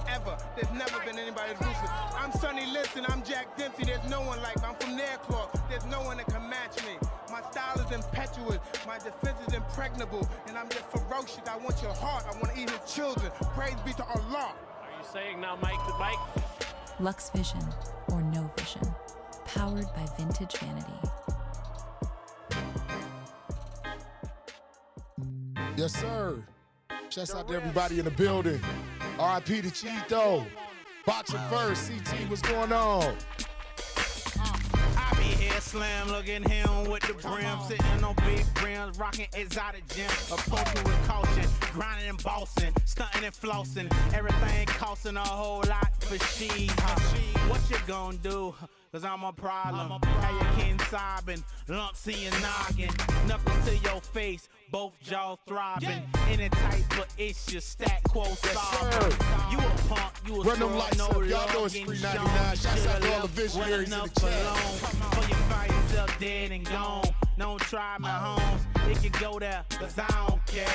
ever. There's never been anybody as ruthless. I'm Sonny Liston, I'm Jack Dempsey. There's no one like me. I'm from Nairclaw. There's no one that can match me. My style is impetuous. My defense is impregnable. And I'm just ferocious. I want your heart. I want to eat his children. Praise be to Allah. Are you saying now, Mike, the Mike? Lux Vision, or no vision. Powered by Vintage Vanity. Yes, sir. Shouts out to everybody in the building. R.I.P. to Cheeto. Boxing first. CT, what's going on? I be here slam, look at him with the brim, sitting on big brims, rocking exotic gym, approaching with caution, grinding and bossing, stunting and flossing, everything costing a whole lot for she. What you gonna do? Cause I'm a problem. How you kin sobbing, lumps in your noggin, knuckles to your face, both jaws throbbing. In a tight but it's your stat quo solving. You a punk, you a Run them lights no up. Y'all know it's $3.99. Shouts out to all the visionaries in the chat. For you find yourself dead and gone. Don't try my homes, it can go there, cause I don't care.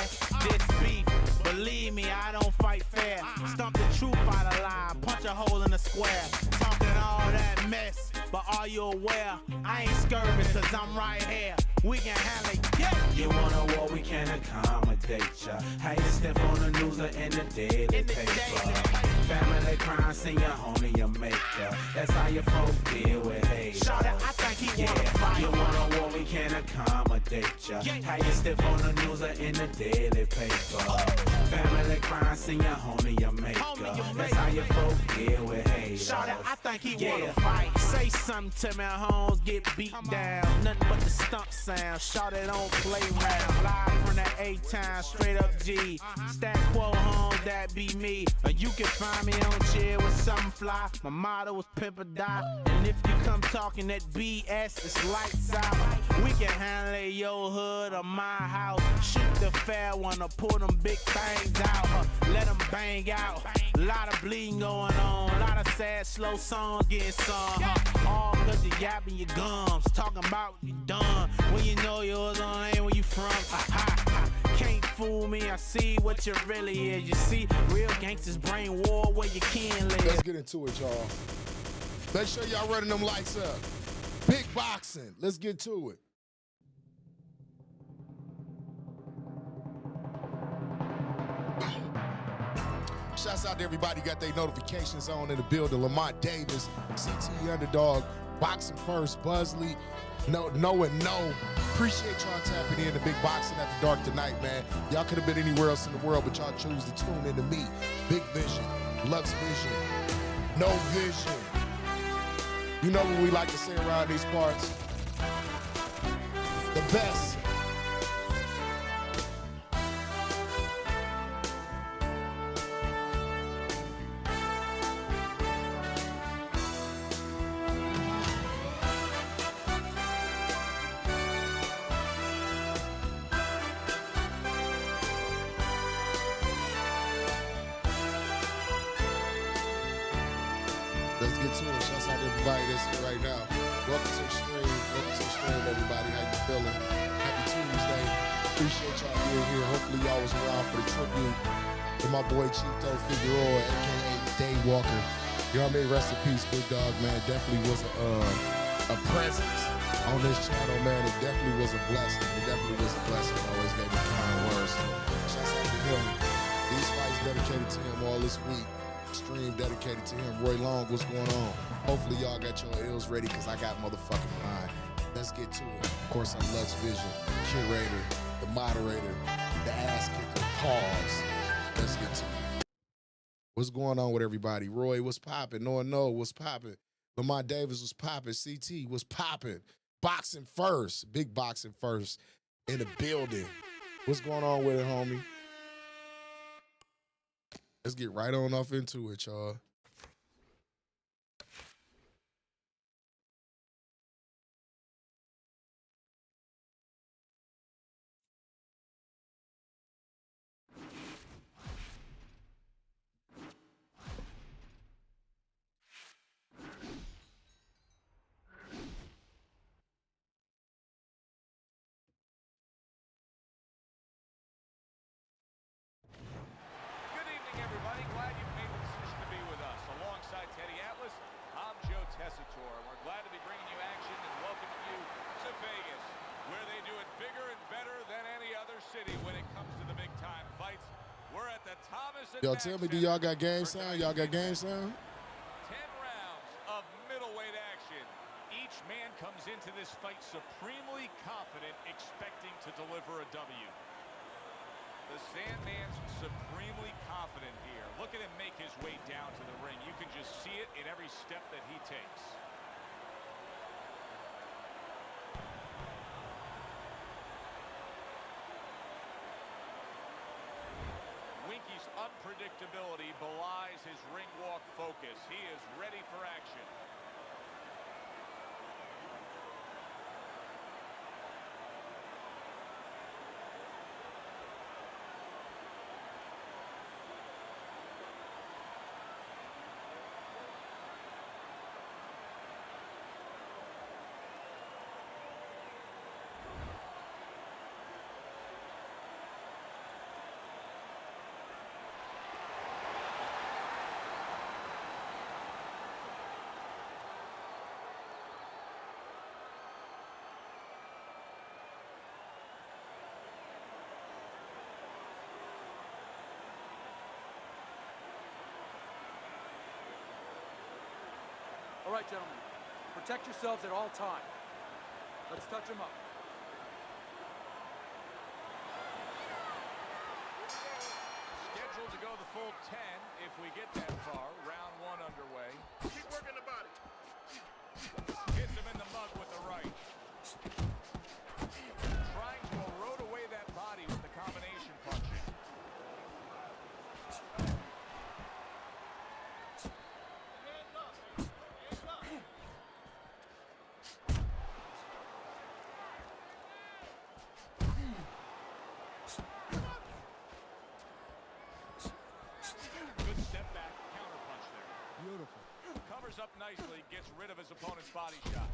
This beef, believe me, I don't fight fair. Stump the truth out of lie, punch a hole in the square. Talking all that mess, but are you aware? I ain't scurvy cause I'm right here. We can handle it, yeah. You want a war, we can accommodate ya. How you step on the news or in the daily paper. Family crime, send your homie, your maker. That's how your folk deal with hate. Shout out, I think he wanna fight. You want a war, we can accommodate ya. How you step on the news or in the daily paper. Family crime, send your homie, your maker. That's how your folk deal with hate. Shout out, I think he wanna fight. Say something to me, homes get beat down. Nothing but the stump sound. Shout it on play round. Live from that A-Town, straight up G. Stack quo homes, that be me. Or you can find me on chill with something fly. My motto is pimp or die. And if you come talking that BS, it's lights out. We can handle your hood or my house. Shoot the fair one or pull them big things out. Let them bang out. A lot of bleeding going on. A lot of sad, slow songs getting sung. All cause you yapping your gums. Talking about you done. When you know yours on ain't where you from. Can't fool me, I see what you really is. You see, real gangsters brain war where you can live. Let's get into it, y'all. Make sure y'all running them lights up. Big boxing. Let's get to it. Shouts out to everybody got their notifications on in the building. Lamont Davis, CT Underdog, Boxing First, Buzzley, No and No. Appreciate y'all tapping in to Big Boxing After Dark tonight, man. Y'all could have been anywhere else in the world, but y'all choose to tune into me. Big Vision, Lux Vision, No Vision. You know what we like to say around these parts? The best. Let's get to it. Shouts out to everybody that's here right now. Welcome to the stream. Welcome to the stream, everybody. How you feeling? Happy Tuesday. Appreciate y'all being here. Hopefully y'all was around for the tribute to my boy Chito Figueroa, a.k.a. Dave Walker. You know what I mean? Rest in peace, Big Dog, man. Definitely was a presence on this channel, man. It definitely was a blessing. It definitely was a blessing. Always gave me kind words. So, shouts out to him. These fights dedicated to him all this week. Stream dedicated to him. Roy Long, what's going on? Hopefully y'all got your ills ready because I got motherfucking mine. Let's get to it. Of course, I'm Lux Vision, curator, the moderator, the ass kicker, pause. Let's get to it. What's going on with everybody? Roy, what's popping? No, what's popping? Lamont Davis was popping. CT was popping. Boxing First, Big Boxing First in the building. What's going on with it, homie? Let's get right on off into it, y'all. Tour. We're glad to be bringing you action and welcoming you to Vegas, where they do it bigger and better than any other city when it comes to the big-time fights. We're at the Thomas and Yo, Mack tell me, do Center y'all got game for sound? tonight's Y'all got main game event. sound? 10 rounds of middleweight action. Each man comes into this fight supremely confident, expecting to deliver a W. The Sandman's supremely confident here. Look at him make his way down to the ring. You can just see it in every step that he takes. Winky's unpredictability belies his ring walk focus. He is ready for action. All right, gentlemen, protect yourselves at all times. Let's touch them up. Scheduled to go the full 10 if we get that far. Round 1 underway. Keep working the body. Hits him in the mug with the right. Trying to erode away that body with the combination punching. Good step back, counter punch there. Beautiful. Covers up nicely, gets rid of his opponent's body shot.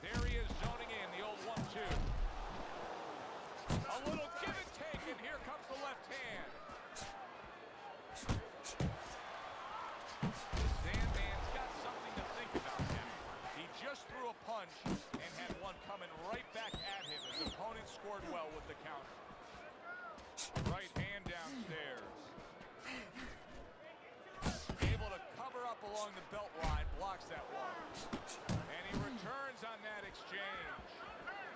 There he is zoning in, the old 1-2. A little give and take, and here comes the left hand. Sandman's got something to think about him. He just threw a punch and had one coming right back at him. His opponent scored well with the counter. Right hand downstairs. Able to cover up along the belt line, blocks that one. And he returns on that exchange.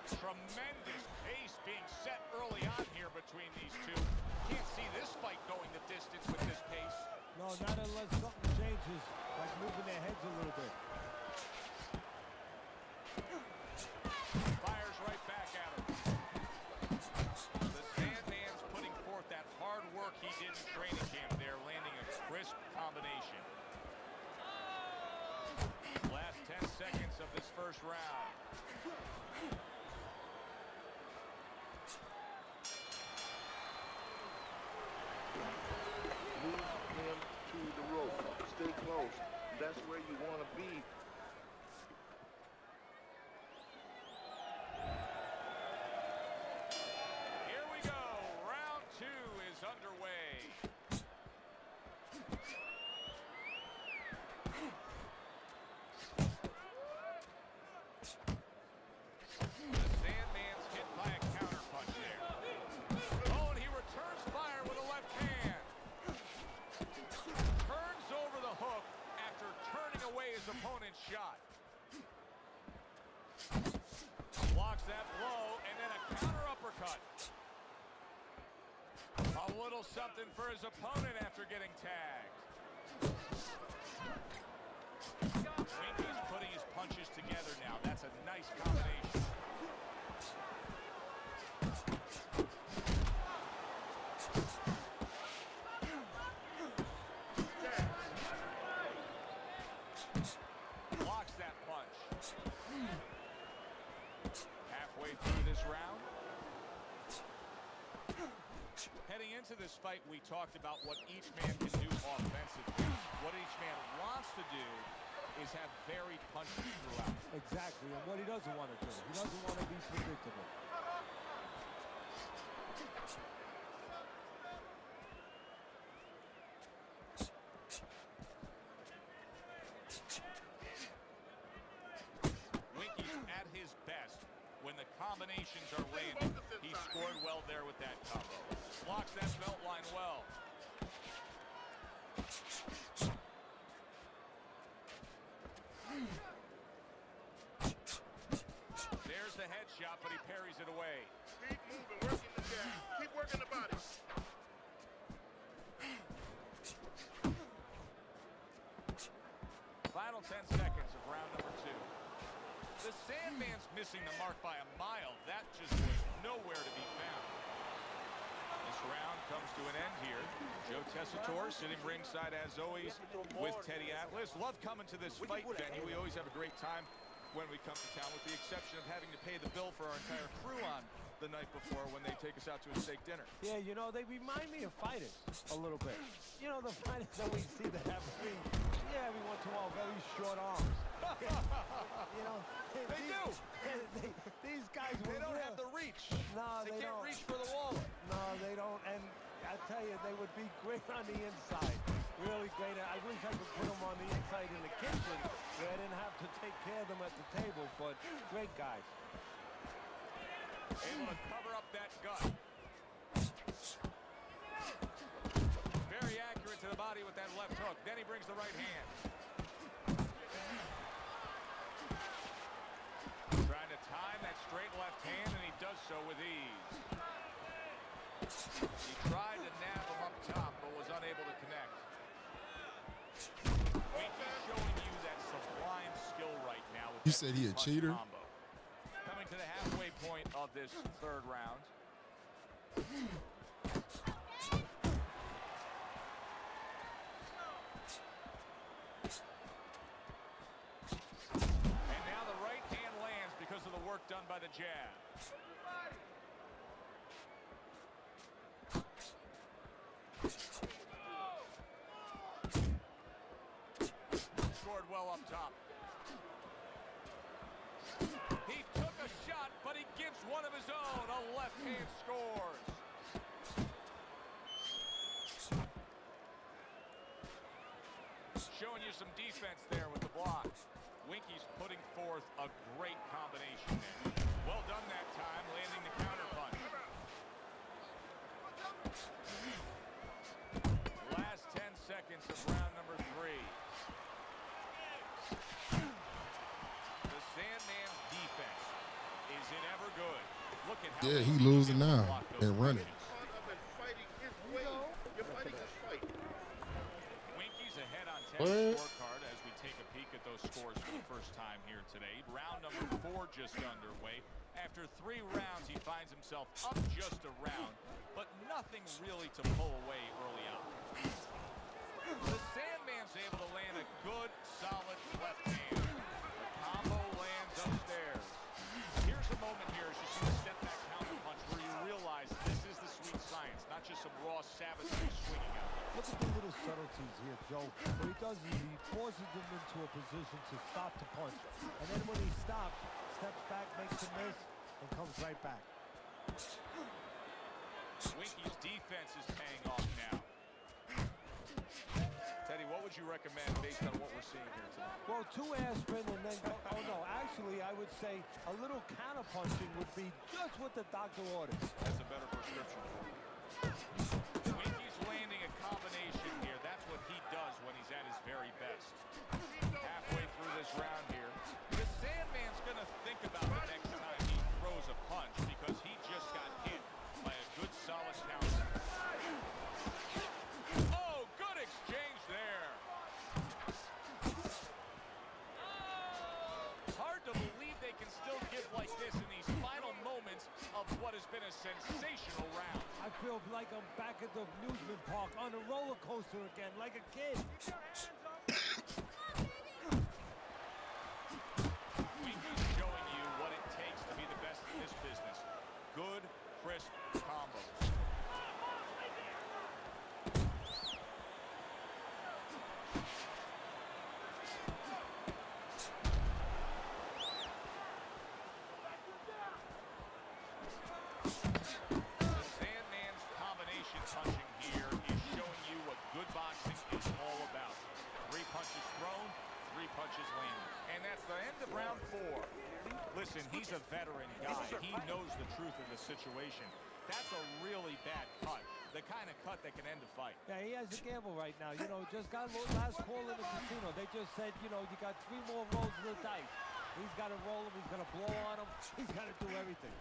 Tremendous pace being set early on here between these two. Can't see this fight going the distance with this pace. No, not unless something changes, like moving their heads a little bit. Fires right back at him. The Sandman's putting forth that hard work he did in training camp there, landing a crisp combination. Last 10 seconds of this first round. Move him to the rope. Stay close. That's where you want to be. Here we go. Round 2 is underway. The Sandman's hit by a counter punch there. Oh, and he returns fire with a left hand. Turns over the hook after turning away his opponent's shot. Blocks that blow, and then a counter uppercut. A little something for his opponent after getting tagged. Winky's putting his punches together now. That's a nice combination. Blocks that punch. Halfway through this round. Heading into this fight, we talked about what each man can do offensively. What each man wants to do is have varied punches throughout. Exactly, and what he doesn't want to do. He doesn't want to be predictable. Winky's at his best when the combinations are landing. He scored well there with that combo. Blocks that belt line well. There's the headshot, but he parries it away. Keep moving, working the jab. Keep working the body. Final 10 seconds of round number 2. The Sandman's missing the mark by a mile. That just was nowhere to be found. This round comes to an end here. Joe Tessitore sitting ringside as always with Teddy Atlas. Love coming to this fight venue. We always have a great time when we come to town, with the exception of having to pay the bill for our entire crew on the night before when they take us out to a steak dinner. Yeah, you know, they remind me of fighters a little bit. You know, the fighters that we see that have every once in a while, very short arms. You know, They do. These guys They don't have the reach. No, They can't don't. reach for the wallet. No, they don't. And I tell you, they would be great on the inside. Really great. I wish I could put them on the inside in the kitchen where I didn't have to take care of them at the table, but great guys. Able to cover up that gut. Very accurate to the body with that left hook. Then he brings the right hand. Trying to time that straight left hand, and he does so with ease. He tried to nab him up top, but was unable to connect. Winky's showing you that sublime skill right now. With You that said he a two-punch cheater? combo. Coming to the halfway point of this third round. And now the right hand lands because of the work done by the jab. Scored well up top. He took a shot, but he gives one of his own. A left hand scores. Showing you some defense there with the block. Winky's putting forth a great combination there. Well done that time, landing the counter punch. Last 10 seconds of round number 3. The Sandman's defense, is it ever good? Look at how He losing now and running. Part of it fighting his way. You're fighting his fight. Winky's ahead on What? Teddy's scorecard as we take a peek at those scores for the first time here today. Round number 4 just underway. After 3 rounds, he finds himself up just a round, but nothing really to pull away early on. The Sandman's able to land a good, solid left hand. The combo lands upstairs. Here's a moment here as you see the step back counter punch where you realize this is the sweet science, not just some raw savagery swinging out. Look at the little subtleties here, Joe. What he does is he forces them into a position to stop the punch. And then when he stops, steps back, makes a miss, and comes right back. Winky's defense is paying off now. Teddy, what would you recommend based on what we're seeing here tonight? Well, 2 aspirin and then go. Oh, no. Actually, I would say a little counter punching would be just what the doctor orders. That's a better prescription. Winky's landing a combination here. That's what he does when he's at his very best. Halfway through this round here, the Sandman's going to think about the next time he throws a punch because he just got hit by a good, solid counter. Oh, good exchange there. Hard to believe they can still give like this in these final moments of what has been a sensational round. I feel like I'm back at the amusement park on a roller coaster again, like a kid. Winky's showing you what it takes to be the best in this business. Good, crisp combos. He's a veteran guy. He knows the truth of the situation. That's a really bad cut. The kind of cut that can end a fight. Yeah, he has a gamble right now. You know, just got last call in the casino. They just said, you know, you got 3 more rolls of the dice. He's got to roll him. He's going to blow on him. He's got to do everything.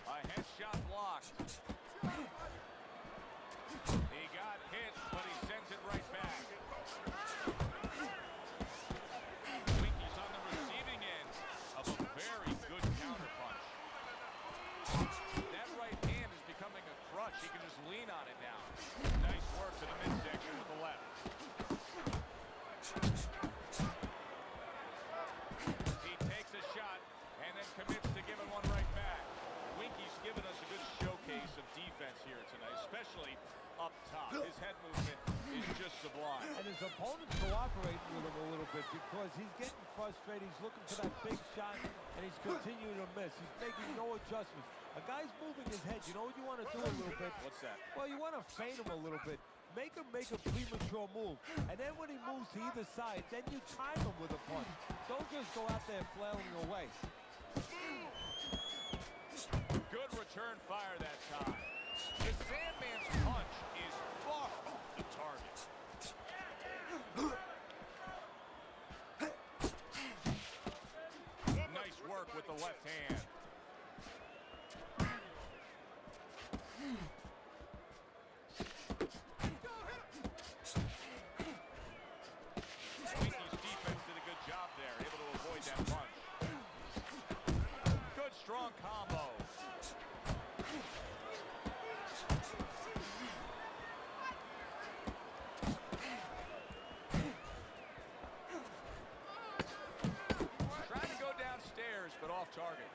A headshot blocked. He got hit, but he sends it right back. Winky's on the receiving end of a very good counterpunch. That right hand is becoming a crutch. He can just lean on it now. Nice work to the midsection with the left. He takes a shot and then commits to giving one right back. Winky's given us a good showcase of defense here tonight, especially up top. His head movement is just sublime. And his opponent's cooperating with him a little bit because he's getting frustrated. He's looking for that big shot, and he's continuing to miss. He's making no adjustments. A guy's moving his head. You know what you want to do a little bit? What's that? Well, you want to feint him a little bit. Make him make a premature move. And then when he moves to either side, then you time him with a punch. Don't just go out there flailing away. Good return fire that time. The Sandman's punch is far off the target. Nice work with the left hand. Winky's defense did a good job there, able to avoid that punch. Good strong combo. Trying to go downstairs, but off target.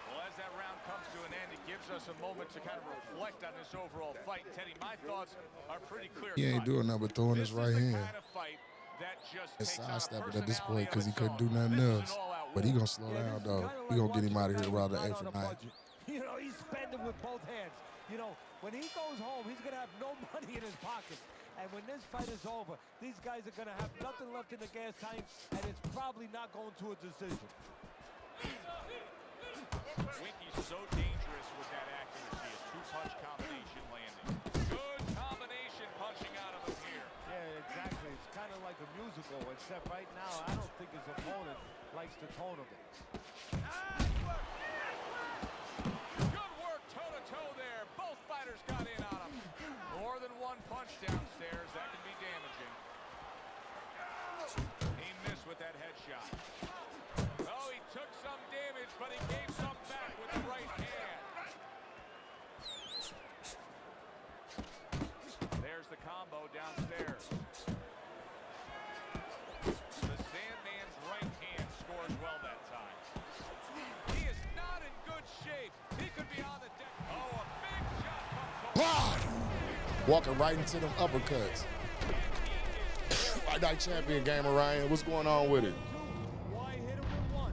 Well, as that round comes to an end, it gives us a moment to kind of reflect on this overall fight. Teddy, my thoughts are pretty clear. He ain't doing nothing but throwing his right hand. Kind of fight that just It's takes on a sidestepping at this personality point because he of its couldn't do own. nothing This is else. an all-out But he war. gonna slow down, though. He gonna get him out of here around the 8th night. You know, he's spending with both hands. You know, when he goes home, he's going to have no money in his pockets. And when this fight is over, these guys are going to have nothing left in the gas tank, and it's probably not going to a decision. Winky's so dangerous with that accuracy. A two-punch combination landing. Good combination punching out of him here. Yeah, exactly. It's kind of like a musical, except right now, I don't think his opponent likes the tone of it. Good work toe-to-toe there. Both fighters got in on him. More than one punch downstairs. That can be damaging. He missed with that headshot. Oh, he took some damage, but he gave some back with the right hand. There's the combo downstairs. The Sandman's right hand scores well that time. He is not in good shape. He could be on the deck. Oh, a big shot comes God! Walking right into them uppercuts. Fight Night Champion, Gamer Ryan. What's going on with it? Why hit him with one? 1,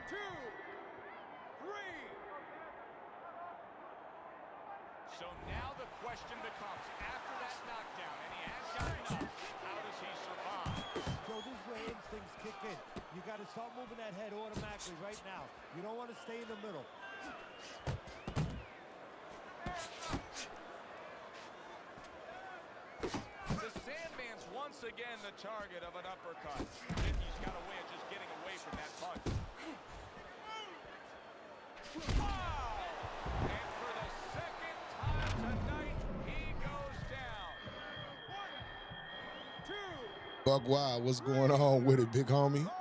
2, 3. So now the question becomes, after that knockdown, and he has got enough, how does he survive? So this is where instincts kick in. You got to start moving that head automatically right now. You don't want to stay in the middle. The Sandman's once again the target of an uppercut. Winky's got a way of just getting away from that punch. Wow! And for the second time tonight, he goes down. 1, 2, Buck Wild, what's going on with it, big homie? 4, 5.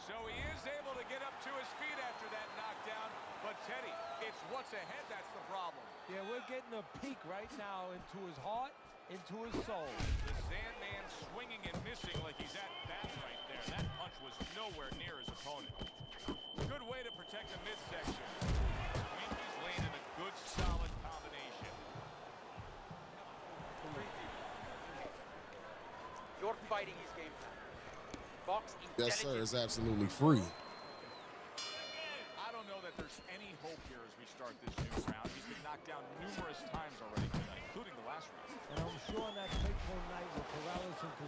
So he is able to get up to his feet after that knockdown. But Teddy, it's what's ahead that's the problem. Yeah, we're getting a peek right now into his heart, into his soul. The Sandman swinging and missing like he's at bat right there. That punch was nowhere near his opponent. Good way to protect the midsection. Winky's landed a good, solid combination. You're fighting his game plan. Box Yes, sir. It's absolutely free. I don't know that there's any hope here as we start this new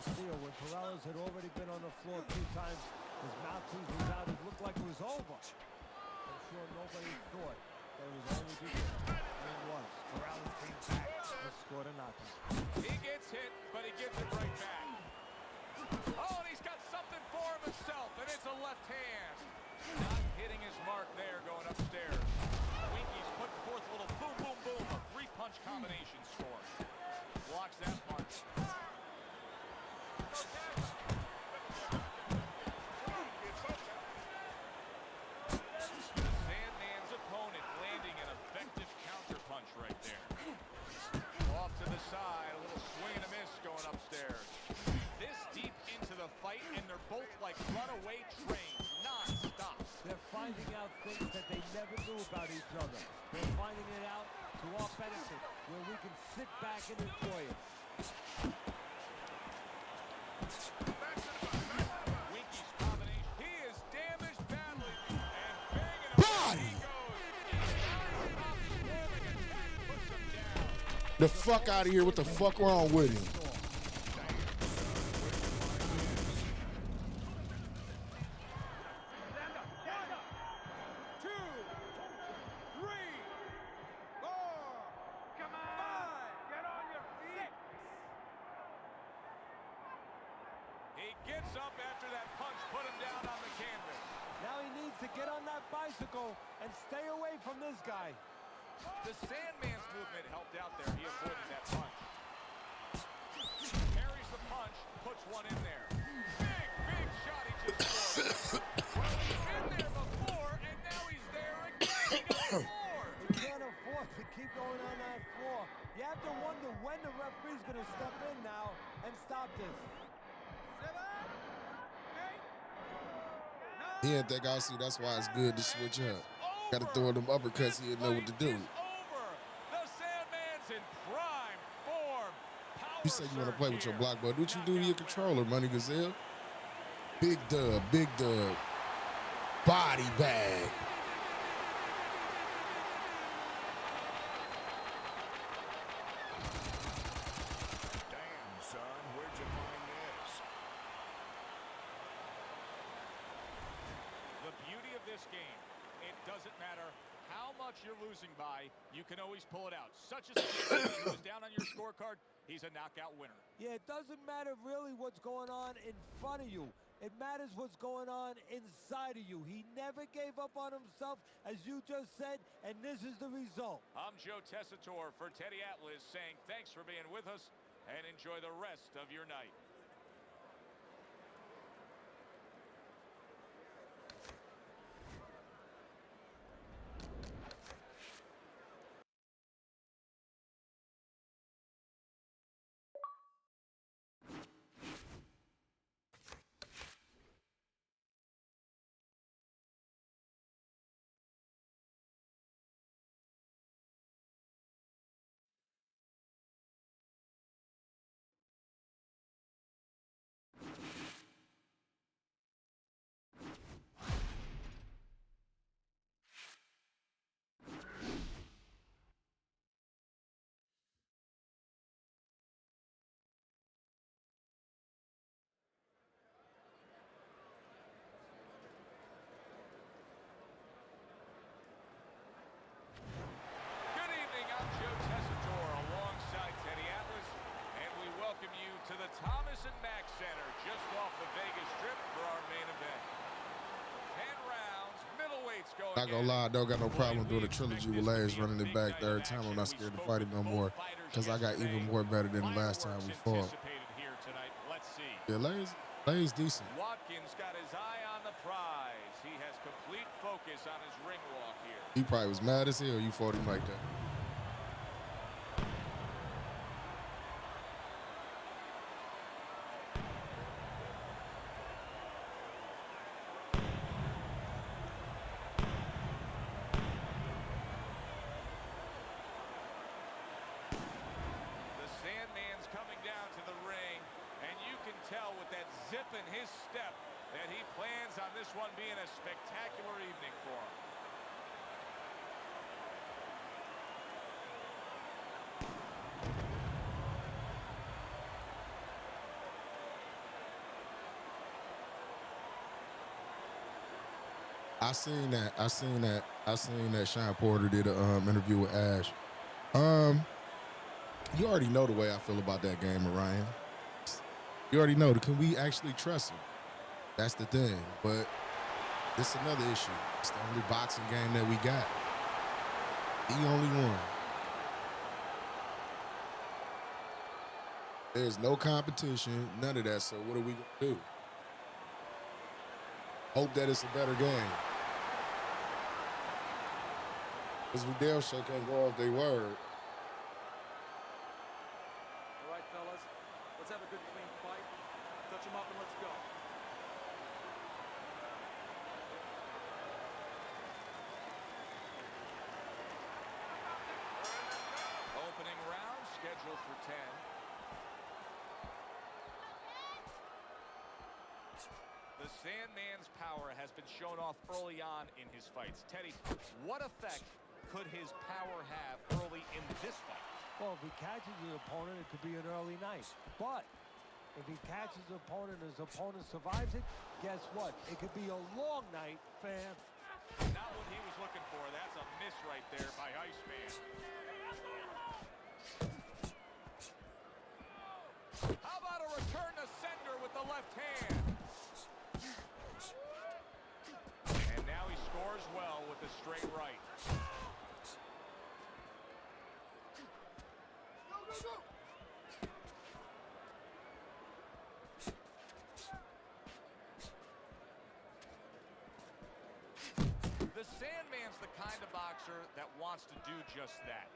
steal. When Perales had already been on the floor 2 times, his mouthpiece was out. It looked like it was over. I'm sure nobody thought that it was only beginning. And it was. Perales came back and scored a knockout. He gets hit, but he gives it right back. Oh, and he's got something for himself, and it's a left hand. Not hitting his mark there, going upstairs. Winky's put forth a little boom, boom, boom, a 3-punch combination score. Blocks that punch. Sandman's opponent landing an effective counter punch right there. Off to the side, a little swing and a miss going upstairs. This deep into the fight, and they're both like runaway trains, non-stop. They're finding out things that they never knew about each other. They're finding it out to our benefit, where we can sit back and enjoy it. Winky's combination. He is damaged badly, and banging Body! The fuck out of here. What the fuck wrong with him? He gets up after that punch, put him down on the canvas. Now he needs to get on that bicycle and stay away from this guy. The Sandman's movement helped out there. He avoided that punch. Carries the punch, puts one in there. Big, big shot he just scored. Well, he's been there before, and now he's there again. He got floored. You can't afford to keep going on that floor. You have to wonder when the referee's going to step in now and stop this. He ain't think I see. That's why it's good to switch up. Got to throw them uppercuts. He didn't know what to do. The Sandman's in prime form. You say you want to play with your block, but what you do to your controller, Money Gazelle? Big dub, big dub. Body bag. Damn, son, where'd you find this? The beauty of this game, it doesn't matter how much you're losing by, you can always pull it out. Such as who's down on your scorecard, he's a knockout winner. Yeah, it doesn't matter really what's going on in front of you. It matters what's going on inside of you. He never gave up on himself, as you just said, and this is the result. I'm Joe Tessitore for Teddy Atlas saying thanks for being with us and enjoy the rest of your night. To the Thomas and Mack Center, just off the Vegas Strip for our main event. 10 rounds, middleweights going. Not gonna lie, I don't got no problem doing a trilogy with Lays running it back third time. I'm not scared to fight him no more because I got even more better than the last time we fought. Yeah, Lays decent. Watkins got his eye on the prize. He has complete focus on his ring walk here. He probably was mad as hell you fought him like that. Tell with that zip in his step that he plans on this one being a spectacular evening for him. I seen that Sean Porter did an interview with Ash. You already know the way I feel about that game, Orion. You already know. Can we actually trust him? That's the thing. But it's another issue. It's the only boxing game that we got. The only one. There's no competition, none of that. So what are we gonna do? Hope that it's a better game. Because we damn sure can't go off their word. All right, fellas. Let's have a good, clean fight. Touch him up and let's go. Opening round scheduled for 10. The Sandman's power has been shown off early on in his fights. Teddy, what effect could his power have early in this fight? Well, if he catches his opponent, it could be an early night. But if he catches his opponent and his opponent survives it, guess what? It could be a long night, fam. Not what he was looking for. That's a miss right there by Iceman. How about a return to sender with the left hand? And now he scores well with the straight right. The Sandman's the kind of boxer that wants to do just that.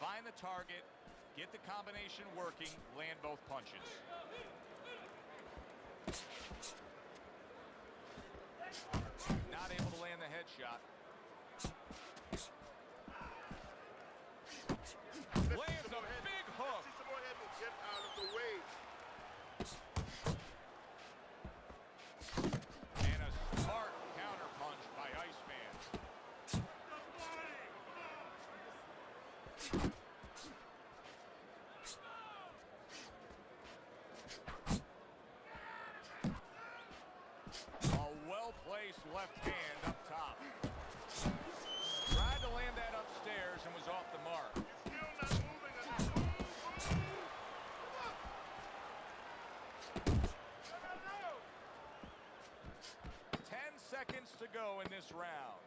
Find the target, get the combination working, land both punches. Not able to land the headshot. Lands a big hook. Get out of the way. And a smart counter punch by Iceman. A well-placed left hand up top. Tried to land that upstairs and was off the mark. 10 seconds to go in this round.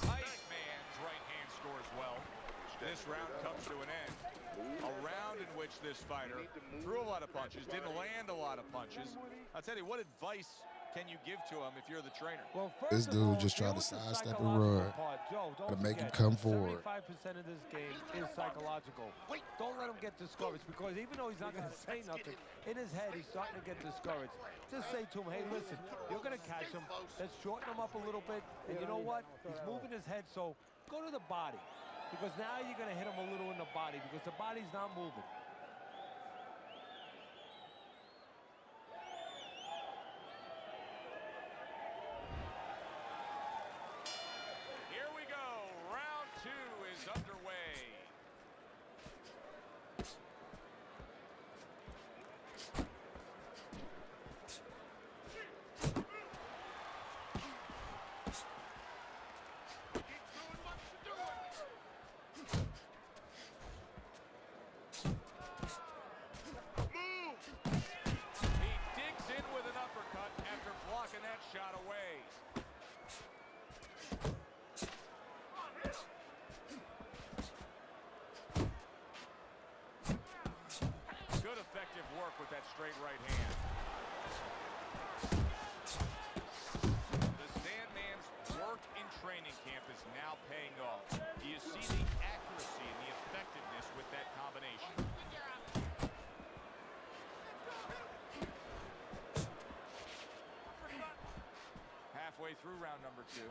Iceman's right hand scores well. This round comes to an end. A round in which this fighter threw a lot of punches, didn't land a lot of punches. I'll tell you, what advice can you give to him if you're the trainer? Well, This dude just tried to sidestep and run. To make him come forward. 75% of this game is psychological. Don't let him get discouraged, because even though he's not going to say nothing, in his head he's starting to get discouraged. Just say to him, hey, listen, you're going to catch him. Let's shorten him up a little bit. And you know what? He's moving his head, so go to the body. Because now you're going to hit him a little in the body, because the body's not moving. Here we go. Round 2 is underway. He digs in with an uppercut after blocking that shot away. Good effective work with that straight right hand. The Sandman's work in training camp is now paying off. Do you see the accuracy and the effectiveness with that combination? Halfway through round number 2.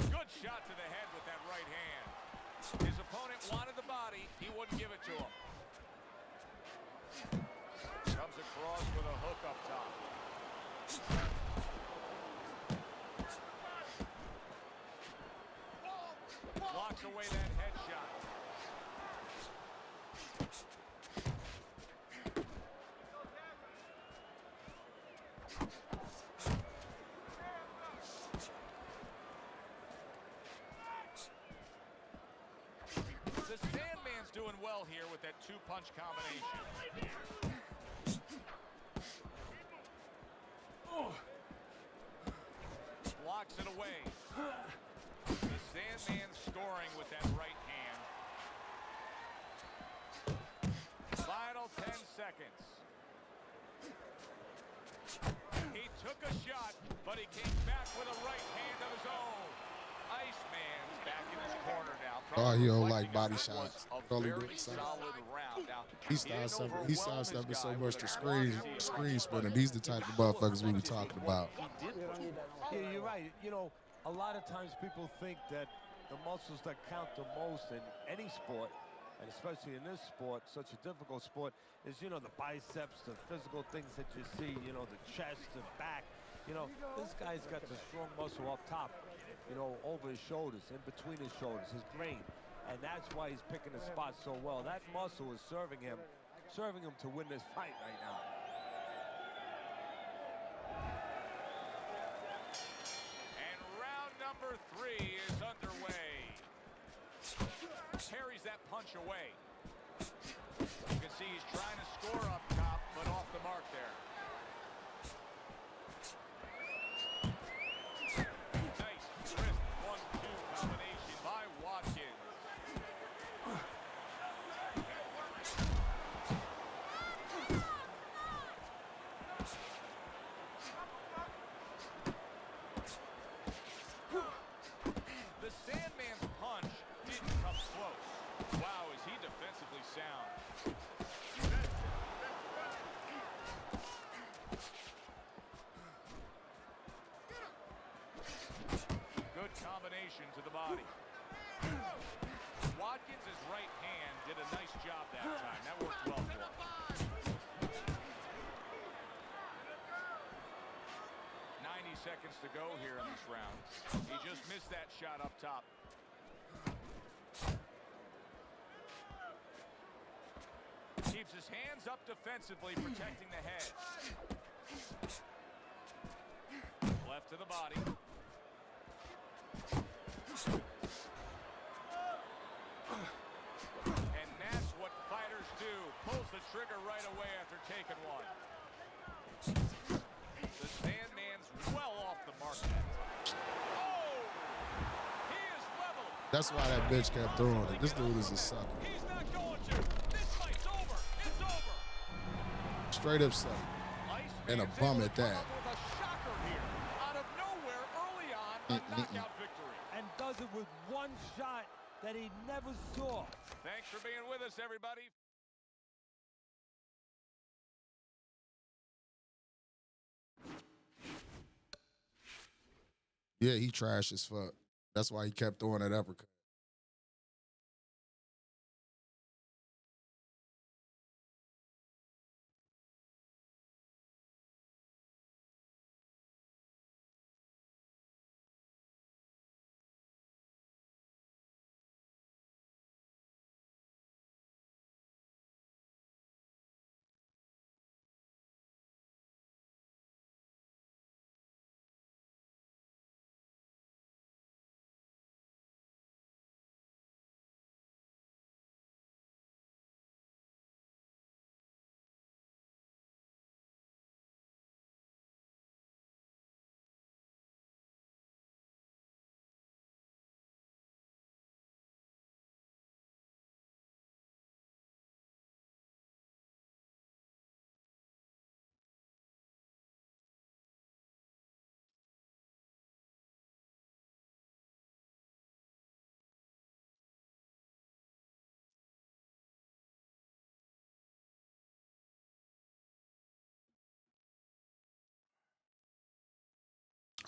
Good shot to the head with that right hand. His opponent wanted the body, he wouldn't give it to him. Comes across with a hook up top. Blocks away that headshot. well here with that two-punch combination. Blocks it away. The Sandman scoring with that right hand. Final 10 seconds. He took a shot, but he came back with a right hand of his own. Iceman's back in his corner now. Oh, he don't like body shots. Only Very doing solid round. Now, He sidestepping so much to screen spinning. These the type of motherfuckers we be talking about. Yeah, you're right. You know, a lot of times people think that the muscles that count the most in any sport, and especially in this sport, such a difficult sport, is, you know, the biceps, the physical things that you see, you know, the chest, the back. You know, this guy's got the strong muscle up top, you know, over his shoulders, in between his shoulders, his brain. And that's why he's picking the spot so well. That muscle is serving him to win this fight right now. And round number 3 is underway. Parries that punch away. You can see he's trying to score up top, but off the mark there. Nice wrist 1-2 combination by Watkins. The Sandman's punch didn't come close. Wow, is he defensively sound. Good combination to the body. Watkins' right hand did a nice job that time. That worked well for him. 90 seconds to go here in this round. He just missed that shot up top. Keeps his hands up defensively, protecting the head. Left to the body. And that's what fighters do. Pulls the trigger right away after taking one. The Sandman's well off the mark. Oh! He is level. That's why that bitch kept throwing it. This dude is a sucker. He's not going to. This fight's over. It's over. Straight up sucker. And a bum at that. With a shocker here. Out of nowhere early on, a knockout victory. And does it with one shot that he never saw. Thanks for being with us, everybody. Yeah, he trash as fuck. That's why he kept throwing that uppercut.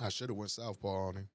I should have went southpaw on him.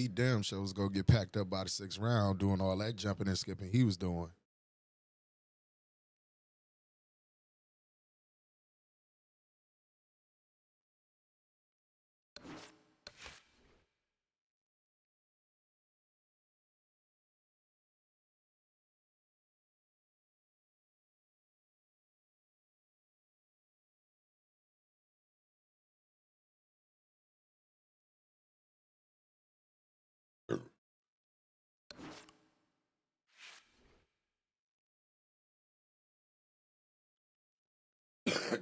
He damn sure was going to get packed up by the 6th round doing all that jumping and skipping he was doing.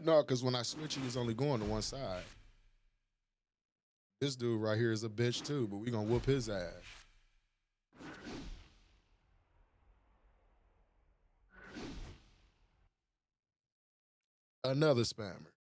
No, because when I switch, he was only going to one side. This dude right here is a bitch too, but we gonna whoop his ass. Another spammer.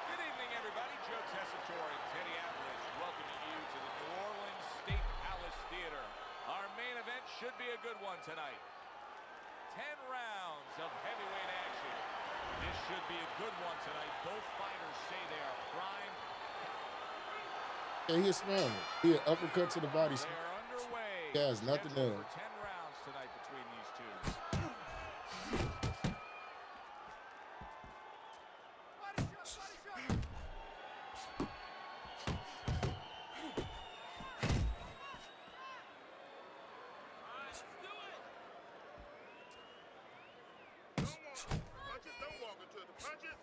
Good evening, everybody. Joe Tessitore and Teddy Atlas welcoming you to the New Orleans State Palace Theater. Our main event should be a good one tonight. 10 rounds of heavyweight action. This should be a good one tonight. Both fighters say they are primed. Yeah, he a spammer. He an uppercut to the body. They're underway. He has nothing Scheduled else. for 10 rounds tonight between these two. Don't walk into the punches.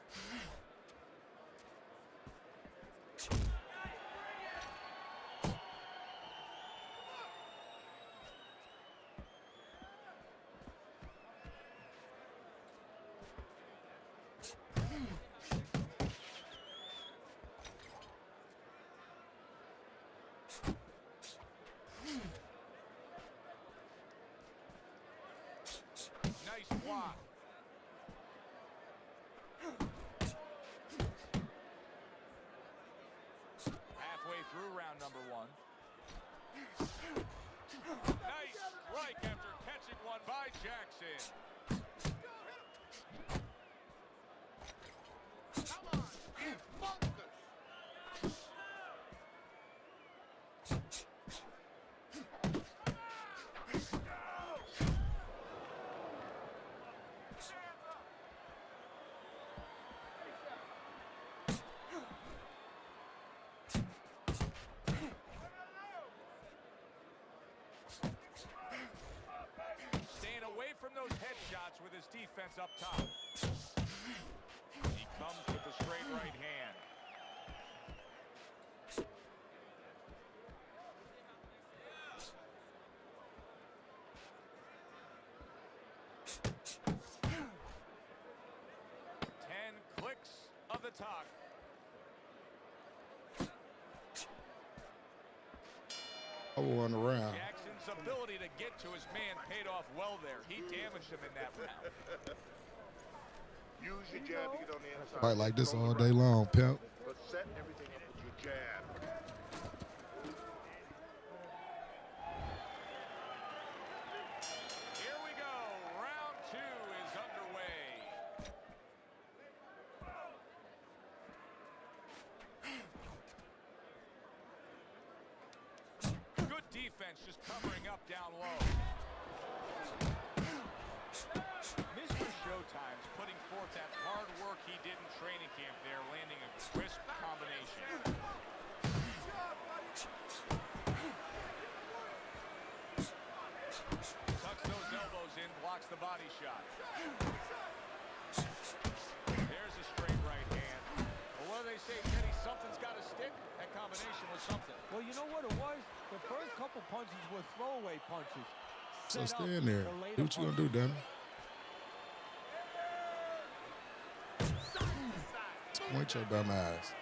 Nice block. Halfway through round number 1. Nice strike after catching one by Jackson. Come on, get focused. Staying away from those headshots with his defense up top. He comes with the straight right hand. Clicks of the talk. I won around. Jackson's ability to get to his man paid off well there. He damaged him in that round. Use your jab to get on the inside. Fight like this all day long, pimp. But set everything up with your jab. Here we go. Round 2 is underway. Good defense just covering up down low. Mr. Showtime's putting forth that hard work he did in training camp there, landing a crisp combination. Tucks those elbows in, blocks the body shot. There's a straight right hand. Well, what do they say, Teddy? Something's got to stick. That combination was something. Well, you know what it was? The first couple punches were throwaway punches. So stay in there. Do what you gonna do, damn it. Point your dumb ass.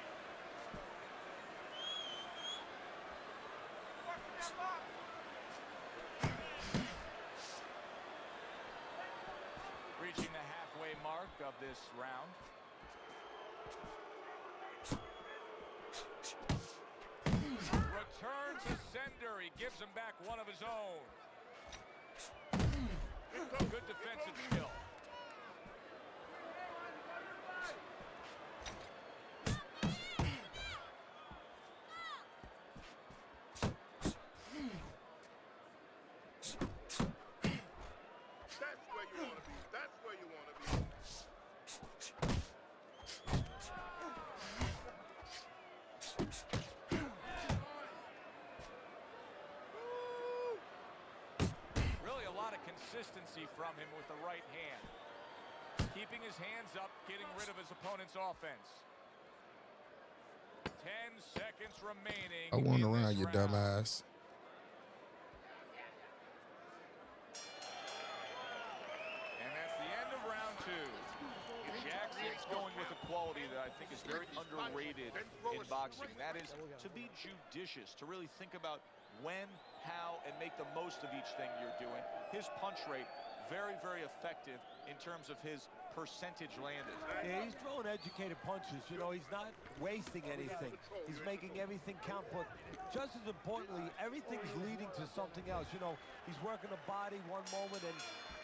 Reaching the halfway mark of this round. Return to sender. He gives him back one of his own. Good defensive skill. That's where you want to be. That's where you want to be. Really a lot of consistency from him with the right hand. Keeping his hands up, getting rid of his opponent's offense. 10 seconds remaining. I won in around, this you round. dumbass. And that's the end of round two. Jackson's going with a quality that I think is very underrated in boxing. That is to be judicious, to really think about when, how, and make the most of each thing you're doing. His punch rate, very, very effective in terms of his percentage landed. Yeah, he's throwing educated punches. You know, he's not wasting anything. He's making everything count, but just as importantly, everything's leading to something else. You know, he's working the body one moment, and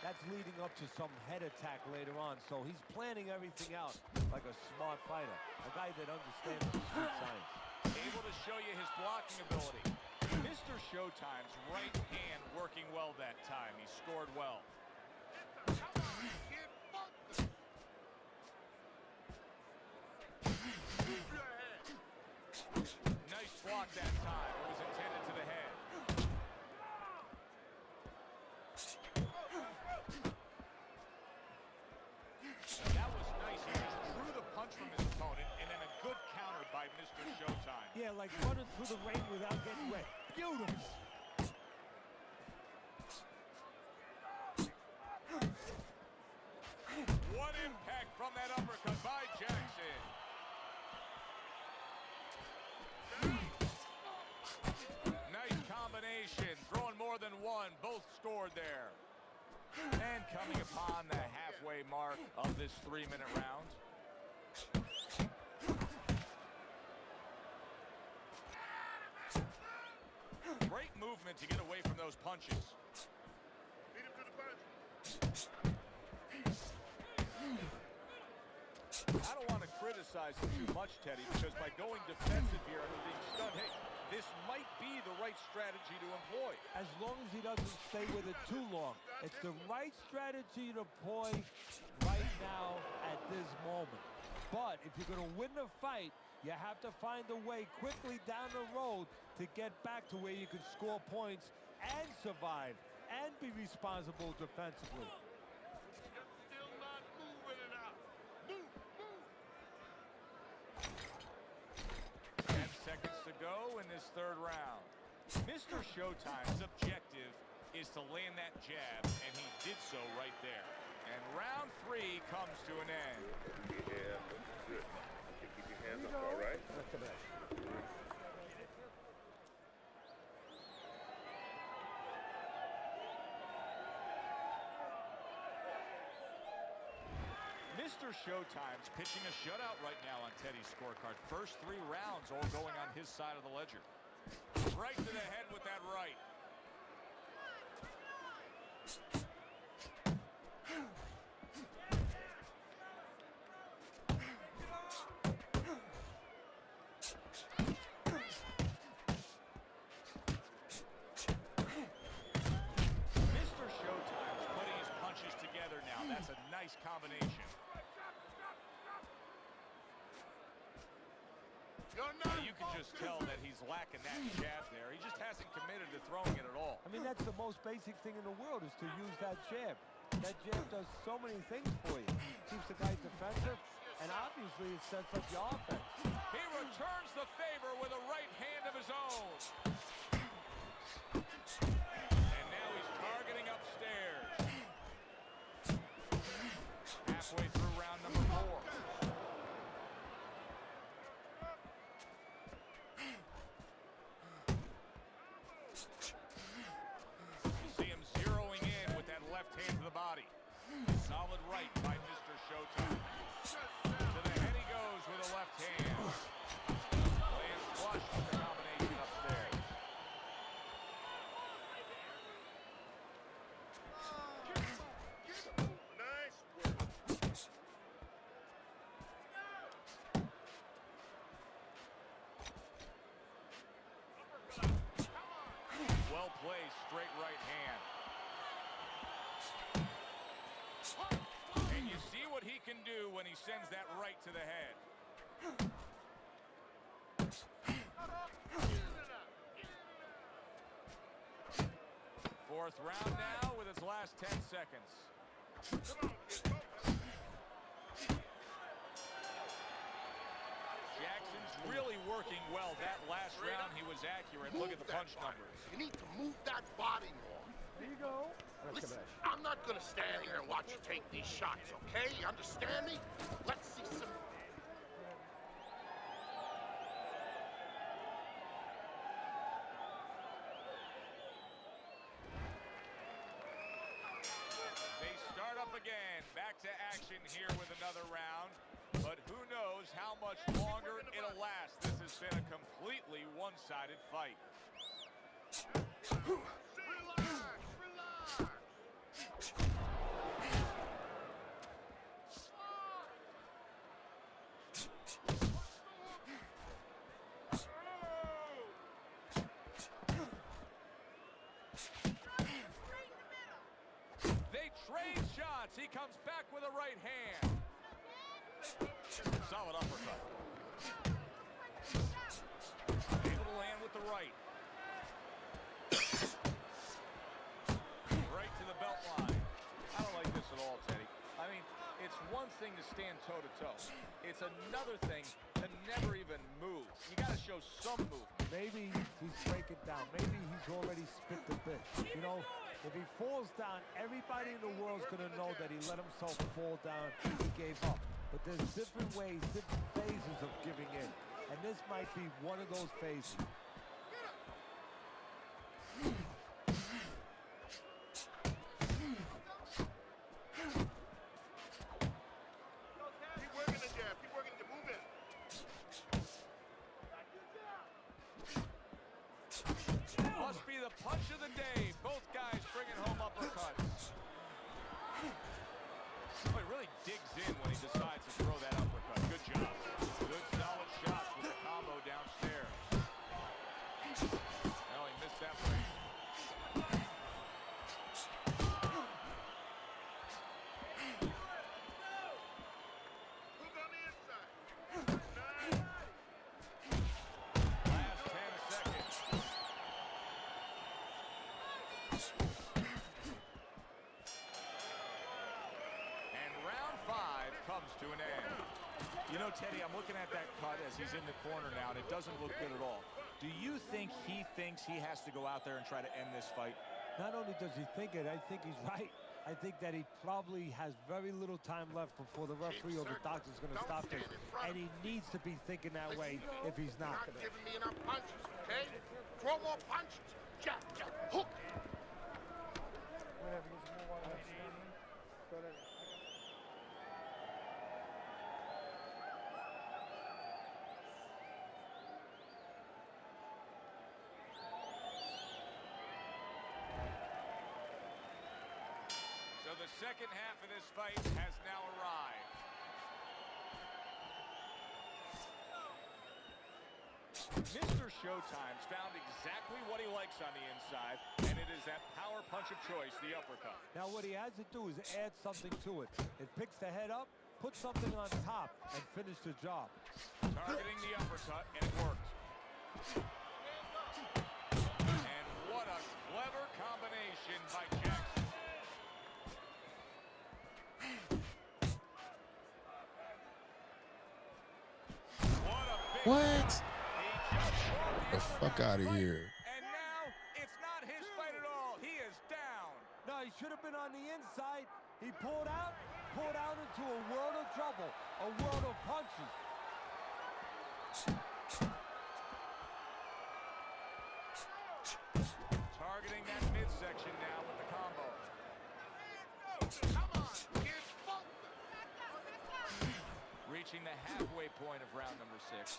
that's leading up to some head attack later on. So he's planning everything out like a smart fighter, a guy that understands the street science. Able to show you his blocking ability. Mr. Showtime's right hand working well that time. He scored well. Nice block that time. It was intended to the head. That was nice. He just drew the punch from his opponent, and then a good counter by Mr. Showtime. Yeah, like running through the rain without getting wet. Beautiful. What impact from that uppercut by Jackson. Nice combination, throwing more than one. Both scored there. And coming upon the halfway mark of this 3-minute round. Great movement to get away from those punches. Beat him to the punch. I don't want to criticize him too much, Teddy, because by going defensive here and being stunned, hey, this might be the right strategy to employ. As long as he doesn't stay with it too long. It's the right strategy to employ right now at this moment. But if you're going to win the fight, you have to find a way quickly down the road to get back to where you can score points and survive and be responsible defensively. Still not moving it out. Move, move. 10 seconds to go in this third round. Mr. Showtime's objective is to land that jab, and he did so right there. And round 3 comes to an end. Yeah, good. Keep your hands up, all right? Mr. Showtime's pitching a shutout right now on Teddy's scorecard. First 3 rounds all going on his side of the ledger. Right to the head with that right. Mr. Showtime's putting his punches together now. That's a nice combination. You can just tell that he's lacking that jab there. He just hasn't committed to throwing it at all. I mean, that's the most basic thing in the world is to use that jab. That jab does so many things for you. Keeps the guy defensive, and obviously it sets up your offense. He returns the favor with a right hand of his own. And now he's targeting upstairs. Halfway through round number 4. See him zeroing in with that left hand to the body. Solid right by Mr. Showtime. To the head he goes with a left hand. Lands flush with the combination upstairs. place, straight right hand. And you see what he can do when he sends that right to the head. Fourth round now with its last 10 seconds. Jackson's really working well. That last round he was accurate. Look at the punch numbers. You need to move that body more. There you go. Listen, I'm not gonna stand here and watch you take these shots, okay? You understand me? Let's see some... They start up again. Back to action here with another round. But who knows how much longer it'll last. This has been a completely one-sided fight. They trade shots. He comes back with a right hand. Solid uppercut. Able to land with the right. Right to the belt line. I don't like this at all, Teddy. I mean, it's one thing to stand toe-to-toe. It's another thing to never even move. You got to show some movement. Maybe he's breaking down. Maybe he's already spit the bit. You know, if he falls down, everybody in the world's going to know that he let himself fall down. He gave up. But there's different ways, different phases of giving in. And this might be one of those phases. Keep working the jab. Keep working the move in. Must be the punch of the day. Both guys bringing home uppercuts. Oh, he really digs in when he decides to throw that uppercut. Good job. Good solid shots with the combo downstairs. Well, he missed that frame. Hook on the inside. Last 10 seconds. And round 5 comes to an end. You know, Teddy, I'm looking at that cut as he's in the corner now, and it doesn't look good at all. Do you think he thinks he has to go out there and try to end this fight? Not only does he think it, I think he's right. I think that he probably has very little time left before the referee or the doctor's going to stop this. And he needs to be thinking that way if he's not. Not giving me enough punches, okay? Throw more punches. Jab, jab, hook. So the second half of this fight has now arrived. Mr. Showtime's found exactly what he likes on the inside, and it is that power punch of choice, the uppercut. Now what he has to do is add something to it. It picks the head up, put something on top, and finish the job. Targeting the uppercut, and it worked. And what a clever combination by Jackson. What a big What? shot. He just showed The fuck out of here. And now it's not his fight at all. He is down. No, he should have been on the inside. He pulled out into a world of trouble, a world of punches. Targeting that midsection now with the combo. Come on, kids, both. Reaching the halfway point of round number 6.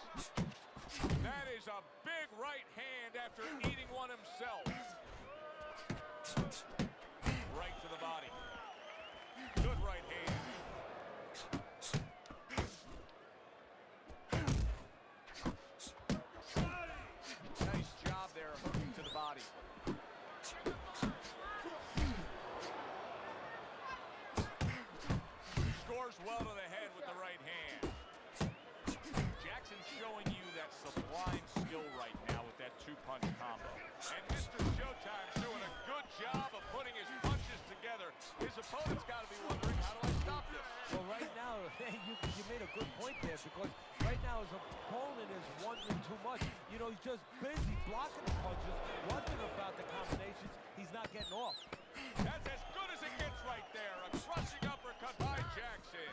That is a big right hand after eating one himself. Right to the body. Good right hand. Nice job there, hooking to the body. skill right now with that two-punch combo. And Mr. Showtime's doing a good job of putting his punches together. His opponent's got to be wondering, how do I stop this? Well, right now, you made a good point there, because right now his opponent is wondering too much. You know, he's just busy blocking the punches, wondering about the combinations. He's not getting off. That's as good as it gets right there. A crushing uppercut by Jackson.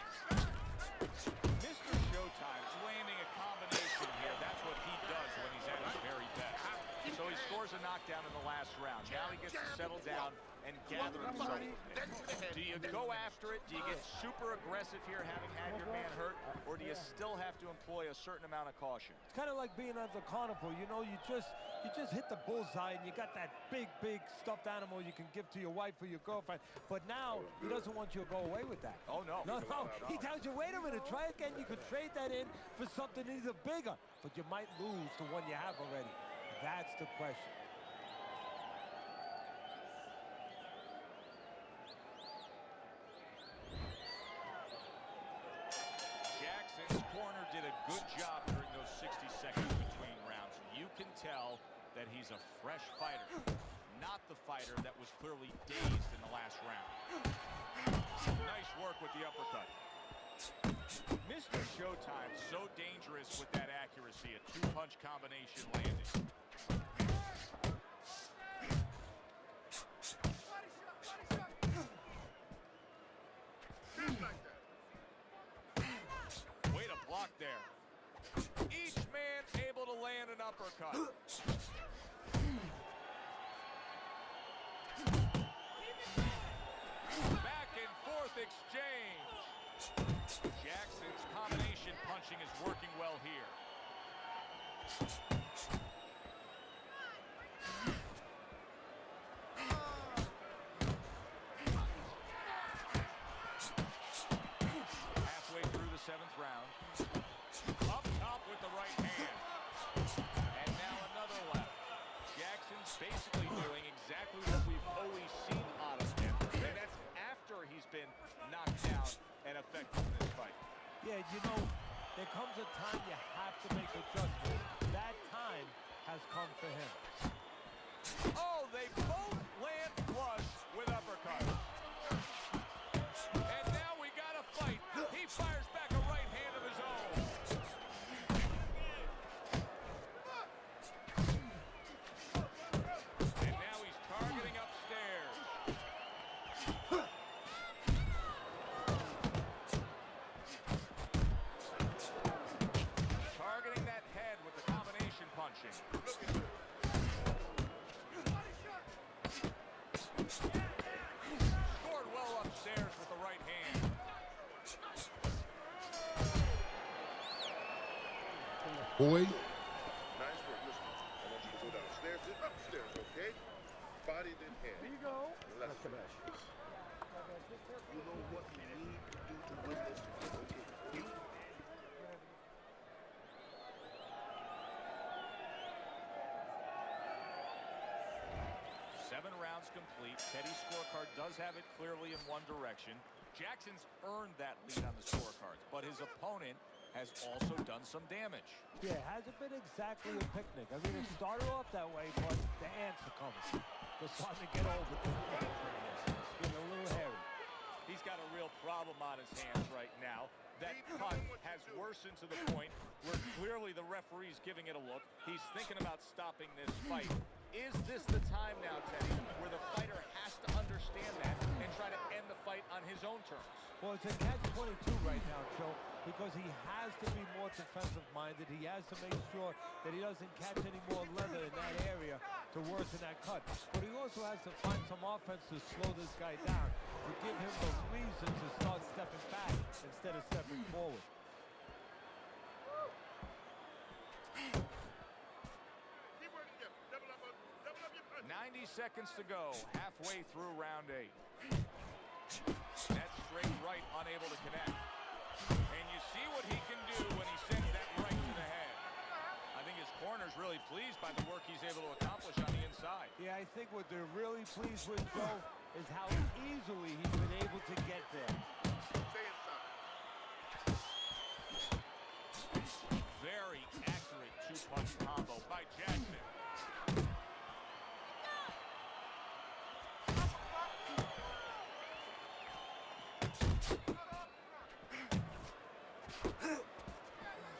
Mr. Showtime's landing a combination here. That's what he does when he's at his very best. So he scores a knockdown in the last round. Now he gets to settle down and gather himself. Do you go after it? Do you get super aggressive here, having had your man hurt? Or do you still have to employ a certain amount of caution? It's kind of like being at the carnival. You know, you just hit the bullseye, and you got that big stuffed animal you can give to your wife or your girlfriend. But now he doesn't want you to go away with that. Oh, no. No. He tells you, wait a minute, try again. You could trade that in for something either bigger, but you might lose the one you have already. That's the question. Jackson's corner did a good job during those 60 seconds between rounds. You can tell that he's a fresh fighter, not the fighter that was clearly dazed in the last round. Nice work with the uppercut. Mr. Showtime so dangerous with that accuracy, a two-punch combination landing. Way to block there. Each man able to land an uppercut. Back and forth exchange. Jackson's combination punching is working well here. Halfway through the 7th round. Up top with the right hand. And now another left. Jackson's basically doing exactly what we've always seen out of him. And that's after he's been knocked down and effective in this fight. Yeah, you know, there comes a time you have to make adjustments. That time has come for him. Oh, they both land flush with uppercuts. And now we got a fight. He fires back a right hand of his own. And now he's targeting upstairs. Targeting that head with the combination punching. Scored well upstairs with the right hand. Boyd. Nice work. Listen, I want you to go downstairs and upstairs, okay? Body then head. Here you go. Let's go. You know what you need to do to win this? Okay. You 7 rounds complete. Teddy's scorecard does have it clearly in one direction. Jackson's earned that lead on the scorecards, but his opponent has also done some damage. Yeah, it hasn't been exactly a picnic. I mean, it started off that way, but the ants are coming. They're starting to get over it. It's getting a little hairy. He's got a real problem on his hands right now. That cut has worsened to the point where clearly the referee's giving it a look. He's thinking about stopping this fight. Is this the time now, Teddy, where the fighter has to understand that and try to end the fight on his own terms? Well, it's a catch-22 right now, Joe, because he has to be more defensive-minded. He has to make sure that he doesn't catch any more leather in that area to worsen that cut. But he also has to find some offense to slow this guy down, to give him the reason to start stepping back instead of stepping forward. 90 seconds to go, halfway through round 8. That straight right unable to connect. And you see what he can do when he sends that right to the head. I think his corner's really pleased by the work he's able to accomplish on the inside. Yeah, I think what they're really pleased with, Joe, is how easily he's been able to get there. Stay inside. Very accurate accurate two-punch combo by Jackson.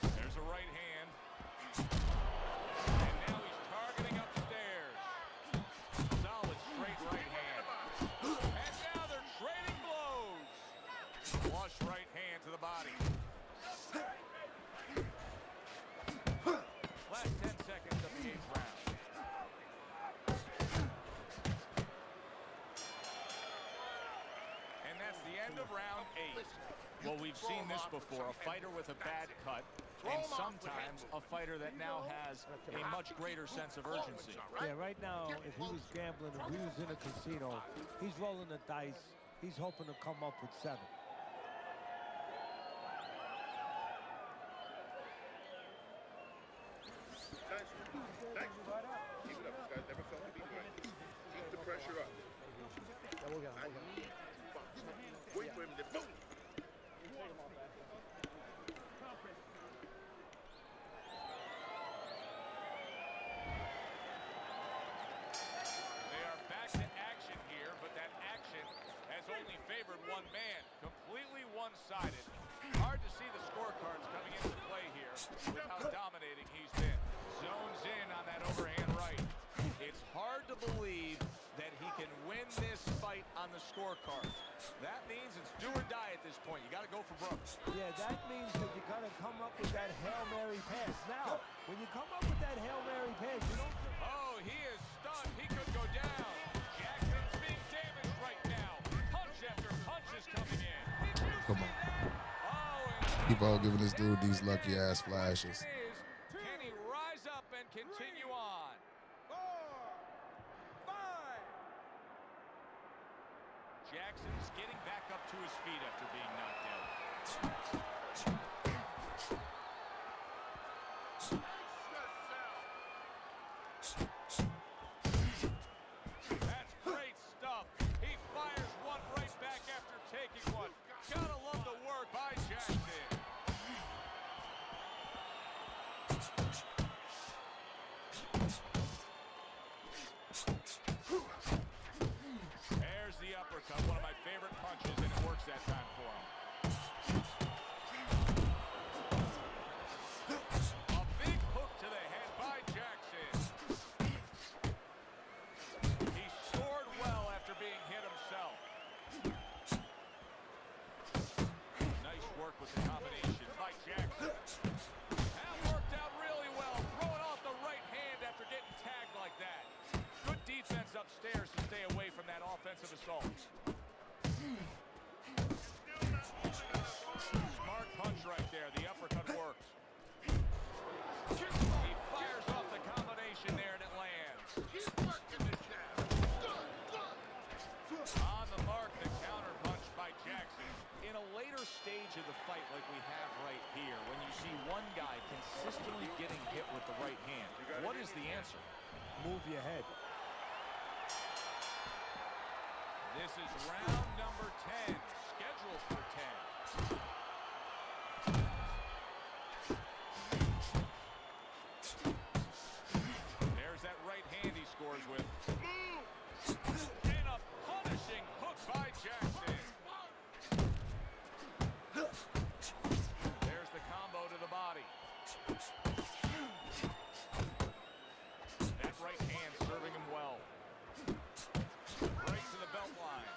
There's a right hand. And now he's targeting upstairs. Solid straight right hand. And now they're trading blows. Flush right hand to the body. Last 10 seconds of the 8th round. And that's the end of round 8. Well, we've seen this before, a fighter with a bad cut, and sometimes a fighter that now has a much greater sense of urgency. Yeah, right now, if he was gambling, if he was in a casino, he's rolling the dice. He's hoping to come up with 7. Nice. Keep it up. This guy's never felt to be right. Keep the pressure up. I need to box. Wait for him to boom. They are back to action here, but that action has only favored one man. Completely one-sided. Hard to see the scorecards coming into play here with how dominating he's been. Zones in on that overhand right. It's hard to believe that he can win this fight on the scorecard. That means it's do or die at this point. You got to go for broke. Yeah, that means that you got to come up with that Hail Mary pass. Now, when you come up with that Hail Mary pass, you don't... Oh, he is stunned. He could go down. Jackson's being damaged right now. Punch after punch is coming in. Come on. Keep on giving this dude these lucky ass flashes. Can he rise up and continue on? 4, 5. Jackson's getting back up to his feet after being knocked out. That's great stuff. He fires one right back after taking one. Gotta love the work by Jackson. There's the uppercut, one of my favorite punches, and it works that time for him. A big hook to the head by Jackson. He scored well after being hit himself. Nice work with the combination by Jackson. That worked out really well. Throwing off the right hand after getting tagged like that. Good defense upstairs to stay away from that offensive assault. Smart punch right there. The uppercut works. He fires off the combination there and it lands. On the mark, the counter punch by Jackson. In a later stage of the fight like we have right here, when you see one guy consistently getting hit with the right hand, what is the answer? Move your head. This is round number 10, scheduled for 10. There's that right hand he scores with. And a punishing hook by Jackson. There's the combo to the body. That right hand serving him well. Right to the belt line.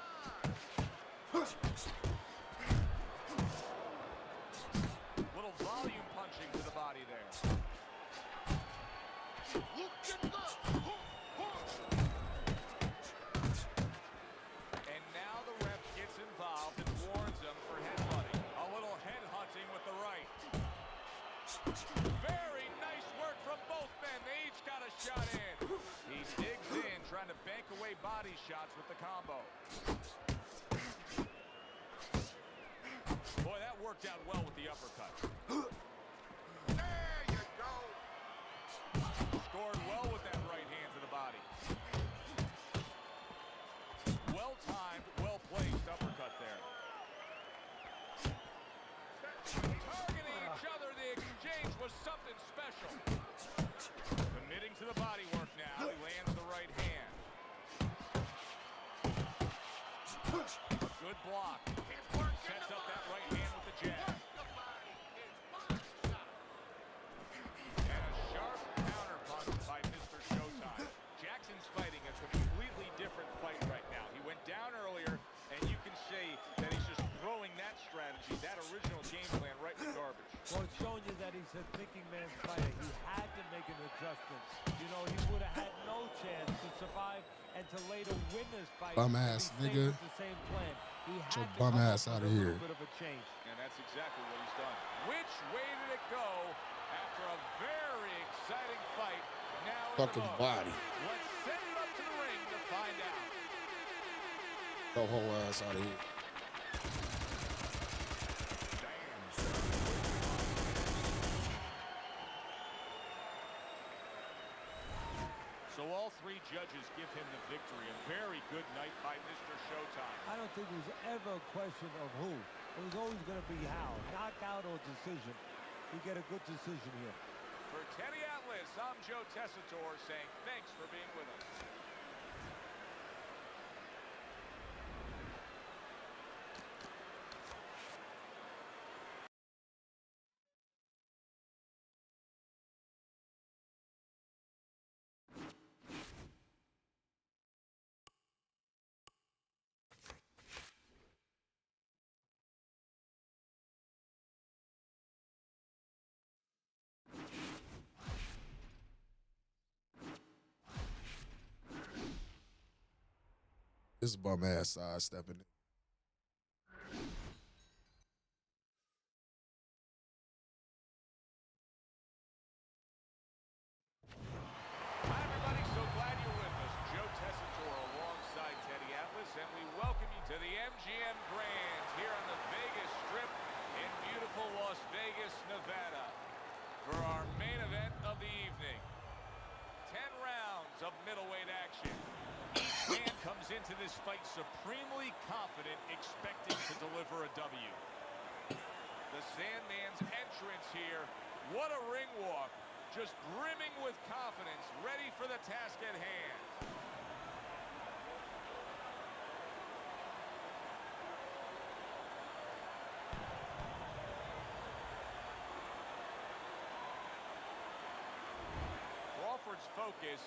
Little volume punching to the body there. And now the ref gets involved and warns him for headbutting. A little head hunting with the right. Very nice work from both men. They each got a shot in. He digs in, trying to bank away body shots with the combo. Boy, that worked out well with the uppercut. There you go. Scored well with that right hand to the body. Well-timed, well-placed uppercut there. Targeting each other, the exchange was something special. Good block. Sets up that right hand with the jab. And a sharp counter punch by Mr. Showtime. Jackson's fighting a completely different fight right now. He went down earlier, and you can see that he's just throwing that strategy, that original game plan, right in the garbage. Well, it's showing you that he's a thinking man's fighter. He had to make an adjustment. You know, he would have had no chance to survive and to later win this fight. Bum ass nigga. The same plan. He had Get your to bum come ass up out with of a here. little bit of a change. And that's exactly what he's done. Which way did it go after a very exciting fight? Now Fucking body. Let's send it up to the ring to find out. Go whole ass out of here. So all three judges give him the victory. A very good night by Mr. Showtime. I don't think it was ever a question of who. It was always going to be how. Knockout or decision. You get a good decision here. For Teddy Atlas, I'm Joe Tessitore saying thanks for being with us. This bum ass sidestepping it. Hi, everybody. So glad you're with us. Joe Tessitore alongside Teddy Atlas, and we welcome you to the MGM Grand here on the Vegas Strip in beautiful Las Vegas, Nevada, for our main event of the evening. 10 rounds of middleweight action. Each man comes into this fight supremely confident, expecting to deliver a W. The Sandman's entrance here. What a ring walk. Just brimming with confidence, ready for the task at hand. Crawford's focus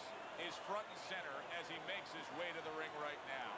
is front and center as he makes his way to the ring right now.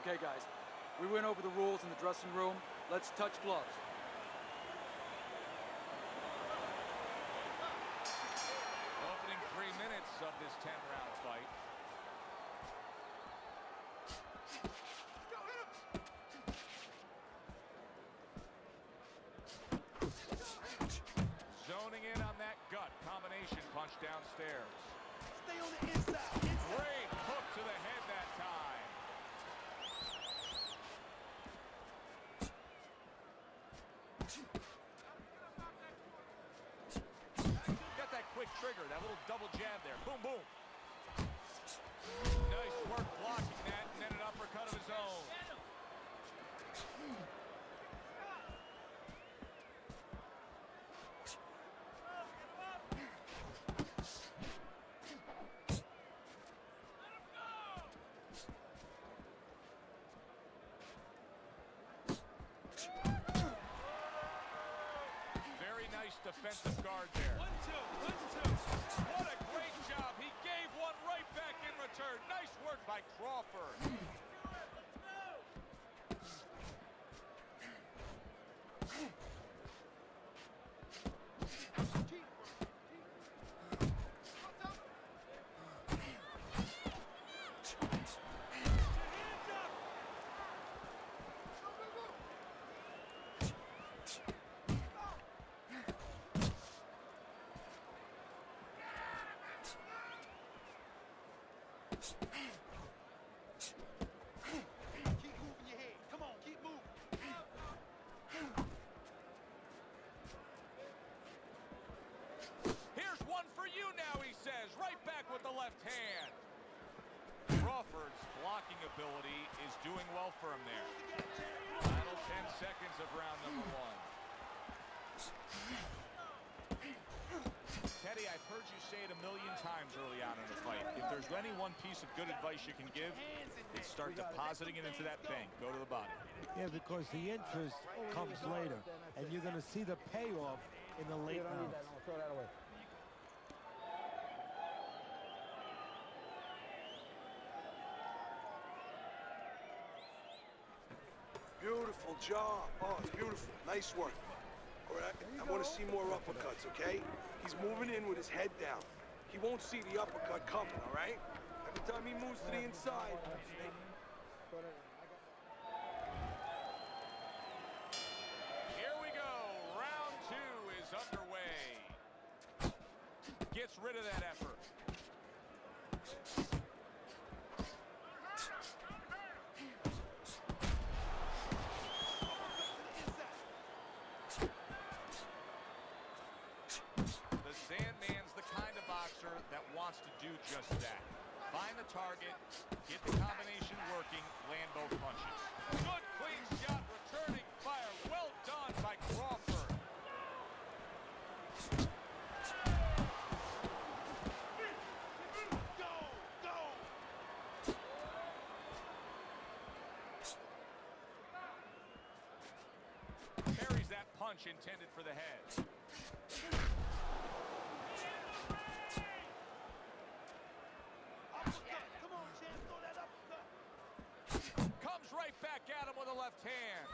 Okay, guys, we went over the rules in the dressing room. Let's touch gloves. Opening 3 minutes of this 10-round fight. Zoning in on that gut combination punch downstairs. Stay on the inside. Great hook to the head that time. Got that quick trigger, that little double jab there. Boom, boom. Nice work blocking that, and then an uppercut of his own. Very nice defensive guard there. 1-2, 1-2. What a great job. He gave one right back in return. Nice work by Crawford. Keep moving your head. Come on, keep moving. Here's one for you now, he says. Right back with the left hand. Crawford's blocking ability is doing well for him there. Final 10 seconds of round number 1. Teddy, I've heard you say it a million times early on in the fight. If there's any one piece of good advice you can give, it's start depositing it into that bank. Go to the body. Yeah, because the interest comes later, and you're going to see the payoff in the late rounds. Throw that away. Beautiful job. Oh, it's beautiful. Nice work. All right, I want to see more uppercuts, okay? He's moving in with his head down. He won't see the uppercut coming, all right? Every time he moves to the inside. Here we go. Round 2 is underway. Gets rid of that effort. The Sandman's the kind of boxer that wants to do just that. Find the target, get the combination working, land both punches. Good clean shot, returning fire. Well done by Crawford. Go, go. Parries that punch intended for the head. Come on, champ, throw that uppercut. Comes right back at him with a left hand.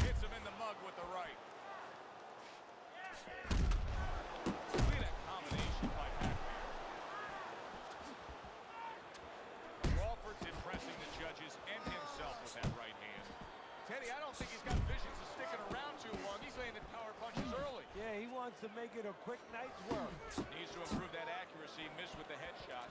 Hits him in the mug with the right. Look at that combination by Pacquiao. Crawford's impressing the judges and himself with that right hand. Teddy, I don't think he's got visions of sticking around too long. He's landing power punches early. Yeah, he wants to make it a quick night's work. Needs to improve that accuracy. Missed with the headshot.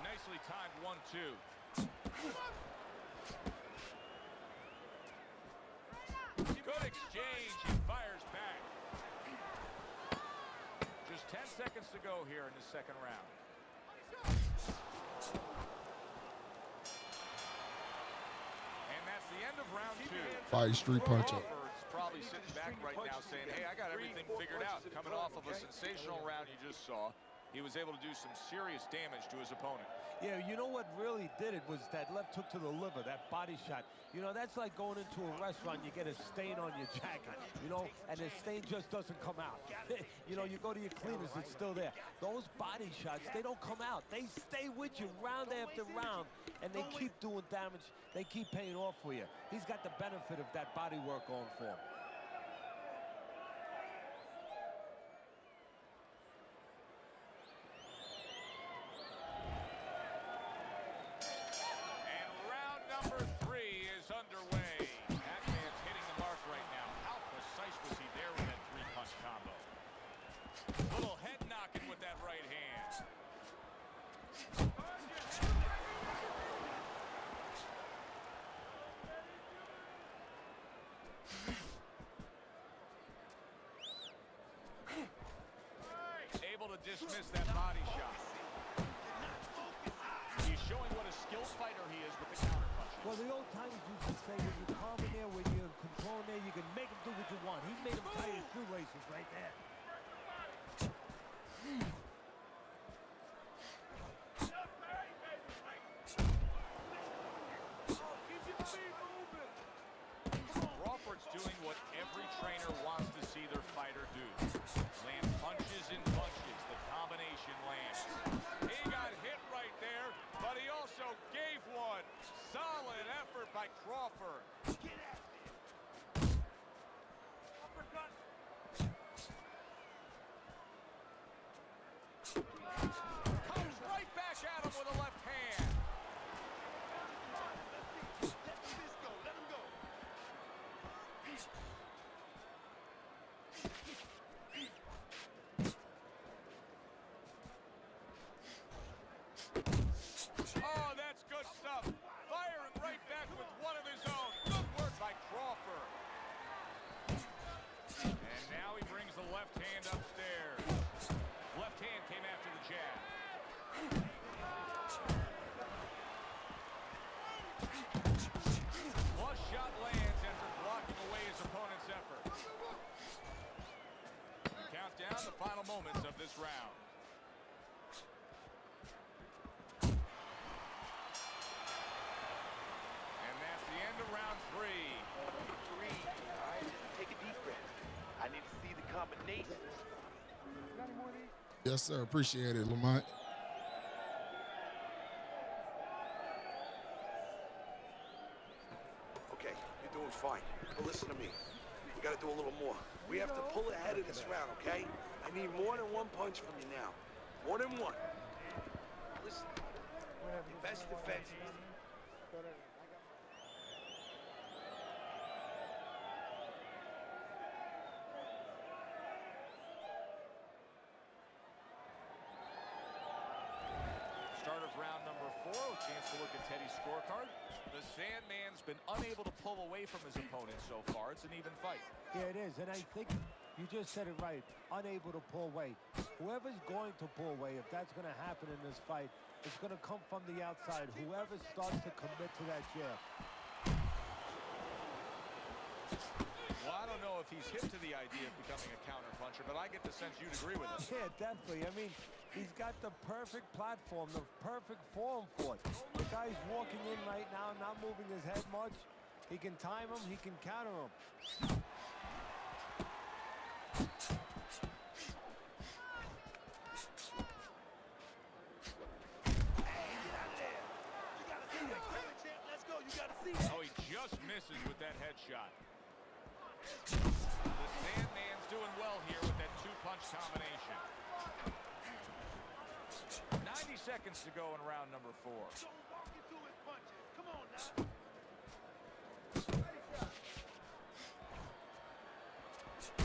Nicely timed 1-2. Good exchange. He fires back. Just 10 seconds to go here in the second round. And that's the end of round 2. Fire street puncher. Crawford's probably sitting back right now saying, hey, I got everything figured out. Coming off of a sensational round you just saw, he was able to do some serious damage to his opponent. Yeah, you know what really did it was that left hook to the liver, that body shot. You know, that's like going into a restaurant, you get a stain on your jacket, you know, and the stain just doesn't come out. You know, you go to your cleaners, it's still there. Those body shots, they don't come out. They stay with you round after round, and they keep doing damage. They keep paying off for you. He's got the benefit of that body work going for him. Dismiss that body shot. He's showing what a skilled fighter he is with the counter punches. Well, the old timers used to say when you're calm in there, when you're in control in there, you can make him do what you want. He made him tie his shoelaces right there. Crawford's doing what every trainer wants to see their fighter do. Land punches in bunches. The combination lands. He got hit right there, but he also gave one. Solid effort by Crawford. Get at me. Uppercut. with a left hand. Oh, that's good stuff. Firing right back with one of his own. Good work by Crawford. And now he brings the left hand upstairs. Left hand came after the jab. Flush shot lands after blocking away his opponent's effort. Count down the final moments of this round. And that's the end of round 3. All right, take a deep breath. I need to see the combinations. Yes, sir. Appreciate it, Lamont. Okay, you're doing fine. But listen to me. We gotta do a little more. We have to pull ahead of this round, okay? I need more than one punch from you now. More than one. Listen, the best defense is... Start of round number 4, a chance to look at Teddy's scorecard. The Sandman's been unable to pull away from his opponent so far. It's an even fight. Yeah, it is, and I think you just said it right. Unable to pull weight. Whoever's going to pull weight, if that's going to happen in this fight, it's going to come from the outside. Whoever starts to commit to that jab. Well, I don't know if he's hip to the idea of becoming a counter-puncher, but I get the sense you'd agree with him. Yeah, definitely. I mean, he's got the perfect platform, the perfect form for it. The guy's walking in right now, not moving his head much. He can time him, he can counter him. Oh, he just misses with that headshot. The Sandman's doing well here with that two-punch combination. 90 seconds to go in round number 4. Come on now.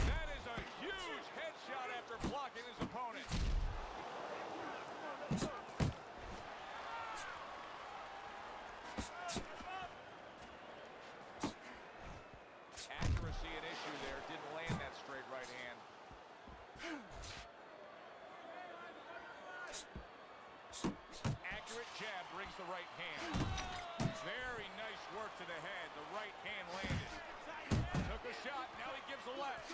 That is a huge headshot after blocking his opponent. Accuracy an issue there. Didn't land that straight right hand. Accurate jab brings the right hand. Very nice work to the head. The right hand landed. Took a shot. Now he gives a left.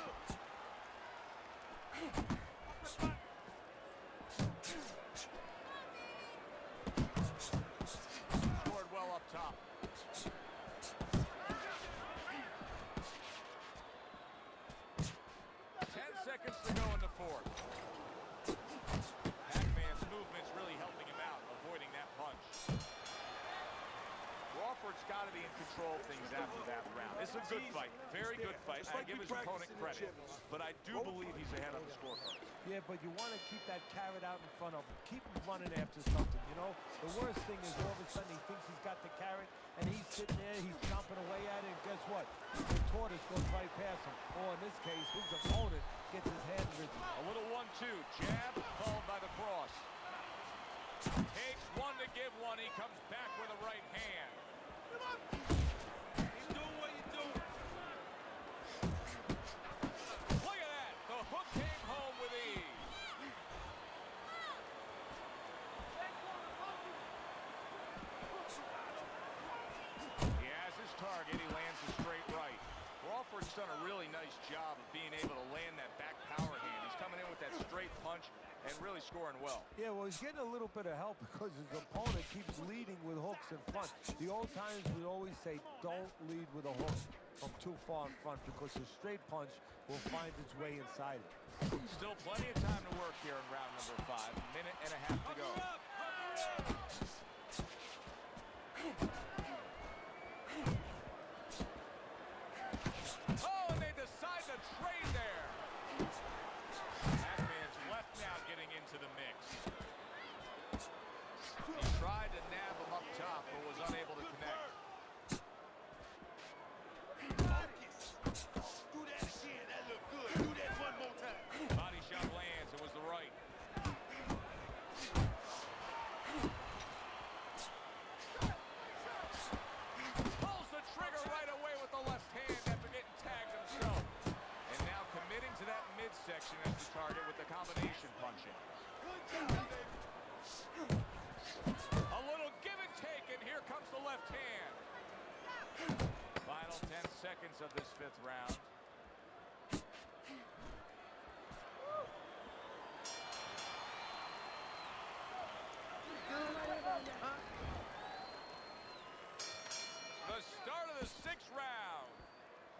Scored well up top. 10 seconds to go in the 4th. Pac-Man's movement's really helping him out, avoiding that punch. Crawford's got to be in control of things after that round. It's a good fight, very good fight. I give his opponent credit, but I do believe he's ahead on the scorecard. Yeah, but you want to keep that carrot out in front of him. Keep him running after something, you know? The worst thing is all of a sudden he thinks he's got the carrot, and he's sitting there, he's chomping away at it, and guess what? The tortoise goes right past him. Or in this case, his opponent gets his hand ridden. A little 1-2, jab, followed by the cross. Takes one to give one, he comes back with a right hand. He's doing what you do. Look at that, the hook came home with ease. He has his target, he lands a straight right. Crawford's done a really nice job of being able to land that back power hand. He's coming in with that straight punch and really scoring well. Yeah, well, he's getting a little bit of help because his opponent keeps leading with hooks in front. The old times we always say, don't lead with a hook from too far in front because the straight punch will find its way inside it. Still plenty of time to work here in round number 5. A minute and a half to go. Oh, and they decide to trade there. Pac-Man's left now getting into the mix. He's combination as the target with the combination punching. A little give and take, and here comes the left hand. Final 10 seconds of this 5th round. The start of the 6th round.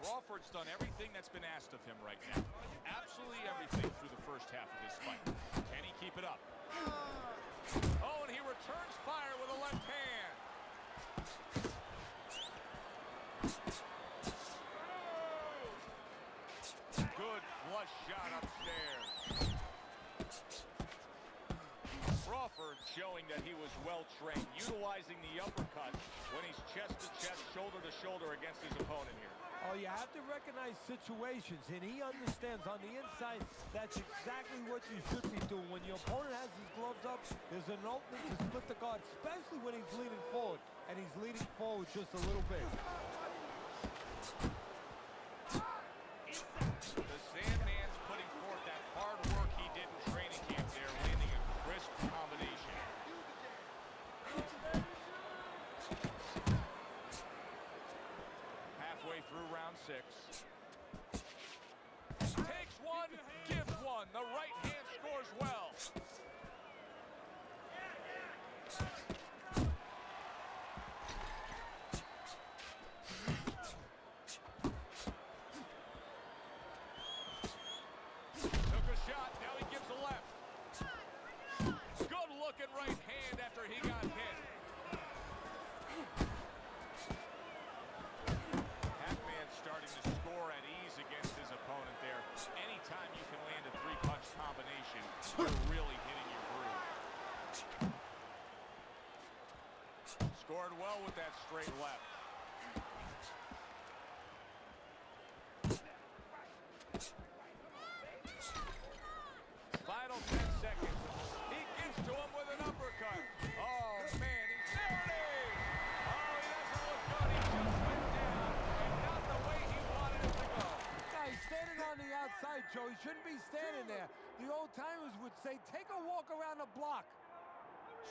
Crawford's done everything that's been asked of him right now. Absolutely everything through the first half of this fight. Can he keep it up? Oh, and he returns fire with a left hand. Good flush shot upstairs. Crawford showing that he was well-trained, utilizing the uppercut when he's chest-to-chest, shoulder-to-shoulder against his opponent here. Oh, you have to recognize situations, and he understands on the inside that's exactly what you should be doing. When your opponent has his gloves up, there's an opening to split the guard, especially when he's leaning forward, and he's leaning forward just a little bit. The Sandman's putting forth that hard work he did in training camp there, landing a crisp combination. Halfway through round 6. Takes one, gives one. The right hand scores well. Took a shot, now he gives a left. Good looking right hand after he got hit. Pac-Man starting to score at ease against his opponent there. Anytime you can land a 3-punch combination, you're really hitting your groove. Scored well with that straight left. Final 10 seconds. He gets to him with an uppercut. Oh, man, he's dirty. Oh, he doesn't look good. He just went down, and not the way he wanted it to go. Yeah, he's standing on the outside, Joe. He shouldn't be standing there. The old-timers would say, take a walk around the block.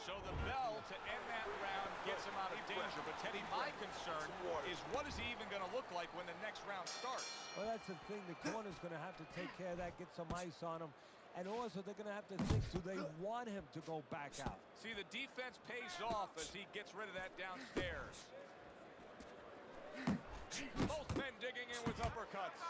So the bell to end that round gets him out of danger. But, Teddy, my concern is what is he even going to look like when the next round starts? Well, that's the thing. The corner's going to have to take care of that, get some ice on him. And also, they're going to have to think, do they want him to go back out? See, the defense pays off as he gets rid of that downstairs. Both men digging in with uppercuts.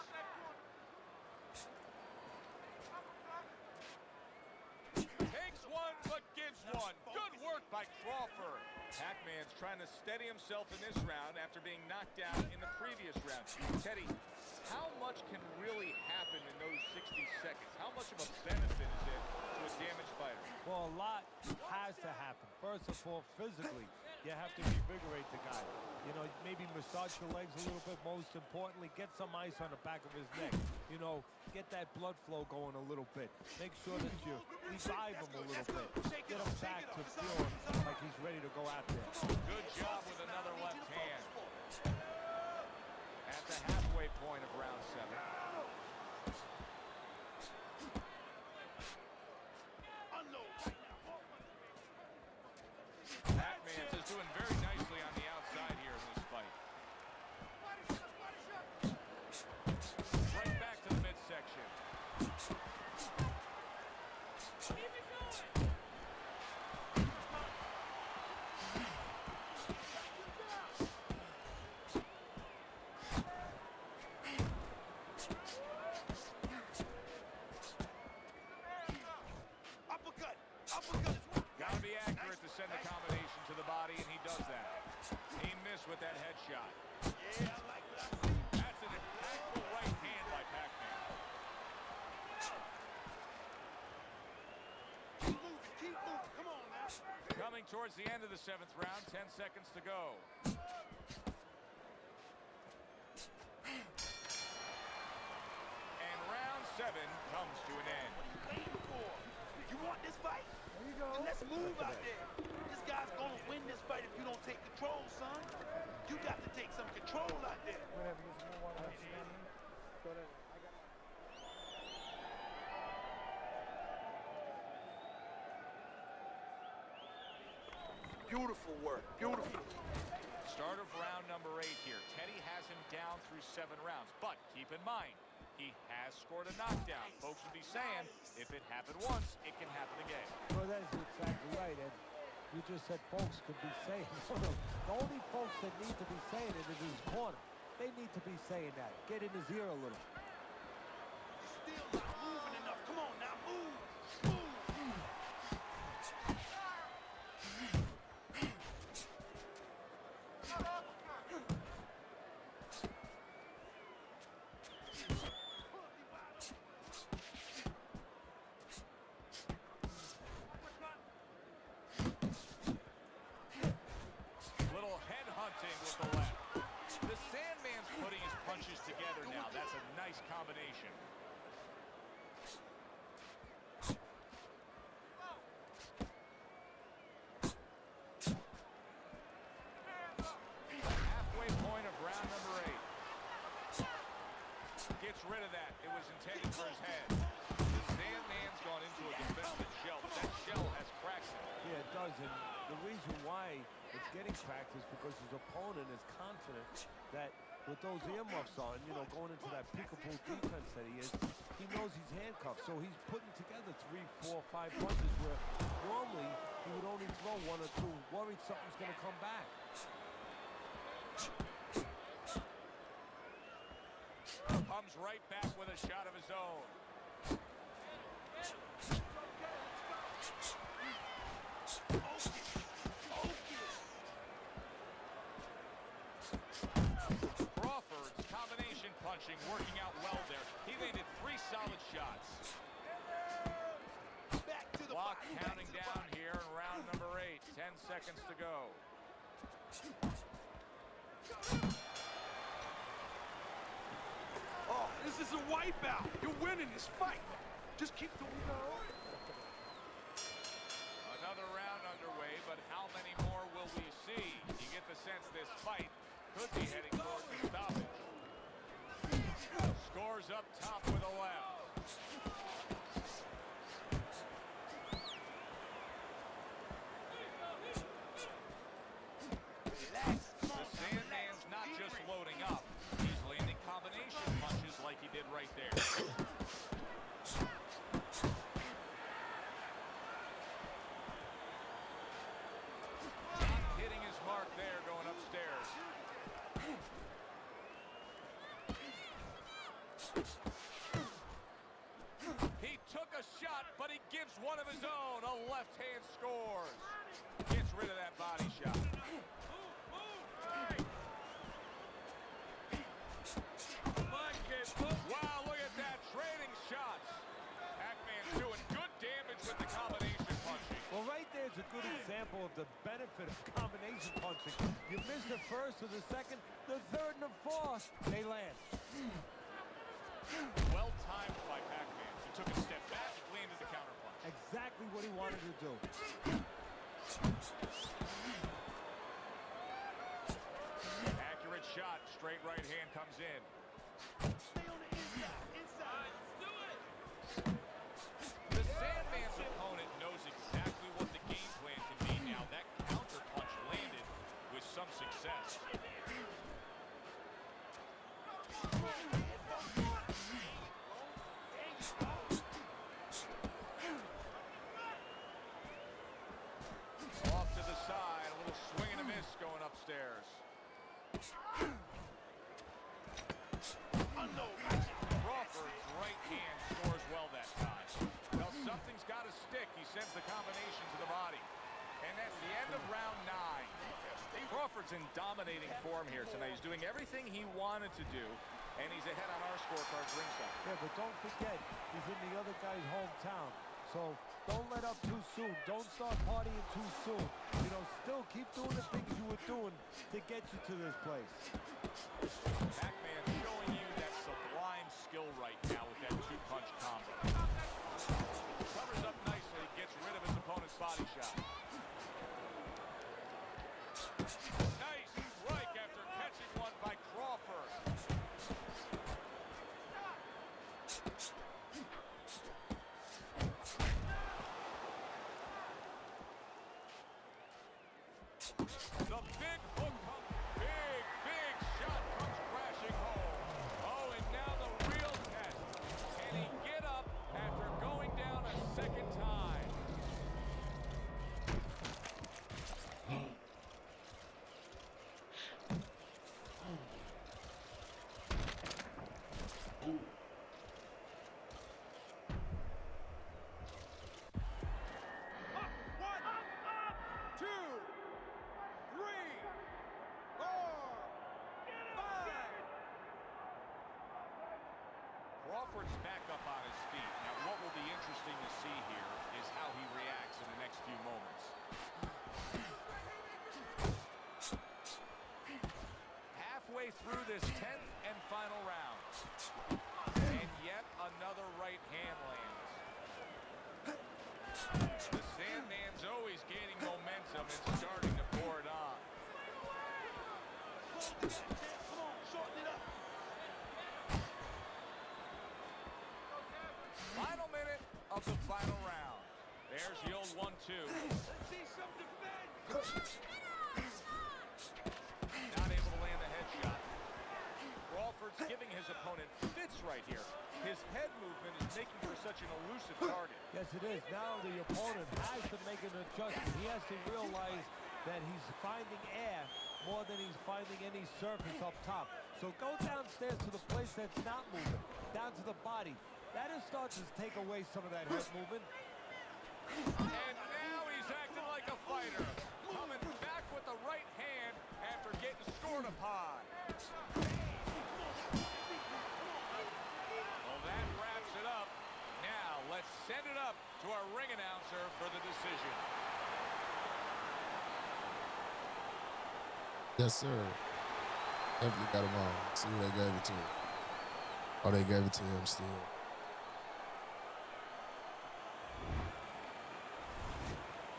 Takes one, but gives one. Good work by Crawford. Pac-Man's trying to steady himself in this round after being knocked down in the previous round. Teddy, how much can really happen in those 60 seconds? How much of a benefit is it to a damaged fighter? Well, a lot has to happen. First of all, physically, you have to revigorate the guy. You know, maybe massage your legs a little bit. Most importantly, get some ice on the back of his neck. You know, get that blood flow going a little bit. Make sure that you revive him a little bit. Get him back to feeling like he's ready to go out there. Good job with another left hand. At the halfway point of round 7. Pac-Man is doing very nicely on the outside here in this fight. Right back to the midsection. Gotta be accurate to send the combination to the body, and he does that. He missed with that headshot. Yeah, I like that. That's an impactful right hand by Pac-Man. Keep moving, keep moving. Come on, man. Coming towards the end of the 7th round, 10 seconds to go. And round 7 comes to an end. What are you waiting for? You want this fight? There you go. Then let's move out there. This guy's gonna win this fight if you don't take control, son. You got to take some control out there. Beautiful work, beautiful. Start of round number 8 here. Teddy has him down through 7 rounds, but keep in mind, he has scored a knockdown. Folks would be saying, if it happened once, it can happen again. Well, that's exactly right, and you just said folks could be saying. The only folks that need to be saying it is his corner. They need to be saying that. Get in his ear a little. Still not moving enough. Come on now, move. Little head hunting with the left. The Sandman's putting his punches together now. That's a nice combination. Halfway point of round number 8. Gets rid of that. It was intended for his head. The Sandman's gone into a defensive shell, but that shell has cracked him. Yeah, it does, and the reason why it's getting cracked is because his opponent is confident that with those earmuffs on, you know, going into that peekaboo defense that he is, he knows he's handcuffed, so he's putting together 3, 4, 5 punches where normally he would only throw 1 or 2, worried something's going to come back. Comes right back with a shot of his own. Crawford's combination punching working out well there. He landed 3 solid shots. Clock counting down here in round number 8. 10 seconds to go. Oh, this is a wipeout. You're winning this fight. Just keep doing it. Another round underway, but how many more will we see? You get the sense this fight could be heading towards a stoppage. Scores up top with a left. The Sandman's not just loading up. He's landing combination punches like he did right there. Not hitting his mark there going upstairs. He took a shot, but he gives one of his own. A left hand scores. Gets rid of that body shot. Wow, look at that. Trading shots. Pac-Man's doing good damage with the combination punching. Well, right there's a good example of the benefit of combination punching. You miss the first or the second, the third and the fourth, they land. Well timed by Pac-Man. He took a step back, landed the counter punch. Exactly what he wanted to do. Accurate shot. Straight right hand comes in. The Sandman's opponent knows exactly what the game plan can be now. That counter punch landed with some success. Off to the side, a little swing and a miss going upstairs. Crawford's right hand scores well that time. Well, something's got to stick. He sends the combination to the body. And that's the end of round 9. Crawford's in dominating form here tonight. He's doing everything he wanted to do, and he's ahead on our scorecards ringside. Yeah, but don't forget, he's in the other guy's hometown. So don't let up too soon. Don't start partying too soon. You know, still keep doing the things you were doing to get you to this place. Pac-Man showing you that sublime skill right now with that 2-punch combo. Covers up nicely, gets rid of his opponent's body shot. Nice strike after catching one by Crawford. Crawford's back up on his feet. Now, what will be interesting to see here is how he reacts in the next few moments. Halfway through this 10th and final round. And yet another right hand lands. The Sandman's always gaining momentum and starting to pour it on. Come on, shorten it up. Final minute of the final round. There's the old 1-2. Let's see some defense. Not able to land the headshot. Crawford's giving his opponent fits right here. His head movement is making for such an elusive target. Yes, it is. Now the opponent has to make an adjustment. He has to realize that he's finding air more than he's finding any surface up top. So go downstairs to the place that's not moving, down to the body. That is starting to take away some of that head movement. And now he's acting like a fighter. Coming back with the right hand after getting scored upon. Well, that wraps it up. Now, let's send it up to our ring announcer for the decision. Yes, sir. Definitely got him on. See who they gave it to. Oh, they gave it to him still.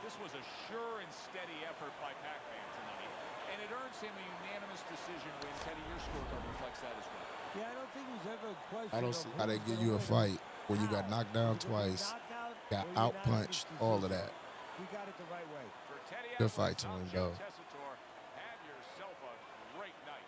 This was a sure and steady effort by Pac-Man tonight, and it earns him a unanimous decision win. Teddy, your scorecard reflects that as well. Yeah, I don't think there's ever a question. I don't see how they give you a fight where you got knocked down twice, got out-punched, all of that. We got it the right way. For Teddy Good fight to him, though. Tessitore, have yourself a great night.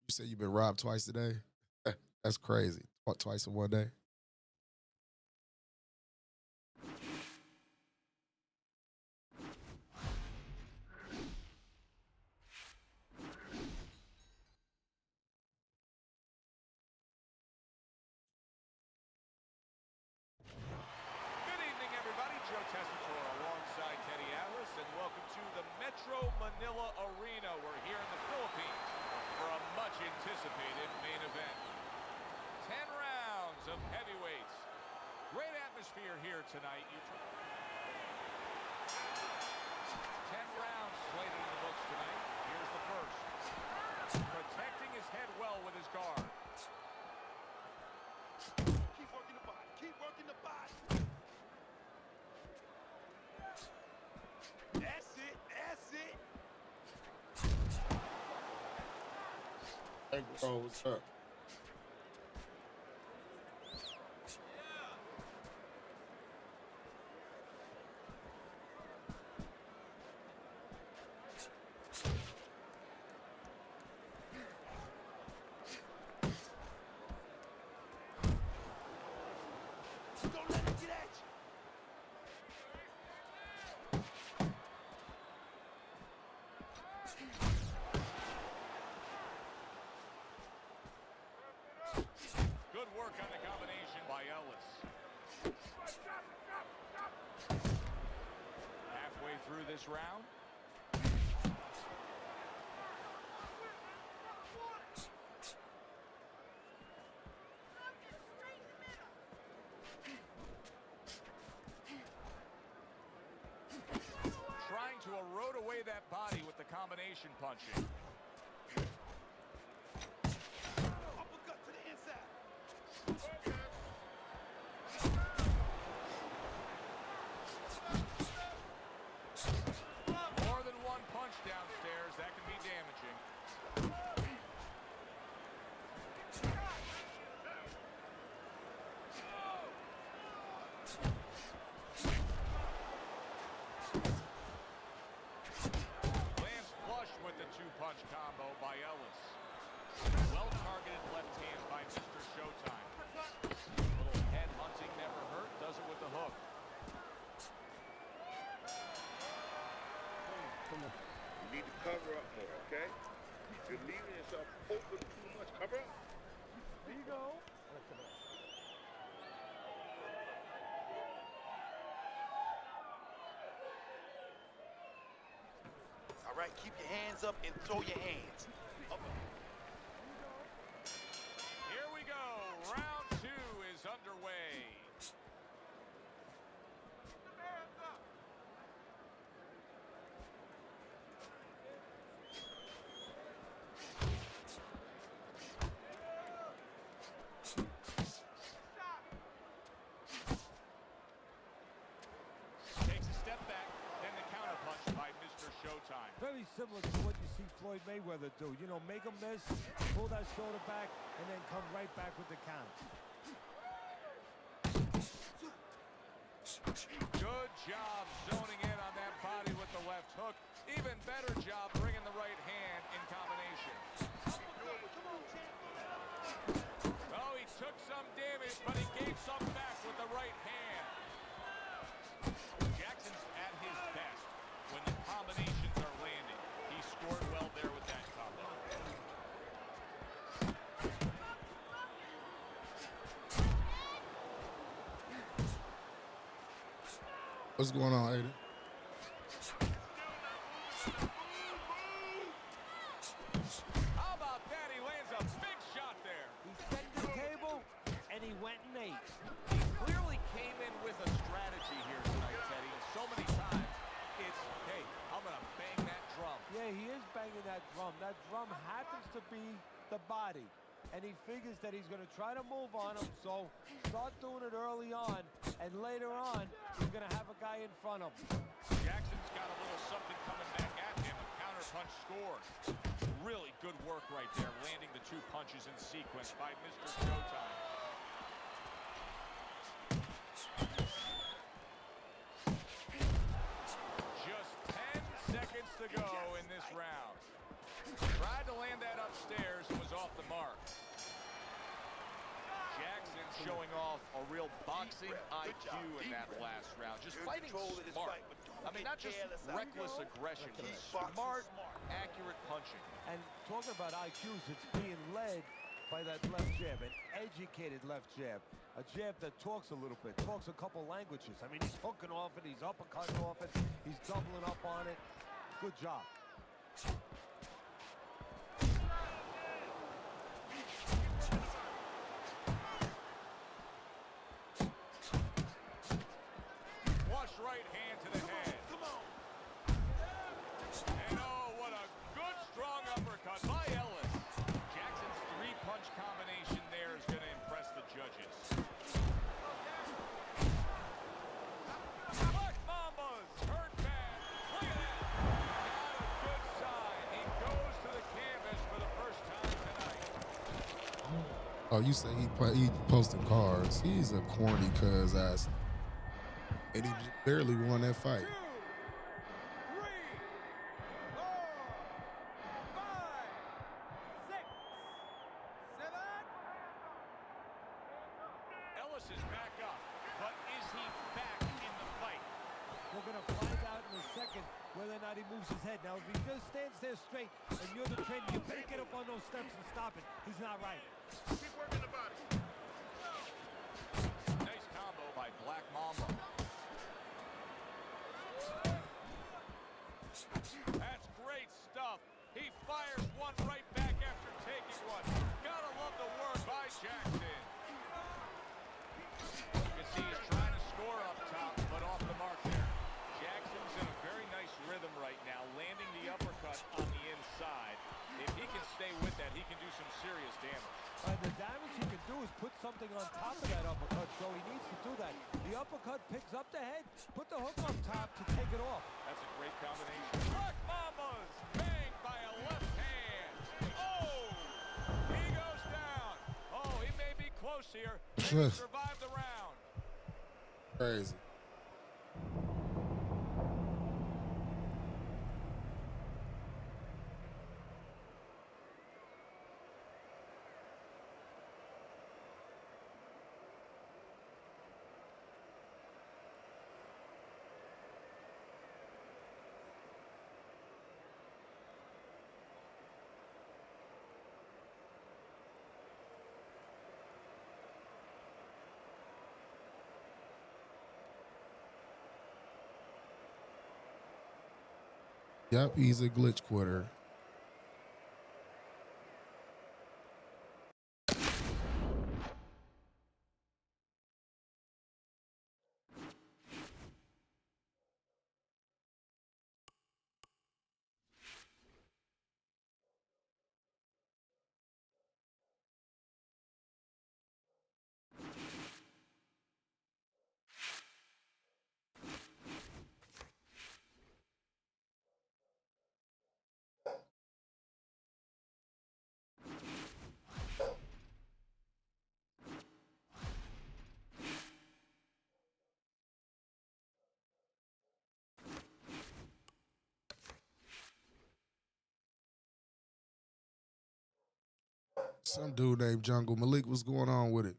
You say you've been robbed twice today? That's crazy. Twice in one day? Good evening, everybody. Joe Tessitore alongside Teddy Atlas, and welcome to the Metro Manila Arena. We're here in the Philippines for a much-anticipated main event. 10 rounds of heavyweights. Great atmosphere here tonight. 10 rounds slated in the books tonight. Here's the first. Protecting his head well with his guard. Keep working the body. Keep working the body. That's it. That's it. Hey, bro, what's up? Don't let it get at you. Good work on the combination by Ellis. Halfway through this round. Trying to erode away that body with the combination punching. Uppercut to the inside. More than one punch downstairs. That can be damaging. You need to cover up more, okay? You're leaving yourself open too much. Cover up. There you go. All right, keep your hands up and throw your hands. Up. Here we go. Round 2 is underway. Takes a step back, then the counter punch by Mr. Showtime. Very similar to what you see Floyd Mayweather do. You know, make him miss, pull that shoulder back, and then come right back with the count. Good job zoning in on that body with the left hook. Even better job bringing the right hand in combination. Oh, he took some damage, but he gave some back with the right hand. Jackson's at his best when the combinations are landing. He scored well there with that combo. What's going on, Aiden? How about that? He lands a big shot there. He set the table, and he went and ate. He clearly came in with a strategy here tonight, Teddy. And so many times, it's, hey, I'm going to bang that drum. Yeah, he is banging that drum. That drum happens to be the body. And he figures that he's going to try to move on him, so start doing it early on, and later on, he's going to have a guy in front of him. Jackson's got a little something coming back at him. A counter punch scored. Really good work right there, landing the 2 punches in sequence by Mr. Showtime. Just 10 seconds to go in this round. Tried to land that upstairs and was off the mark. Jackson showing off a real boxing IQ in that last round. Just fighting smart. I mean, not just reckless aggression. He's smart, accurate punching. And talking about IQs, it's being led by that left jab, an educated left jab. A jab that talks a little bit, talks a couple languages. I mean, he's hooking off it, he's uppercutting off it, he's doubling up on it. Good job. Flush right hand to the head. And oh, what a good strong uppercut by Ellis. Jackson's 3-punch combination there is going to impress the judges. Black Mambas hurt bad. Look at that. Not a good sign. He goes to the canvas for the first time tonight. Oh, you say he posted cards. He's a corny cuz ass. And he barely won that fight. 2, 3, 4, 5, 6, 7. Ellis is back up, but is he back in the fight? We're going to find out in a second whether or not he moves his head. Now, if he just stands there straight and you're the trainer, you better get up on those steps and stop it. He's not right. Keep working the body. Nice combo by Black Mamba. That's great stuff. He fires one right back after taking one. Gotta love the work by Jackson. You can see he's trying to score up top, but off the mark there. Jackson's in a very nice rhythm right now, landing the uppercut on the inside. If he can stay with that, he can do some serious damage. And the damage he can do is put something on top of that uppercut, so he needs to do that. The uppercut picks up the head, put the hook on top to take it off. That's a great combination. Black Mambas banged by a left hand. Oh! He goes down. Oh, he may be close here. He survived the round. Crazy. Yep, he's a glitch quitter. Some dude named Jungle Malik. What's going on with it?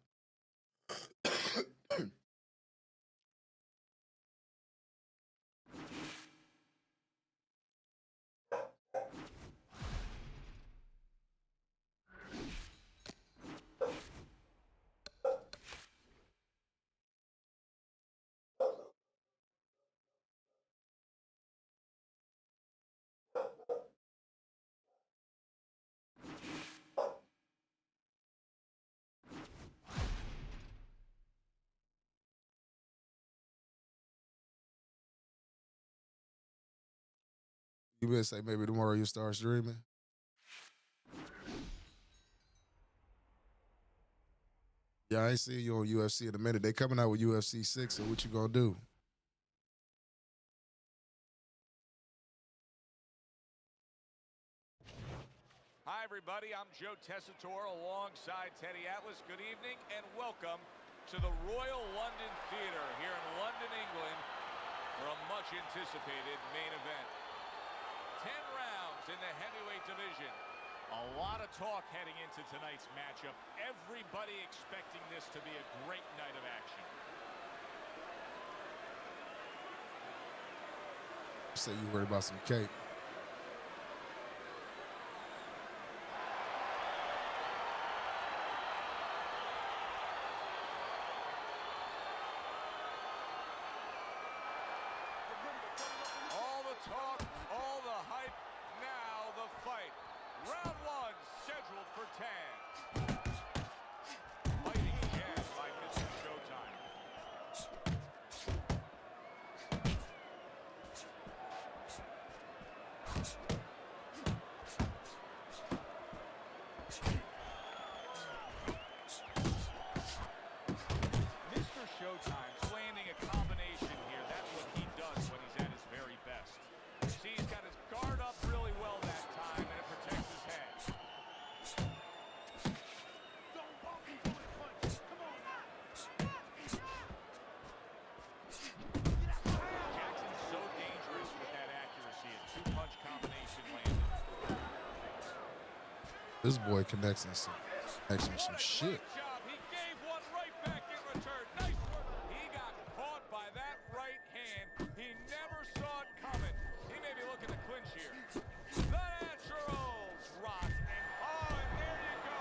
You better say maybe tomorrow you start streaming. Yeah, I ain't seeing you on UFC in a minute. They coming out with UFC 6, so what you gonna do? Hi, everybody. I'm Joe Tessitore alongside Teddy Atlas. Good evening and welcome to the Royal London Theatre here in London, England for a much-anticipated main event. 10 rounds in the heavyweight division. A lot of talk heading into tonight's matchup. Everybody expecting this to be a great night of action. Say you worried about some cake. All the talk, all the hype, now the fight. Round one, scheduled for 10. Fighting again by Mr. Showtime. Mr. Showtime's landing a combination here. That's what he does when he's at his very best. See, he's got his guard up really well that time, and it protects his head. Jackson's so dangerous with that accuracy. A two-punch combination landed. This boy connects some shit. Job. He gave one right back in return. Nice work. He got caught by that right hand. He never saw it coming. He may be looking to clinch here. The Naturals rock. And there you go.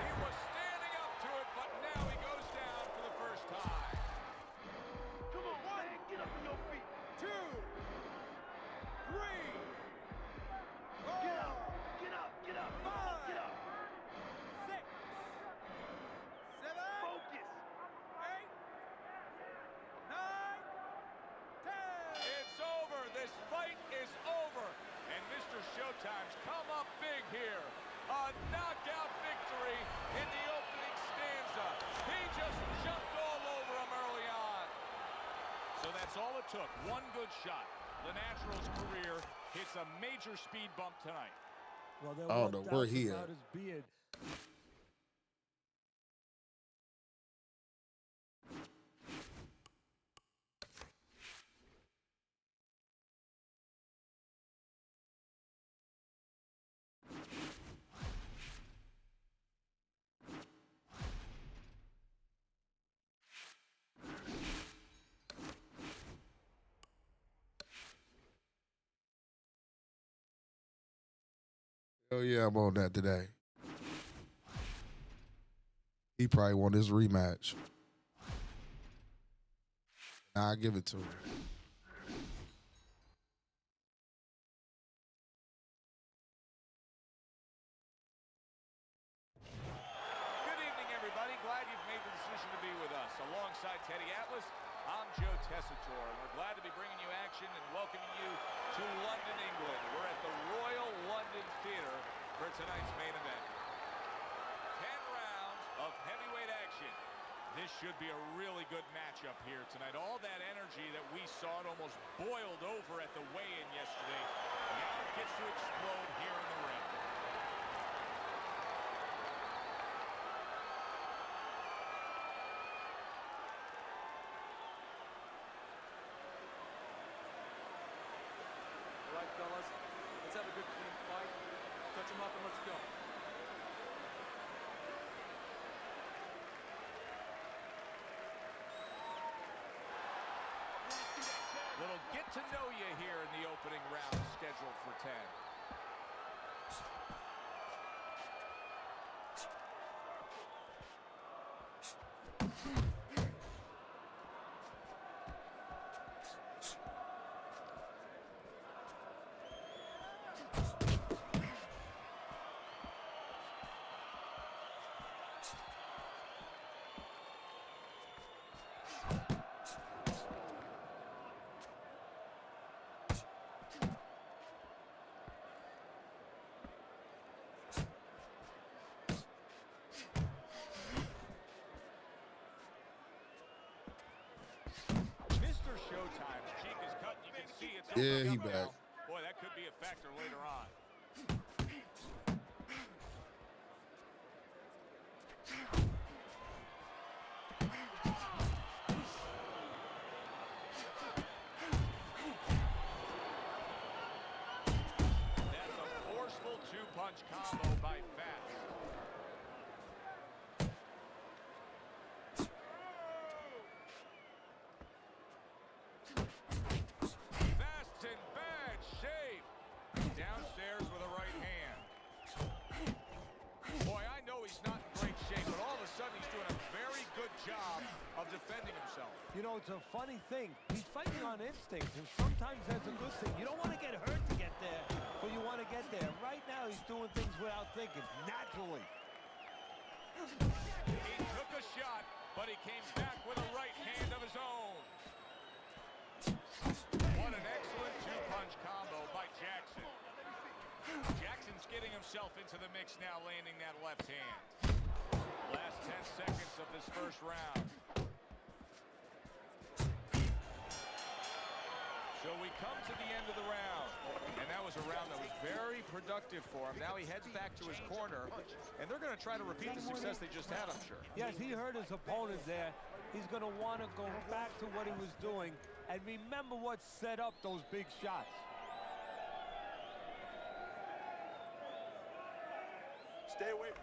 He was standing up to it, but now he goes down for the first time. Come on, man, get up on your feet. 2, 3. Get up, get up, get up, 5, get up. 6, 7, Focus. 8, 9, 10. It's over. This fight is over. And Mr. Showtime's come up big here. A knockout victory in the opening stanza. He just jumped all over him early on. So that's all it took. One good shot. The Naturals' career hits a major speed bump tonight. Well, there I don't was know where doubts he about at. his beard. Hell yeah, I'm on that today. He probably won his rematch. Nah, I give it to him. Tessitore. We're glad to be bringing you action and welcoming you to London, England. We're at the Royal London Theatre for tonight's main event. 10 rounds of heavyweight action. This should be a really good matchup here tonight. All that energy that we saw, it almost boiled over at the weigh-in yesterday. Now it gets to explode here in the ring. All right, fellas, let's have a good clean fight. Touch him up and let's go. Little get to know you here in the opening round scheduled for 10. Mr. Showtime's cheek is cut. You can see it's Yeah, he up back. now. Boy, that could be a factor later on. That's a forceful two-punch combo by Fast. Fast in bad shape. Downstairs with a right hand. Boy, I know he's not in great shape, but all of a sudden he's doing a very good job of defending himself. You know, it's a funny thing. He's fighting on instinct, and sometimes that's a good thing. You don't want to get hurt to get there, but you want to get there. Right now, he's doing things without thinking, naturally. He took a shot, but he came back with a right hand of his own. What an excellent two-punch combo by Jackson. Jackson's getting himself into the mix now, landing that left hand. Last 10 seconds of this first round. So we come to the end of the round, and that was a round that was very productive for him. Now he heads back to his corner, and they're going to try to repeat the success they just had, I'm sure. Yes, he hurt his opponent there. He's going to want to go back to what he was doing and remember what set up those big shots. Stay away.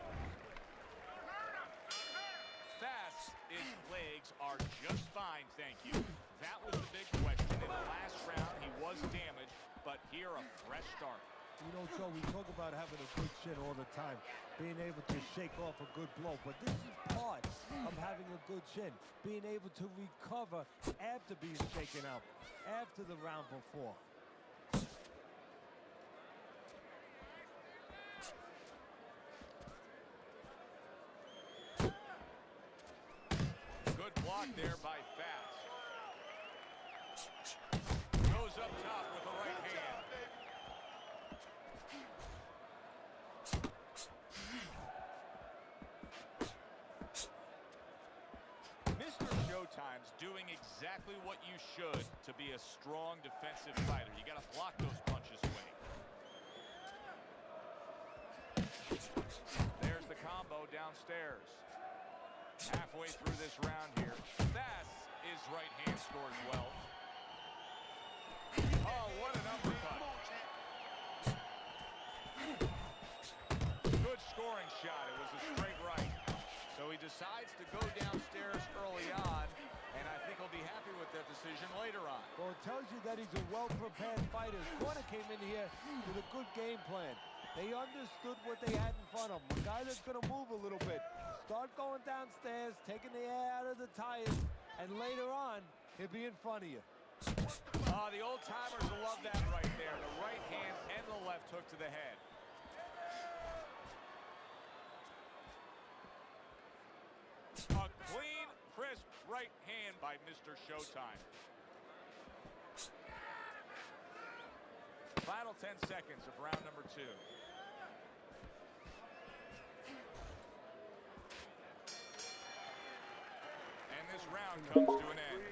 Fast, his legs are just fine, thank you. That was the big question. In the last round, he was damaged, but here a fresh start. You know, Joe, we talk about having a good chin all the time, being able to shake off a good blow, but this is part of having a good chin, being able to recover after being shaken out, after the round before. Good block there by Fast. Goes up top with the right hand. Mr. Showtime's doing exactly what you should to be a strong defensive fighter. You got to block those punches away. There's the combo downstairs. Halfway through this round here. Fast, his right hand scores well. Oh, what an uppercut. Good scoring shot. It was a straight right. So he decides to go downstairs early on, and I think he'll be happy with that decision later on. Well, it tells you that he's a well-prepared fighter. His corner came in here with a good game plan. They understood what they had in front of them. A guy that's going to move a little bit. Start going downstairs, taking the air out of the tires, and later on, he'll be in front of you. The old-timers will love that right there. The right hand and the left hook to the head. A clean, crisp right hand by Mr. Showtime. 10 seconds of round number 2. And this round comes to an end.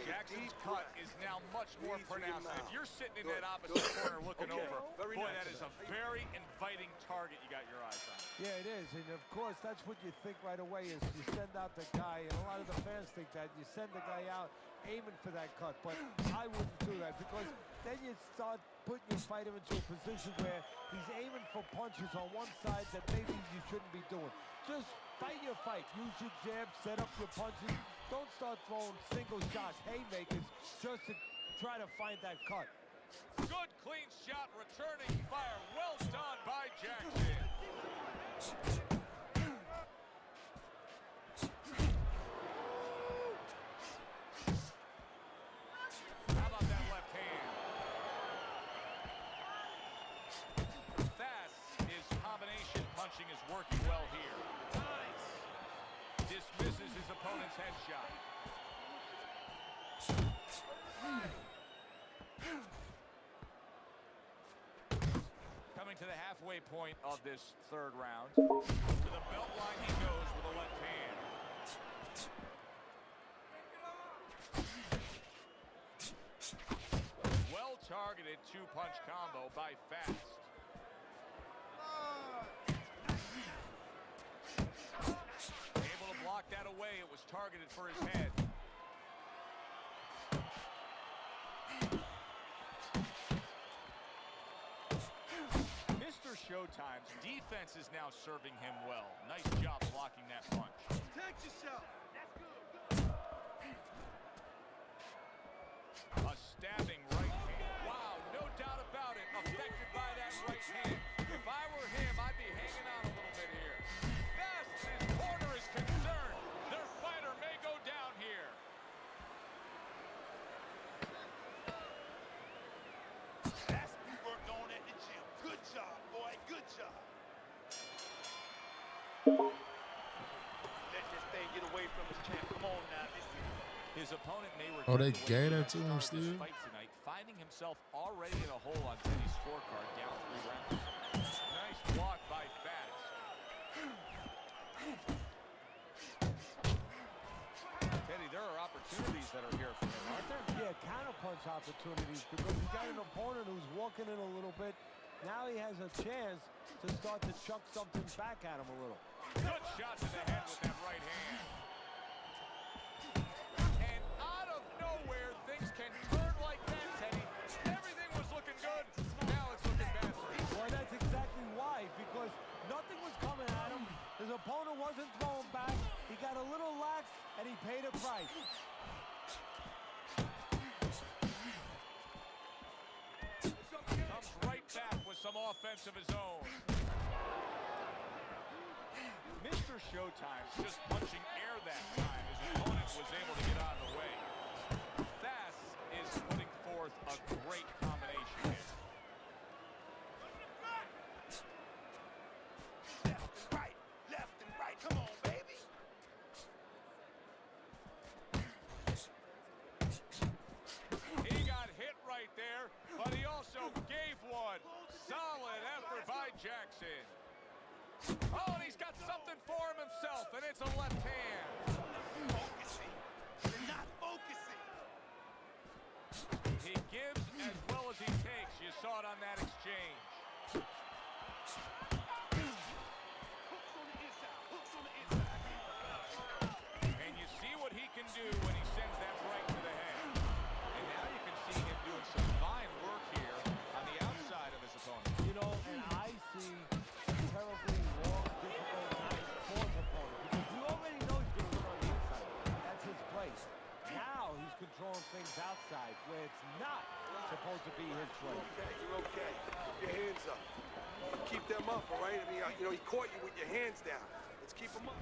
Jackson's cut is now much more pronounced. If you're sitting in that opposite corner looking over, boy, that is a very inviting target you got your eyes on. Yeah, it is. And, of course, that's what you think right away is you send out the guy. And a lot of the fans think that. You send the guy out aiming for that cut. But I wouldn't do that because then you start putting your fighter into a position where he's aiming for punches on one side that maybe you shouldn't be doing. Just fight your fight. Use your jab, set up your punches. Don't start throwing single shots, haymakers, just to try to find that cut. Good clean shot, returning fire. Well done by Jackson. How about that left hand? Fast, his combination punching is working well here. Dismisses his opponent's headshot. Coming to the halfway point of this third round. To the belt line he goes with a left hand. Well targeted two-punch combo by Fast. Able to block that away. It was targeted for his head. Mr. Showtime's defense is now serving him well. Nice job blocking that punch. Protect yourself. A stabbing right hand. Wow, no doubt about it. Affected by that right hand. If I were him, I'd be hanging on a little bit here. Fast, his corner is concerned. Their fighter may go down here. That's what we worked on at the gym. Good job, boy. Good job. Let this thing get away from his champ. Come on now. His opponent may Oh, they regret the way gave he that to him started still? this fight tonight, finding himself already in a hole on Teddy's scorecard, down 3 rounds. Nice block by Fast. Teddy, there are opportunities that are here for him, aren't there? Yeah, counterpunch opportunities because he's got an opponent who's walking in a little bit. Now he has a chance to start to chuck something back at him a little. Good shot to the head with that right hand. And out of nowhere, things can turn like that, Teddy. Everything was looking good. Now it's looking bad for him. Well, that's exactly why, because nothing was coming at him. His opponent wasn't throwing back. He got a little lax, and he paid a price. Comes right back with some offense of his own. Mr. Showtime's just punching air that time. His opponent was able to get out of the way. Fast is putting forth a great combination here. Left and right. Come on, baby. He got hit right there, but he also gave one. Solid effort by Jackson. Oh, and he's got something for him himself, and it's a left hand. Focusing. You're not focusing. He gives as well as he takes. You saw it on that exchange. Hooks on the inside. Hooks on the inside. And you see what he can do when he sends that right to the head. And now you can see him doing some fine work here on the outside of his opponent. You know, and I see terribly long, difficult night for his opponent because you already know he's going to win on the inside. That's his place. Now he's controlling things outside where it's not supposed to be his place. You're okay. Keep your hands up. Keep them up, all right? I mean, you know, he caught you with your hands down. Let's keep them up.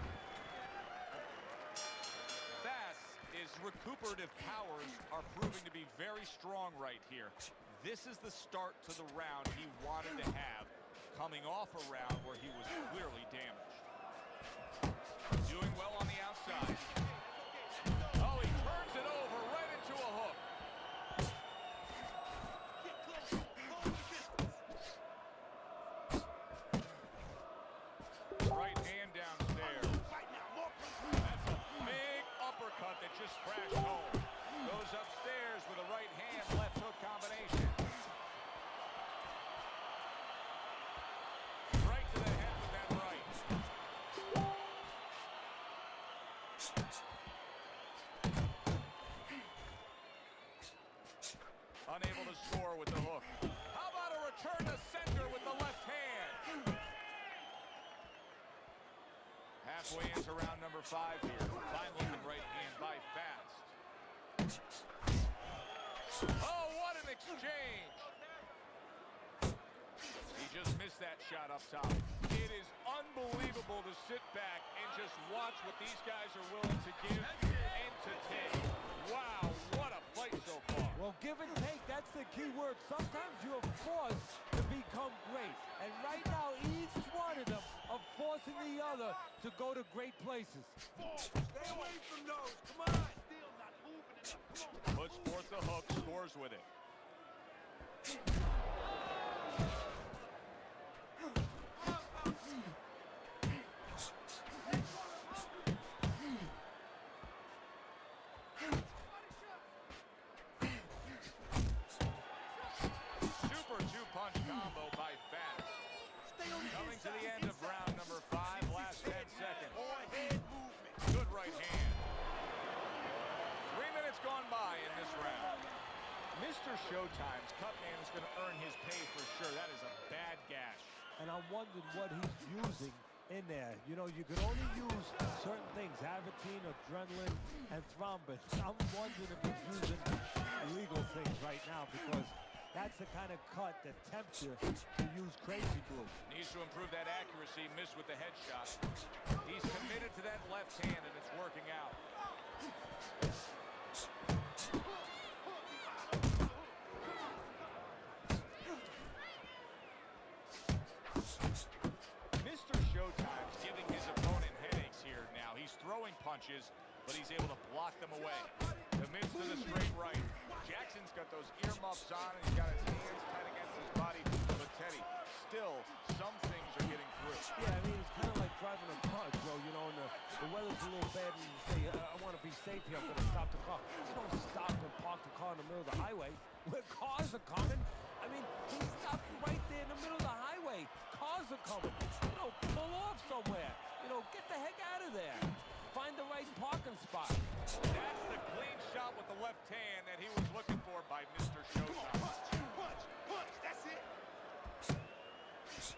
Fast, his recuperative powers are proving to be very strong right here. This is the start to the round he wanted to have, coming off a round where he was clearly damaged. Doing well on the outside. Oh, he turns it over right into a hook. Get close. Go with this Unable to score with the hook. How about a return to center with the left hand? Halfway into round number 5 here. Fine looking right hand by Fast. Oh, what an exchange! He just missed that shot up top. It is unbelievable to sit back and just watch what these guys are willing to give and to take. Wow, what a fight so far. Well, give and take, that's the key word. Sometimes you're forced to become great. And right now, each one of them are forcing the other to go to great places. Stay away from those. Come on. Still not moving enough. Come on. Puts forth the hook, scores with it. Super two-punch combo by Fast. Coming to the end of round number 5, last 10 seconds. Good right hand. 3 minutes gone by in this round. Mr. Showtime's cut man is going to earn his pay for sure. That is a bad gash. And I'm wondering what he's using in there. You know, you can only use certain things, Avitine, adrenaline, and thrombin. I'm wondering if he's using illegal things right now because that's the kind of cut that tempts you to use crazy glue. Needs to improve that accuracy, missed with the headshot. He's committed to that left hand, and it's working out. Mr. Showtime's giving his opponent headaches here now. He's throwing punches, but he's able to block them away. The miss to the straight right. Jackson's got those earmuffs on, and he's got his hands tight against his body. But Teddy, still, some things are getting through. Yeah, I mean, it's kind of like driving a car, Joe. You know, and the weather's a little bad, and you say, I want to be safe here, I'm going to stop the car. You don't stop and park the car in the middle of the highway where cars are coming. I mean, he stopped right there in the middle of the highway. Cars are coming. You know, pull off somewhere. You know, get the heck out of there. Find the right parking spot. That's the clean shot with the left hand that he was looking for by Mr. Showtime. Punch, that's it.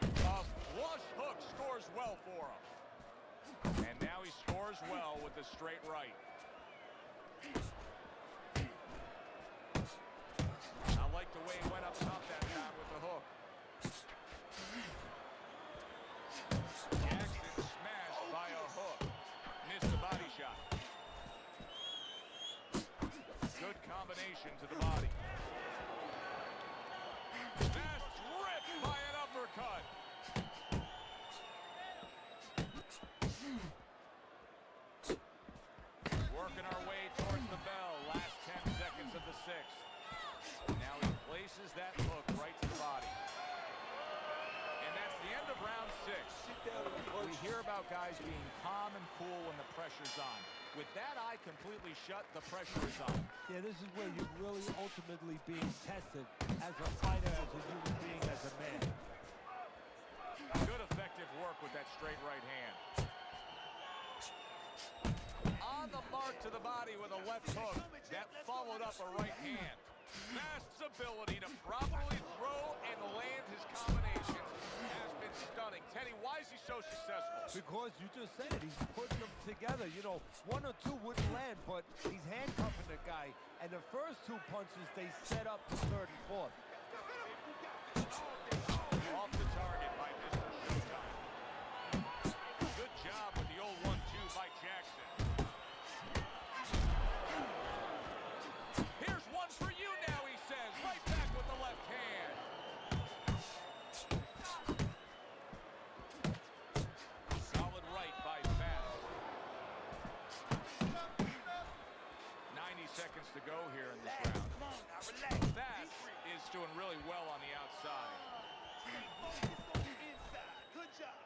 A flush hook scores well for him. And now he scores well with the straight right. I like the way he went up top that time with the hook. Jackson smashed by a hook. Missed the body shot. Good combination to the body. Fast ripped by an uppercut. Working our way towards the bell. Last 10 seconds of the 6th. Now he places that hook right to the body. And that's the end of round 6. We hear about guys being calm and cool when the pressure's on. With that eye completely shut, the pressure is on. Yeah, this is where you're really ultimately being tested as a fighter, as a human being, as a man. Good effective work with that straight right hand. On the mark to the body with a left hook that followed up a right hand. Fast's ability to properly throw and land his combinations has been stunning. Teddy, why is he so successful? Because you just said it, he's putting them together. You know, 1 or 2 wouldn't land, but he's handcuffing the guy. And the first 2 punches, they set up the 3rd and 4th. Off the target by Mr. Showtime. Good job with the old 1-2 by Jackson. Here's one for you now, he says. Right back with the left hand. Solid right by Fast. 90 seconds to go here in this round. Fast is doing really well on the outside. Good job.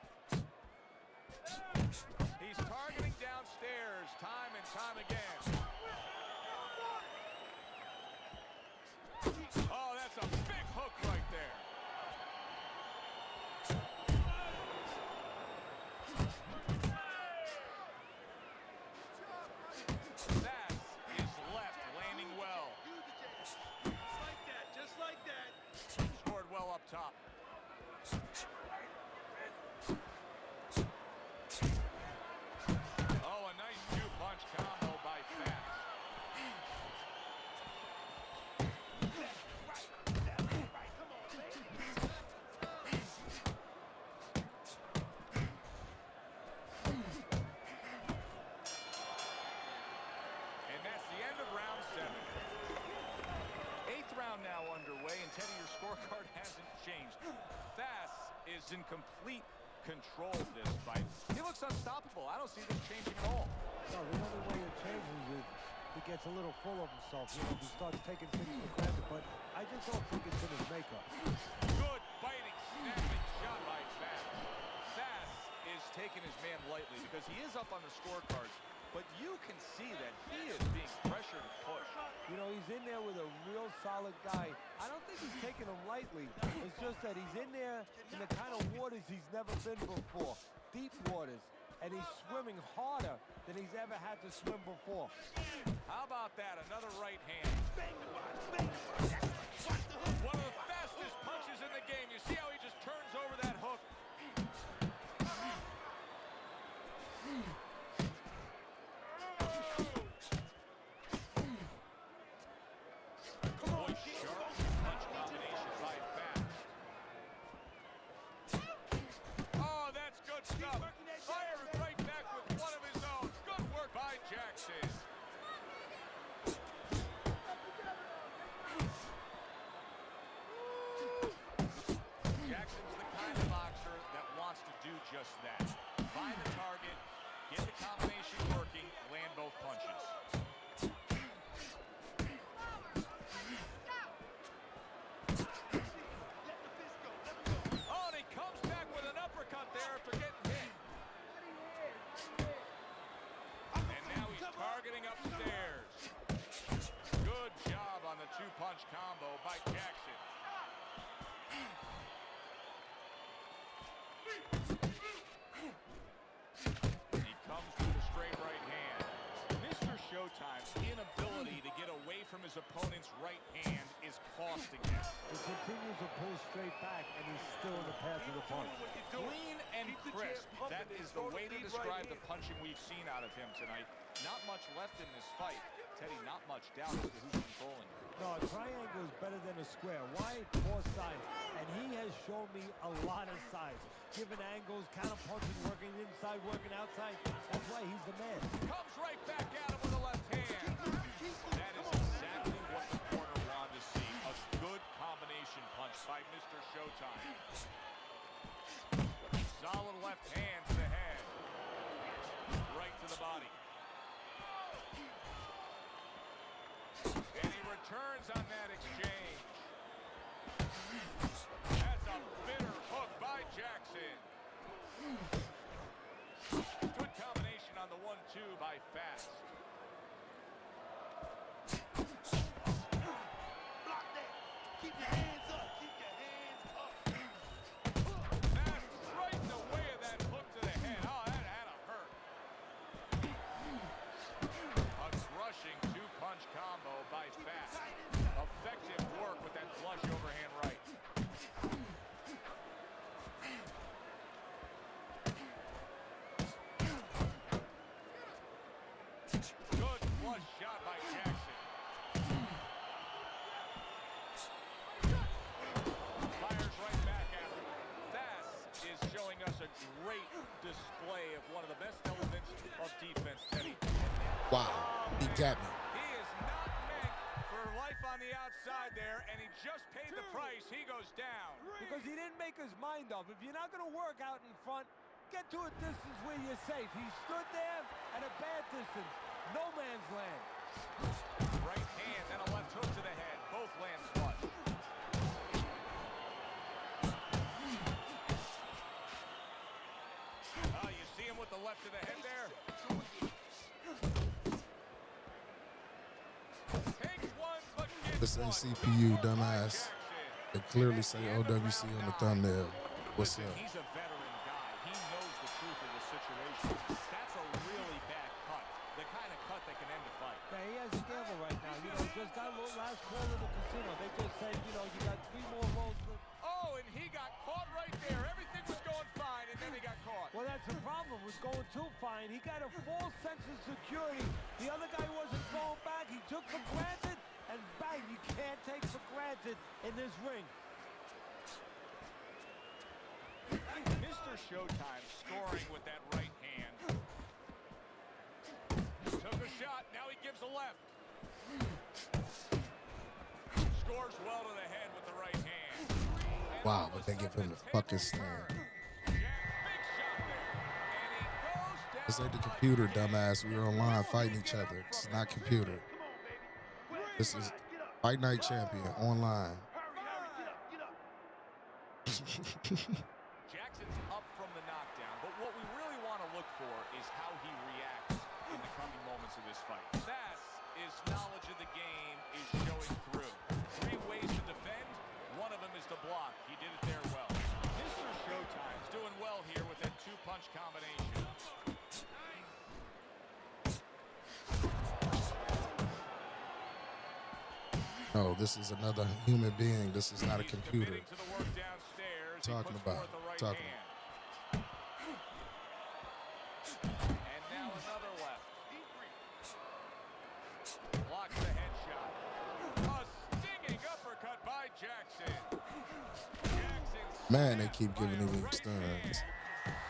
He's targeting downstairs time and time again. Oh, that's a big hook right there. top. Oh, a nice two-punch combo by Fast. And that's the end of round 7. 8th round now underway, and Teddy, your scorecard hasn't changed. Fast is in complete control of this fight. He looks unstoppable. I don't see this changing at all. No, the only way it changes is he gets a little full of himself. You know, he starts taking things for granted, but I just don't think it's in his makeup. Good fighting, snapping shot by Fast. Fast is taking his man lightly because he is up on the scorecards, but you can see that he is being pressured and pushed. You know, he's in there with a real solid guy. I don't think he's taking him lightly. It's just that he's in there in the kind of waters he's never been before. Deep waters. And he's swimming harder than he's ever had to swim before. How about that? Another right hand. One of the fastest punches in the game. You see how he just turns over that hook? Boy, sharp punch combination by Fast. Oh, that's good stuff. Fires right back with one of his own. Good work by Jackson. Jackson's the kind of boxer that wants to do just that. Find the target, get the combination working, land both punches. Oh, and he comes back with an uppercut there after getting hit. And now he's targeting upstairs. Good job on the two-punch combo by Jackson. He comes with a straight right hand. Mr. Showtime's inability to get away from his opponent's right hand is costing him. He continues to pull straight back, and he's still in the path of the punch. Clean and crisp. That is the way to describe the punching we've seen out of him tonight. Not much left in this fight. Teddy, not much doubt as to who's controlling. No, a triangle is better than a square. Why? More sides. And he has shown me a lot of sides. Giving angles, counter-punching, working inside, working outside. That's why he's the man. Comes right back at him with a left hand. That is exactly what the corner wanted to see. A good combination punch by Mr. Showtime. Solid left hand to the head. Right to the body. And he returns on that exchange. That's a bitter hook by Jackson. Good combination on the 1-2 by Fast. Block that. Keep your hands up. Keep your hands up. Fast right in the way of that hook to the head. Oh, that had to hurt. A crushing two-punch combo by Fast. Effective work with that flush overhand right. Good flush shot by Jackson. Fires right back at him. Fast is showing us a great display of one of the best elements of defense, Teddy. Wow, he got me. He is not meant for life on the outside there, and he just paid the price. He goes down. Because he didn't make his mind up. If you're not going to work out in front, get to a distance where you're safe. He stood there at a bad distance. No man's land. Right hand and a left hook to the head. Both land flush. You see him with the left to the head there? Takes one, but This ain't CPU, dumbass. They clearly say OWC on the thumbnail. What's up? He's a veteran guy. He knows the truth of the situation. That's a really bad cut. The kind of cut that can end a fight. Yeah, he has a gamble right now. You know, just got a little last call in the casino. They just said, you know, you got 3 more rolls. Oh, Oh, and he got caught right there. Everything was going fine, and then he got caught. Well, that's the problem. It was going too fine. He got a false sense of security. The other guy wasn't going back. He took for granted, and bang, you can't take for granted in this ring. Mr. Showtime scoring with that right hand. Took a shot. Now he gives a left. Scores well to the head with the right hand. Wow, but they give him the fucking stand. This ain't the computer, dumbass. We're online fighting each other. This is not computer. This is Fight Night Champion online. Jackson's up from the knockdown, but what we really want to look for is how he reacts in the coming moments of this fight. That's knowledge of the game is showing through. 3 ways to defend. One of them is to block. He did it there well. Mr. Showtime's doing well here with that 2-punch combination. No, this is another human being. This is not a computer. Talking about. And now another left. Blocks the headshot. A stinging uppercut by Jackson. Man, they keep giving him stuns.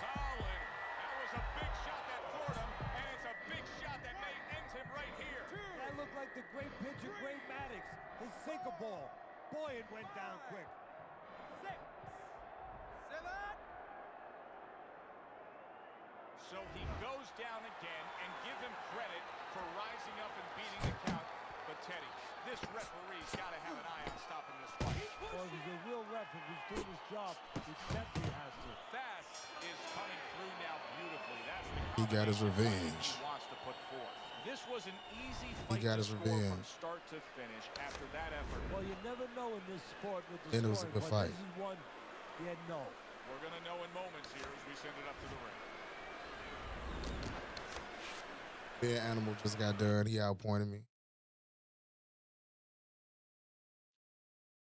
Solid. That was a big shot that floored him, and it's a big shot that may end him right here. That looked like the great pitcher, Great Maddox. His sinker ball. Boy, it went down quick. 6, 7. So he goes down again, and give him credit for rising up and beating the count. But Teddy, this referee's got to have an eye on stopping this fight. Well, he's a real ref. If he's doing his job, he definitely has to. Fass is coming through now beautifully. That's the He got his revenge. he wants to put forth. This was an easy He fight got to his score revenge. from start to finish after that effort. Well, you never know in this sport with the And it was a scoring, good but fight. this is one you had no. We're going to know in moments here as we send it up to the ring. Bear Animal just got done. He outpointed me.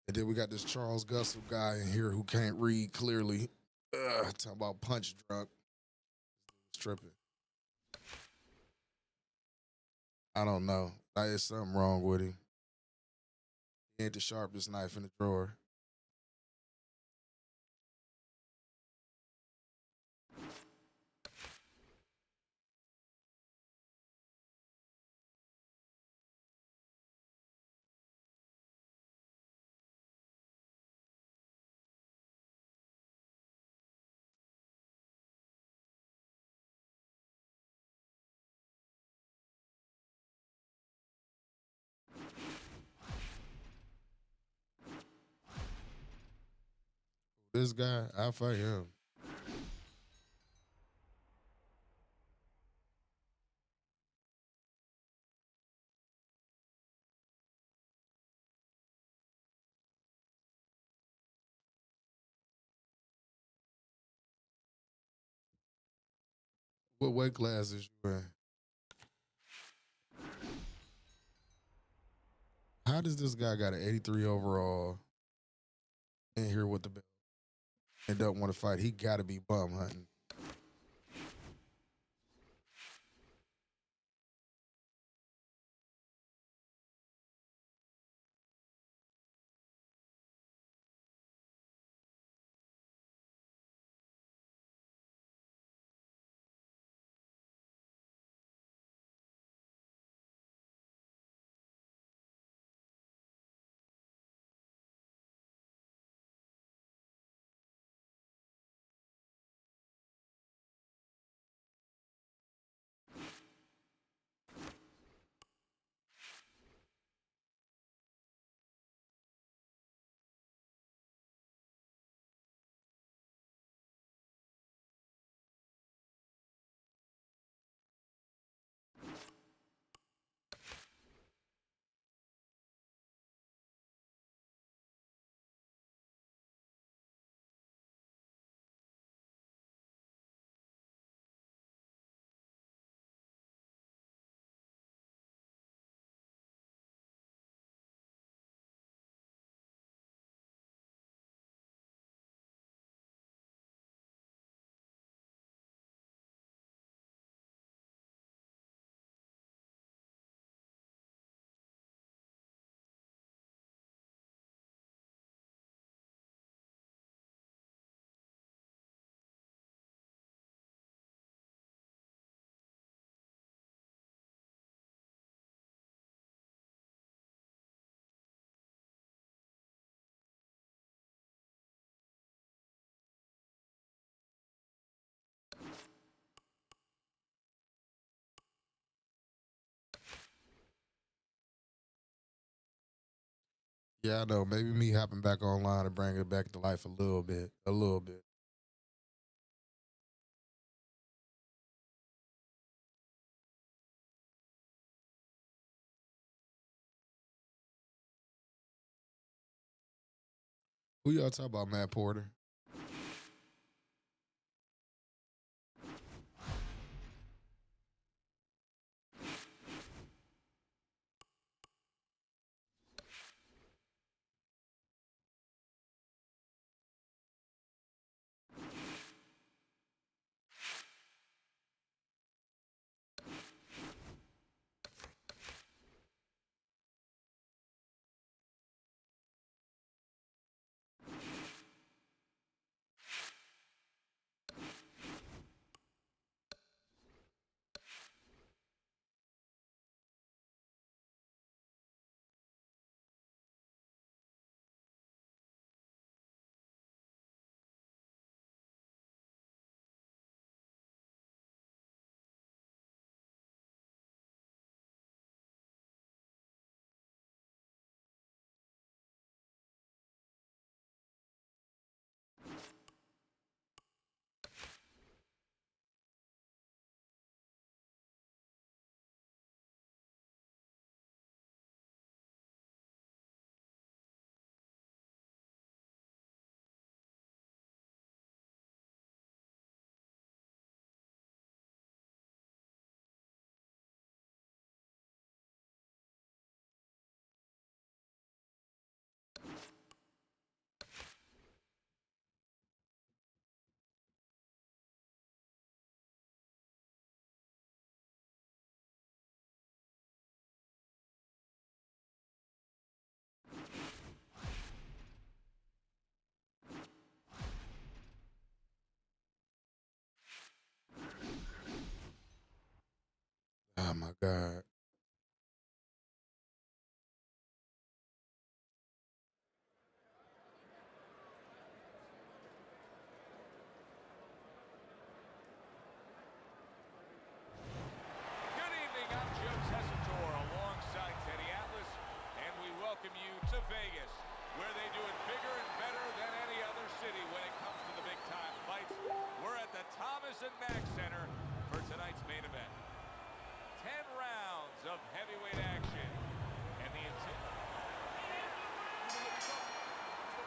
And then we got this Charles Gussel guy in here who can't read clearly. Talking about punch drunk. Tripping. I don't know. There's something wrong with him. He ain't the sharpest knife in the drawer. This guy, I'll fight him. What weight class is you in? How does this guy got an 83 overall in here with the belt and don't want to fight? He got to be bum hunting. Yeah, I know. Maybe me hopping back online and bringing it back to life a little bit. A little bit. Who y'all talking about, Matt Porter? Oh my God. Good evening, I'm Joe Tessitore alongside Teddy Atlas, and we welcome you to Vegas, where they do it bigger and better than any other city when it comes to the big-time fights. We're at the Thomas & Mack Center for tonight's main event. 10 rounds of heavyweight action, and the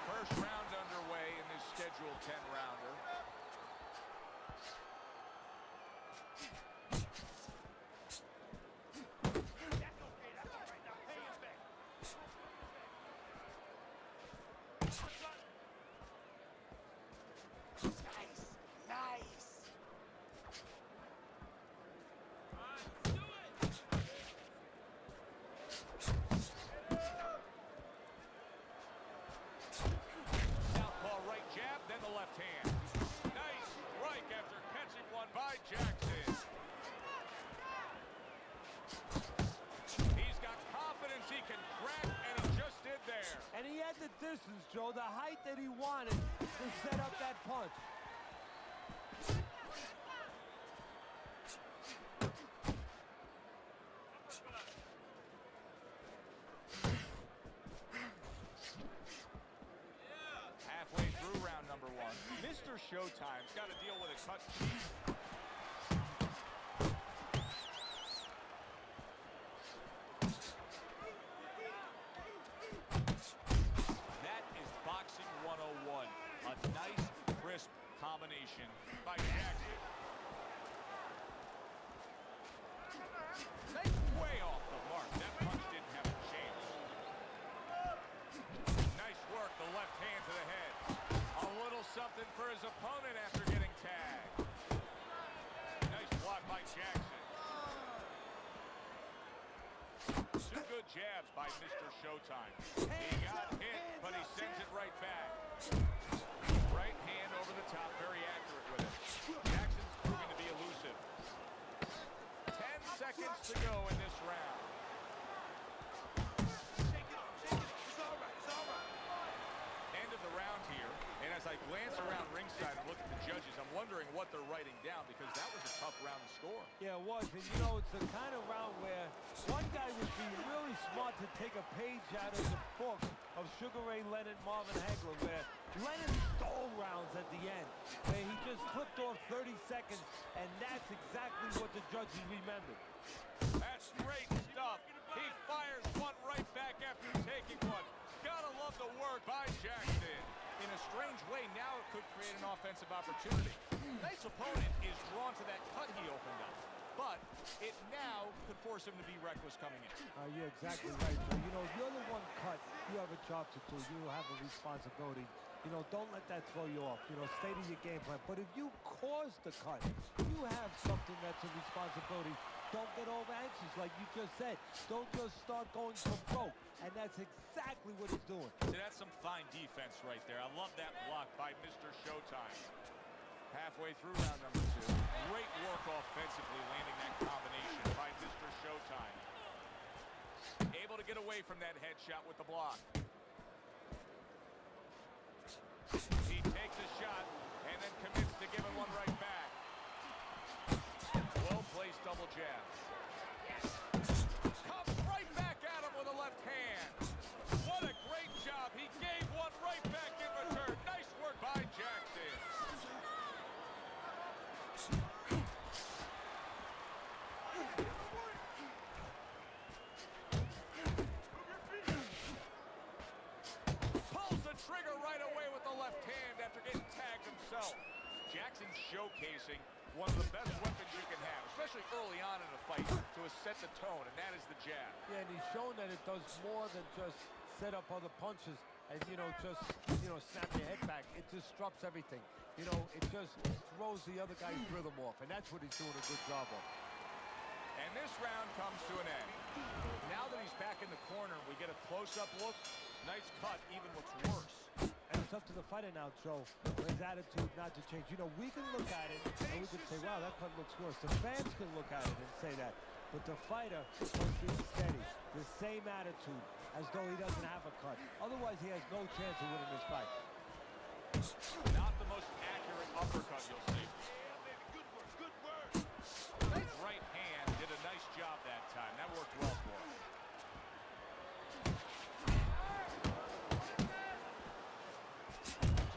first round underway in this scheduled 10-rounder. Southpaw right jab, then the left hand. Nice strike after catching one by Jackson. He's got confidence he can crack, and he just did there. And he had the distance, Joe, the height that he wanted to set up that punch. Halfway through round number one. Mr. Showtime's got to deal with a cut. That is boxing 101. A nice, crisp combination by Jackson. Way off the mark. That punch didn't have a chance. Nice work, the left hand to the head. A little something for his opponent after getting tagged. Nice block by Jackson. Two good jabs by Mr. Showtime. He got hit, but he sends it right back. Right hand over the top, very accurate with it. Jackson's proving to be elusive. 10 seconds to go in this round. End of the round here, and as I glance around ringside and look at the judges, I'm wondering what they're writing down, because that was a tough round to score. Yeah, it was. And, you know, it's the kind of round where one guy would be really smart to take a page out of the book of Sugar Ray Leonard, Marvin Hagler, where Leonard stole rounds at the end, where he just clipped off 30 seconds, and that's exactly what the judges remembered. That's great stuff. He fires one right back after taking one. Gotta love the work by Jackson. In a strange way, now it could create an offensive opportunity. Knight's opponent is drawn to that cut he opened up, but it now could force him to be reckless coming in. You're exactly right, Joe. You know, if you're the one cut, you have a job to do. You have a responsibility. You know, don't let that throw you off. You know, stay to your game plan. But if you cause the cut, you have something that's a responsibility. Don't get over anxious, like you just said. Don't just start going for broke. And that's exactly what he's doing. See, that's some fine defense right there. I love that block by Mr. Showtime. Halfway through round number 2. Great work offensively, landing that combination by Mr. Showtime. Able to get away from that headshot with the block. He takes a shot and then commits to giving one right back. Well-placed double jab. Comes right back at him with a left hand. What a great job. He gave one right back in return. Nice work by Jackson. Pulls the trigger right away with the left hand after getting tagged himself. Jackson's showcasing one of the best weapons you can have, especially early on in a fight, to set the tone, and that is the jab. Yeah, and he's shown that it does more than just set up other punches and, you know, just, snap your head back. It disrupts everything. You know, it just throws the other guy's rhythm off, and that's what he's doing a good job of. And this round comes to an end. Now that he's back in the corner, we get a close-up look. Nice cut, even looks worse. And it's up to the fighter now, Joe, for his attitude not to change. You know, we can look at it and we can say, wow, that cut looks worse. The fans can look at it and say that. But the fighter must be steady, the same attitude, as though he doesn't have a cut. Otherwise, he has no chance of winning this fight. Not the most accurate uppercut you'll see. Good work. His right hand did a nice job that time. That worked well for him.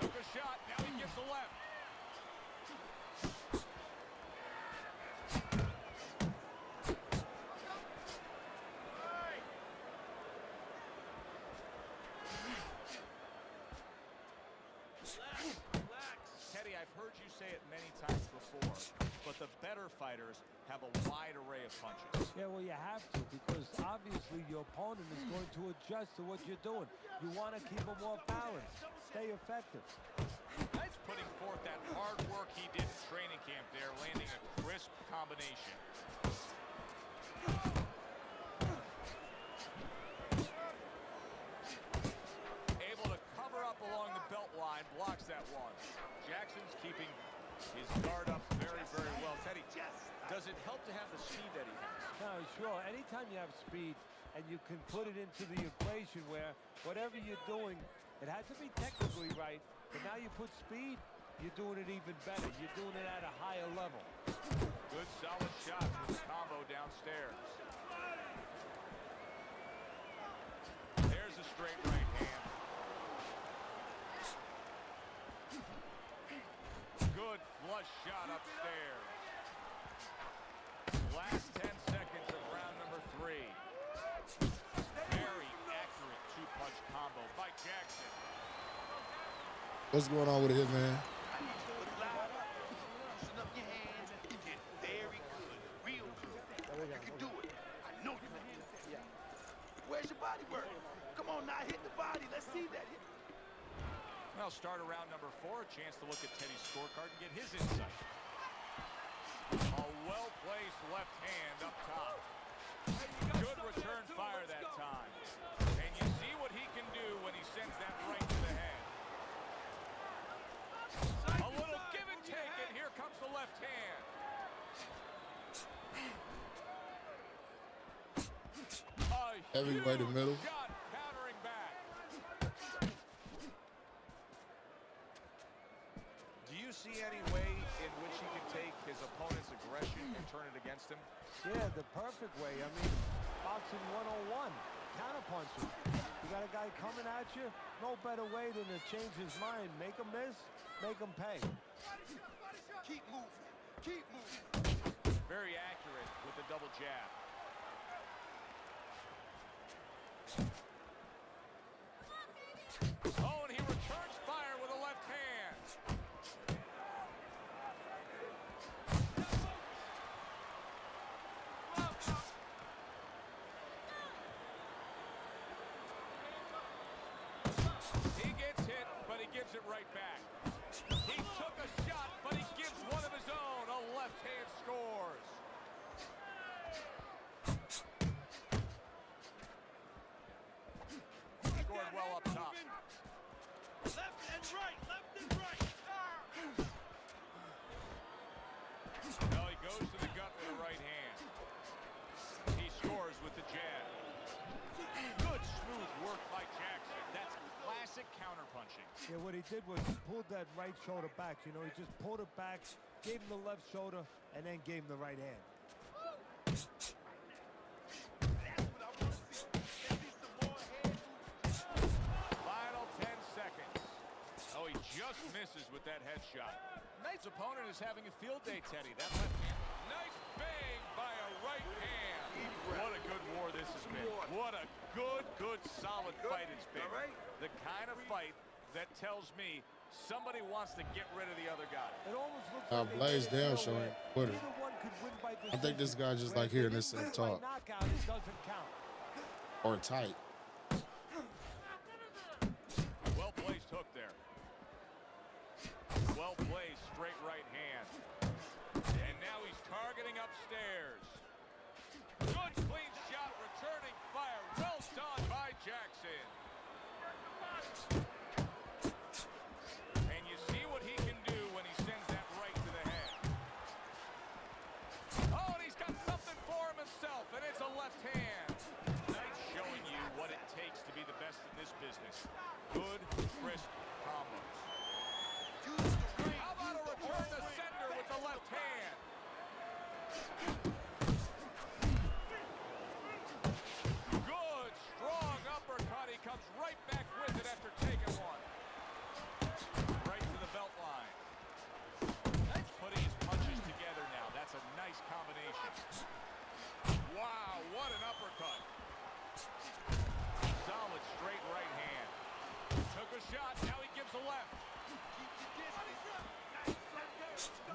Took a shot. Now he gets the left. Teddy, I've heard you say it many times before, but the better fighters have a wide array of punches. Yeah, well, you have to, because obviously your opponent is going to adjust to what you're doing. You want to keep him off balance. Stay effective. That's putting forth that hard work he did in training camp there, landing a crisp combination. Able to cover up along the belt line, blocks that one. Jackson's keeping his guard up very, very well. Teddy, does it help to have the speed that he has? No, sure. Anytime you have speed and you can put it into the equation where whatever you're doing, it has to be technically right, but now you put speed, you're doing it even better. You're doing it at a higher level. Good solid shots with the combo downstairs. There's a straight right hand. Good flush shot upstairs. Last 10 seconds of round number 3. Very accurate two-punch combo by Jackson. What's going on with it, man? Loosen up your hands and get very good, real good. You can do it. I know you can. Where's your body work? Come on now, hit the body. Let's see that. Well, start around number 4, a chance to look at Teddy's scorecard and get his insight. A well-placed left hand up top. Good return fire that time. And you see what he can do when he sends that right to the head. A little give and take, and here comes the left hand. Heavyweight in the middle. Shot countering back. Do you see any way in which he can take his opponent's aggression and turn it against him? Yeah, the perfect way. I mean, boxing 101, counterpunching. You got a guy coming at you, no better way than to change his mind. Make him miss, make him pay. Keep moving. Keep moving. Very accurate with the double jab. Oh, and he returns fire with a left hand. He gets hit, but he gives it right back. He took a shot, but he gives one of his own. A left hand scores. Scored well up top. Left and right, left and right. No, he goes to the gut with the right hand. He scores with the jab. Good smooth work by Jackson. That's classic counterpunching. Yeah, what he did was pulled that right shoulder back. You know, he just pulled it back, gave him the left shoulder, and then gave him the right hand. Final 10 seconds. Oh, he just misses with that headshot. Knight's opponent is having a field day, Teddy. That left hand. Nice bang by a right hand. What a good war this has been. What a good, solid fight it's been. The kind of fight that tells me somebody wants to get rid of the other guy. It almost looks like Blaisdell showing Twitter. I think this guy just like hearing this and talk. Knockout, it doesn't count. Or tight. Well placed hook there. Well placed straight right hand. And now he's targeting upstairs. Good clean shot, returning fire. Well done by Jackson. And you see what he can do when he sends that right to the head. Oh, and he's got something for him himself, and it's a left hand. Knight showing you what it takes to be the best in this business. Good, crisp combos. How about a return to sender with the left hand? Good, strong uppercut. He comes right back with it after taking one. Right to the belt line. That's putting his punches together now. That's a nice combination. Wow, what an uppercut. Solid straight right hand. Took a shot, now he gives a left.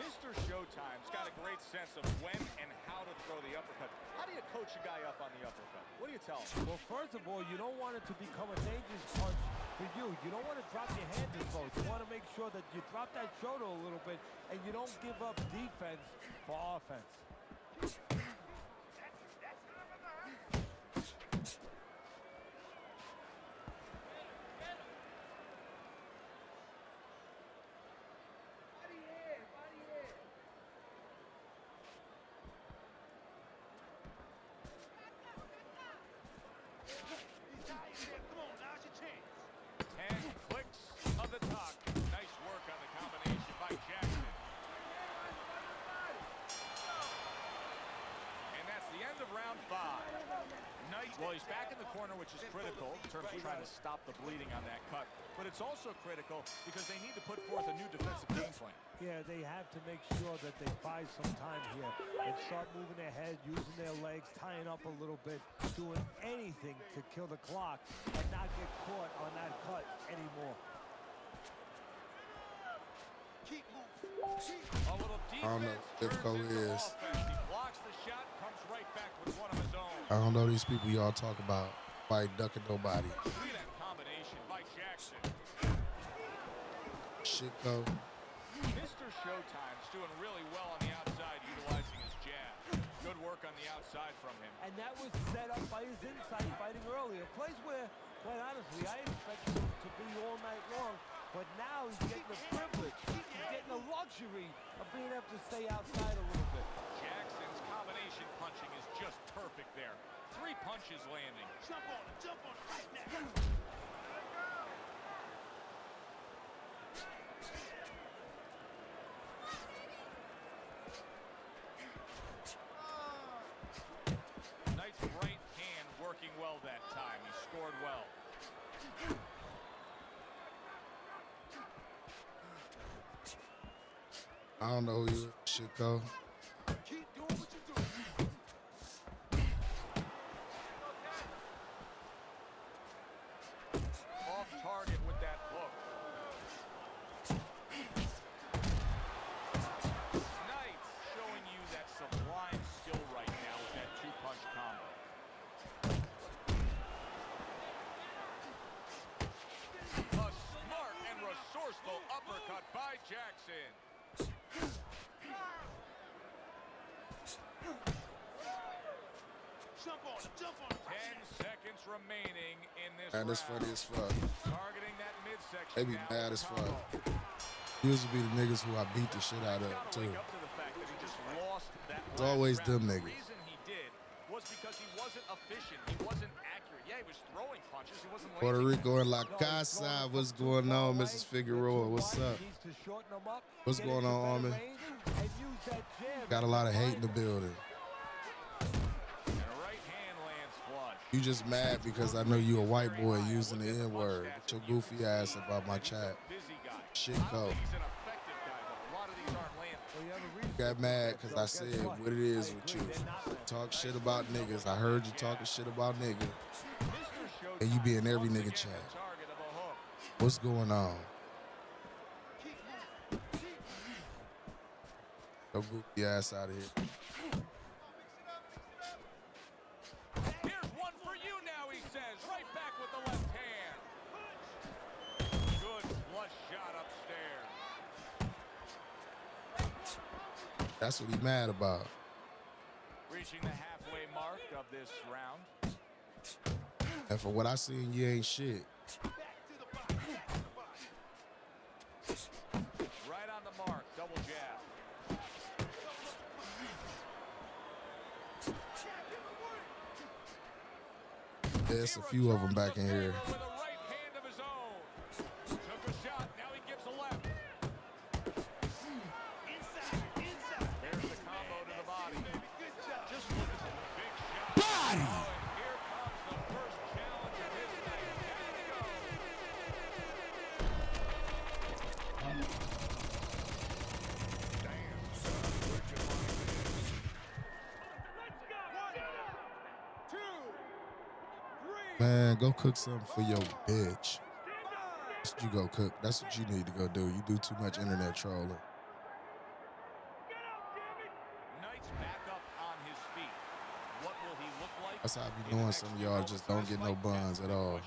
Mr. Showtime's got a great sense of when and how to throw the uppercut. How do you coach a guy up on the uppercut? What do you tell him? Well, first of all, you don't want it to become a dangerous punch for you. You don't want to drop your hands as low. You want to make sure that you drop that shoulder a little bit and you don't give up defense for offense. Well, he's back in the corner, which is critical in terms of trying to stop the bleeding on that cut. But it's also critical because they need to put forth a new defensive game plan. Yeah, they have to make sure that they buy some time here and start moving their head, using their legs, tying up a little bit, doing anything to kill the clock and not get caught on that cut anymore. Keep moving. A little defense. I don't know what difficult is. He blocks the shot, comes right back with one of his own. I don't know these people y'all talk about by ducking nobody. Look at that combination by Jackson. Shit go. Mr. Showtime's doing really well on the outside, utilizing his jab. Good work on the outside from him. And that was set up by his inside fighting earlier. A place where, quite honestly, I expected him to be all night long. But now he's getting the privilege, he's getting the luxury of being able to stay outside a little bit. Jackson's combination punching is just perfect there. 3 punches landing. Jump on it right now. Knight's right hand working well that time. He scored well. I don't know who you should go. Keep doing what you're doing. Off target with that hook. Knights showing you that sublime skill right now with that two-punch combo. A smart and resourceful uppercut by Jackson. Jump on him, jump on him. 10 seconds remaining in this Man, that's round. funny as fuck. Targeting that midsection. They be now mad with as combo. fuck. Used to be the niggas who I beat the shit out of, too. Wake up to the fact that he just lost that It's always last round. them The niggas. reason he did was because he wasn't efficient. He wasn't accurate. Yeah, he was throwing punches. He wasn't Puerto landing Rico and La Casa, what's going on, Mrs. Figueroa? What's up? What's going on, Armin? Got a lot of hate in the building. And a right hand lands flush. You just mad because I know you a white boy using the N-word. Get your goofy ass about my chat. Busy guy. Shit I don't go. think he's an effective guy, but a lot of these aren't landing. You got mad because I said what it is with you. Talk shit about niggas. I heard you talking shit about niggas. And you be in every nigga chat. Target of a hook. What's going on? Go goofy ass out of here. Here's one for you now, he says. Right back with the left hand. Good flush shot upstairs. That's what he mad about. Reaching the halfway mark of this round. And for what I seen, you ain't shit. Right on the mark, double jab. There's a few of them back in here. With a right hand of his own. Took a shot, now he gives a left. There's the combo to the body. Just look at the big shot. Body! Oh, and here comes the first challenge of his night. Down he Man, go cook something for your bitch. That's what you go cook. That's what you need to go do. You do too much internet trolling. Knights back up on his feet. What will he look like? That's how I be knowing some of y'all just don't get no buns at all. Lands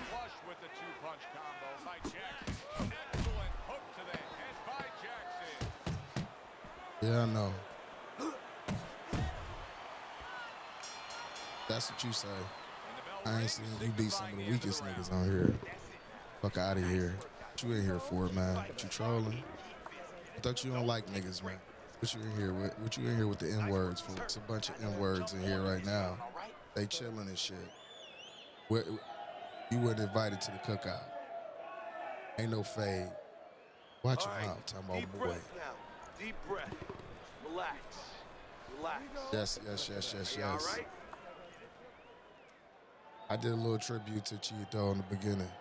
flush with the two-punch combo by Jackson. Excellent hook to the head by Jackson. Yeah, I know. That's what you say. I ain't seen you beat some of the weakest niggas on here. Fuck out of here. What you in here for, man? What you trolling? I thought you don't like niggas, man. What you in here with? What you in here with the N-words for? It's a bunch of N-words in here right now. They chilling and shit. You weren't invited to the cookout. Ain't no fade. Watch your mouth, talking about Deep boy. breath now. Deep breath. Relax. Relax. Yes, yes, yes, yes, Are you all yes. right? I did a little tribute to Cheeto in the beginning.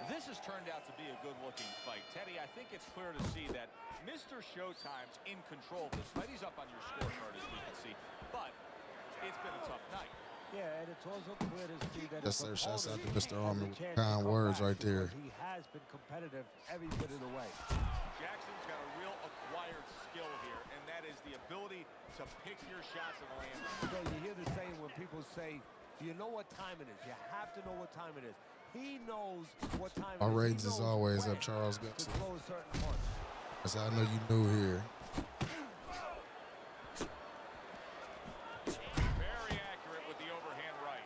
This has turned out to be a good-looking fight. Teddy, I think it's clear to see that Mr. Showtime's in control of this fight. He's up on your scorecard, as we can see. But it's been a tough night. Yeah, and it's also clear to see that Yes, sir. Shouts out to Mr. Army with chance to kind come words back right there. because he has been competitive every bit of the way. Jackson's got a real acquired skill here, and that is the ability to pick your shots and land them. So you hear the saying when people say, do you know what time it is? You have to know what time it is. He knows what time Our it is. ratings is always up, Charles To Gibson. throw a certain punch. That's how I know you new here. Very accurate with the overhand right.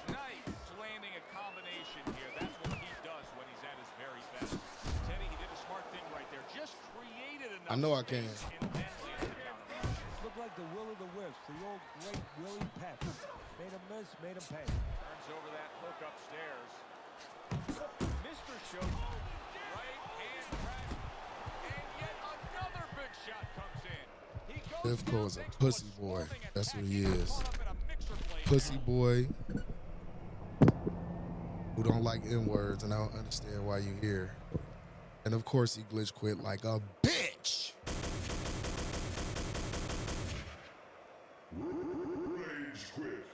Knights landing a combination here. That's what he does when he's at his very best. Teddy, he did a smart thing right there. Just created enough I know I can. space and then landed the counter. Looked like the will of the wisps, the old great Willie Peck. Made him miss, made him pay. Turns over that hook upstairs. Mr. Showtime, right hand crack. And yet another big shot comes in. He goes Defco is a pussy boy. That's what he is. Pussy boy who don't like N-words, and I don't understand why you here. And of course he glitch quit like a bitch. Rage quit.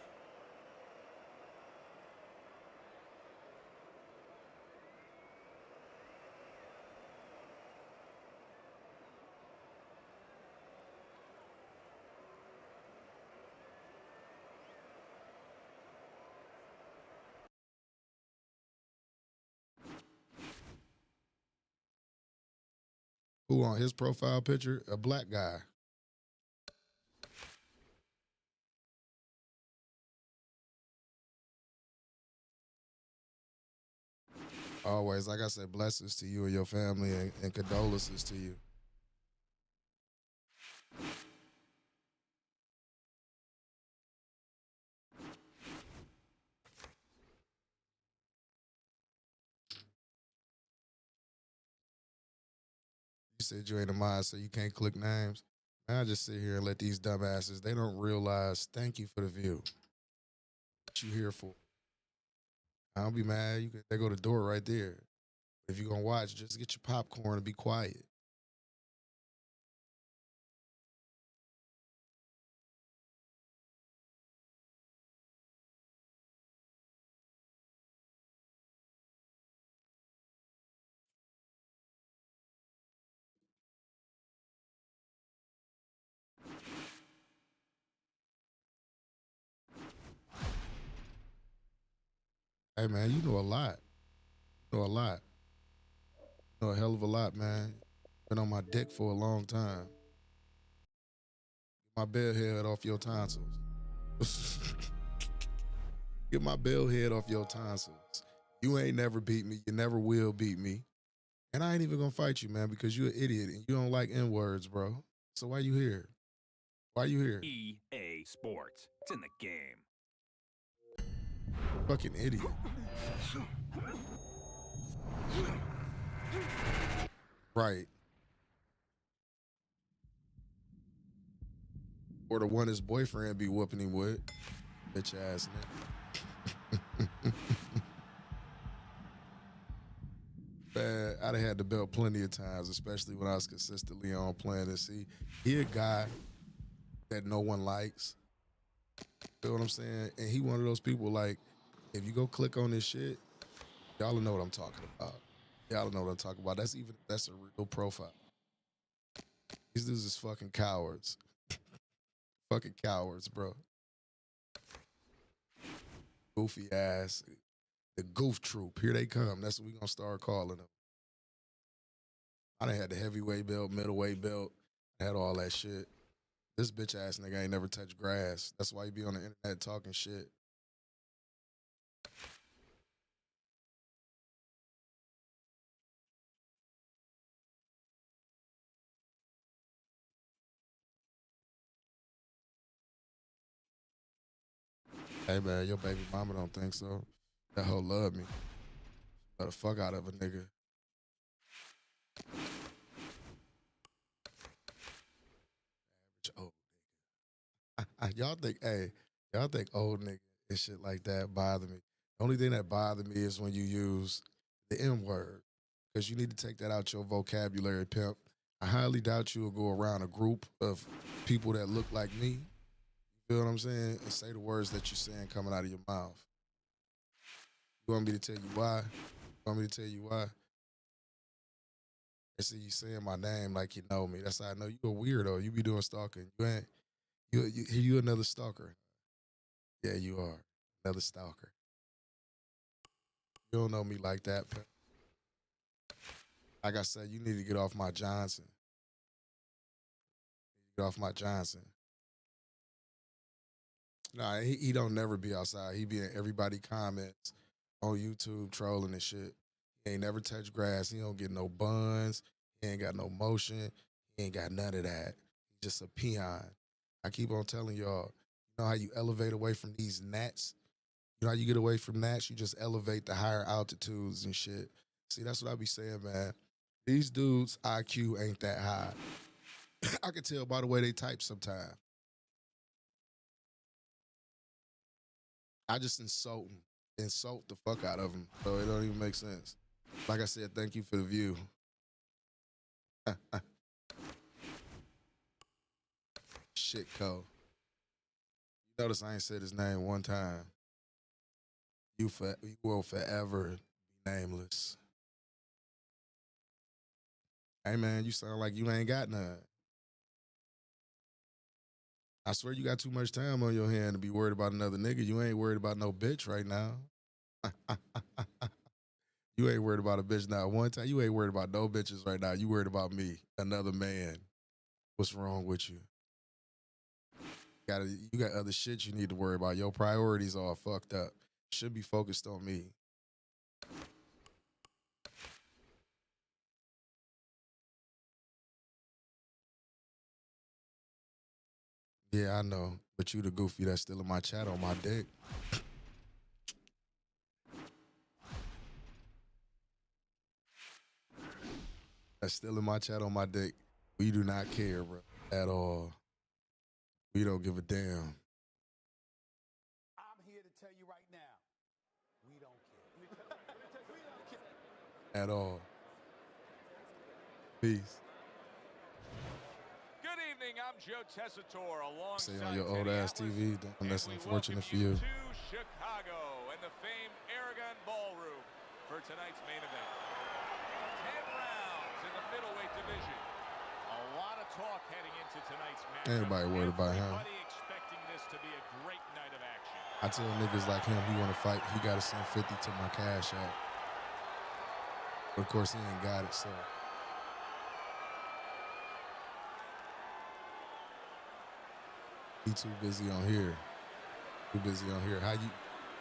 Who on his profile picture? A black guy. Always, like I said, blessings to you and your family and condolences to you. You said you ain't a mod, so you can't click names. I just sit here and let these dumbasses, they don't realize, thank you for the view. What you here for? I don't be mad. They go to the door right there. If you're going to watch, just get your popcorn and be quiet. Hey, man, you know a lot. You know a lot. You know a hell of a lot, man. Been on my dick for a long time. Get my bell head off your tonsils. Get my bell head off your tonsils. You ain't never beat me. You never will beat me. And I ain't even gonna fight you, man, because you're an idiot and you don't like N-words, bro. So why you here? Why you here? EA Sports. It's in the game. Fucking idiot. Right. Or the one his boyfriend be whooping him with. Bitch ass nigga. Man, I'd have had the belt plenty of times, especially when I was consistently on playing this. See, he a guy that no one likes. Feel what I'm saying? And he one of those people, like, if you go click on this shit, y'all know what I'm talking about. Y'all know what I'm talking about. That's a real profile. These dudes is fucking cowards. Fucking cowards, bro. Goofy ass. The goof troop. Here they come. That's what we gonna start calling them. I done had the heavyweight belt, middleweight belt. I had all that shit. This bitch ass nigga ain't never touched grass. That's why he be on the internet talking shit. Hey man, your baby mama don't think so. That hoe love me. Let the fuck out of a nigga. Average old nigga. Y'all think old nigga and shit like that bother me. The only thing that bother me is when you use the N-word. Because you need to take that out your vocabulary, pimp. I highly doubt you will go around a group of people that look like me. You feel what I'm saying? And say the words that you're saying coming out of your mouth. You want me to tell you why? I see you saying my name like you know me. That's how I know you a weirdo. You be doing stalking. You another stalker. Yeah, you are. Another stalker. You don't know me like that, pimp. Like I said, you need to get off my Johnson. Get off my Johnson. Nah, he don't never be outside. He be in everybody comments on YouTube trolling and shit. He ain't never touched grass. He don't get no buns. He ain't got no motion. He ain't got none of that. He's just a peon. I keep on telling y'all, you know how you elevate away from these gnats? You know how you get away from gnats? You just elevate to higher altitudes and shit. See, that's what I be saying, man. These dudes' IQ ain't that high. I can tell by the way they type sometimes. I just insult the fuck out of them, so it don't even make sense. Like I said, thank you for the view. Shit, Cole. You notice I ain't said his name one time. You will forever be nameless. Hey, man, you sound like you ain't got none. I swear you got too much time on your hand to be worried about another nigga. You ain't worried about no bitch right now. You ain't worried about a bitch now. One time, you ain't worried about no bitches right now. You worried about me, another man. What's wrong with you? You got other shit you need to worry about. Your priorities are fucked up. Should be focused on me. Yeah, I know. But you the goofy that's still in my chat on my dick. That's still in my chat on my dick. We do not care, bro, at all. We don't give a damn. I'm here to tell you right now, we don't care. At all. Peace. Good evening, I'm Joe Tessitore alongside Say on your old ass TV, that's unfortunate for you. To Chicago and the famed Aragon Ballroom for tonight's main event. 10 rounds in the middleweight division. A lot of talk heading into tonight's match. Everybody worried about him. Everybody expecting this to be a great night of action. I tell niggas like him, he want to fight, he got to send 50 to my Cash App. But of course, he ain't got it, so. He too busy on here. Too busy on here. How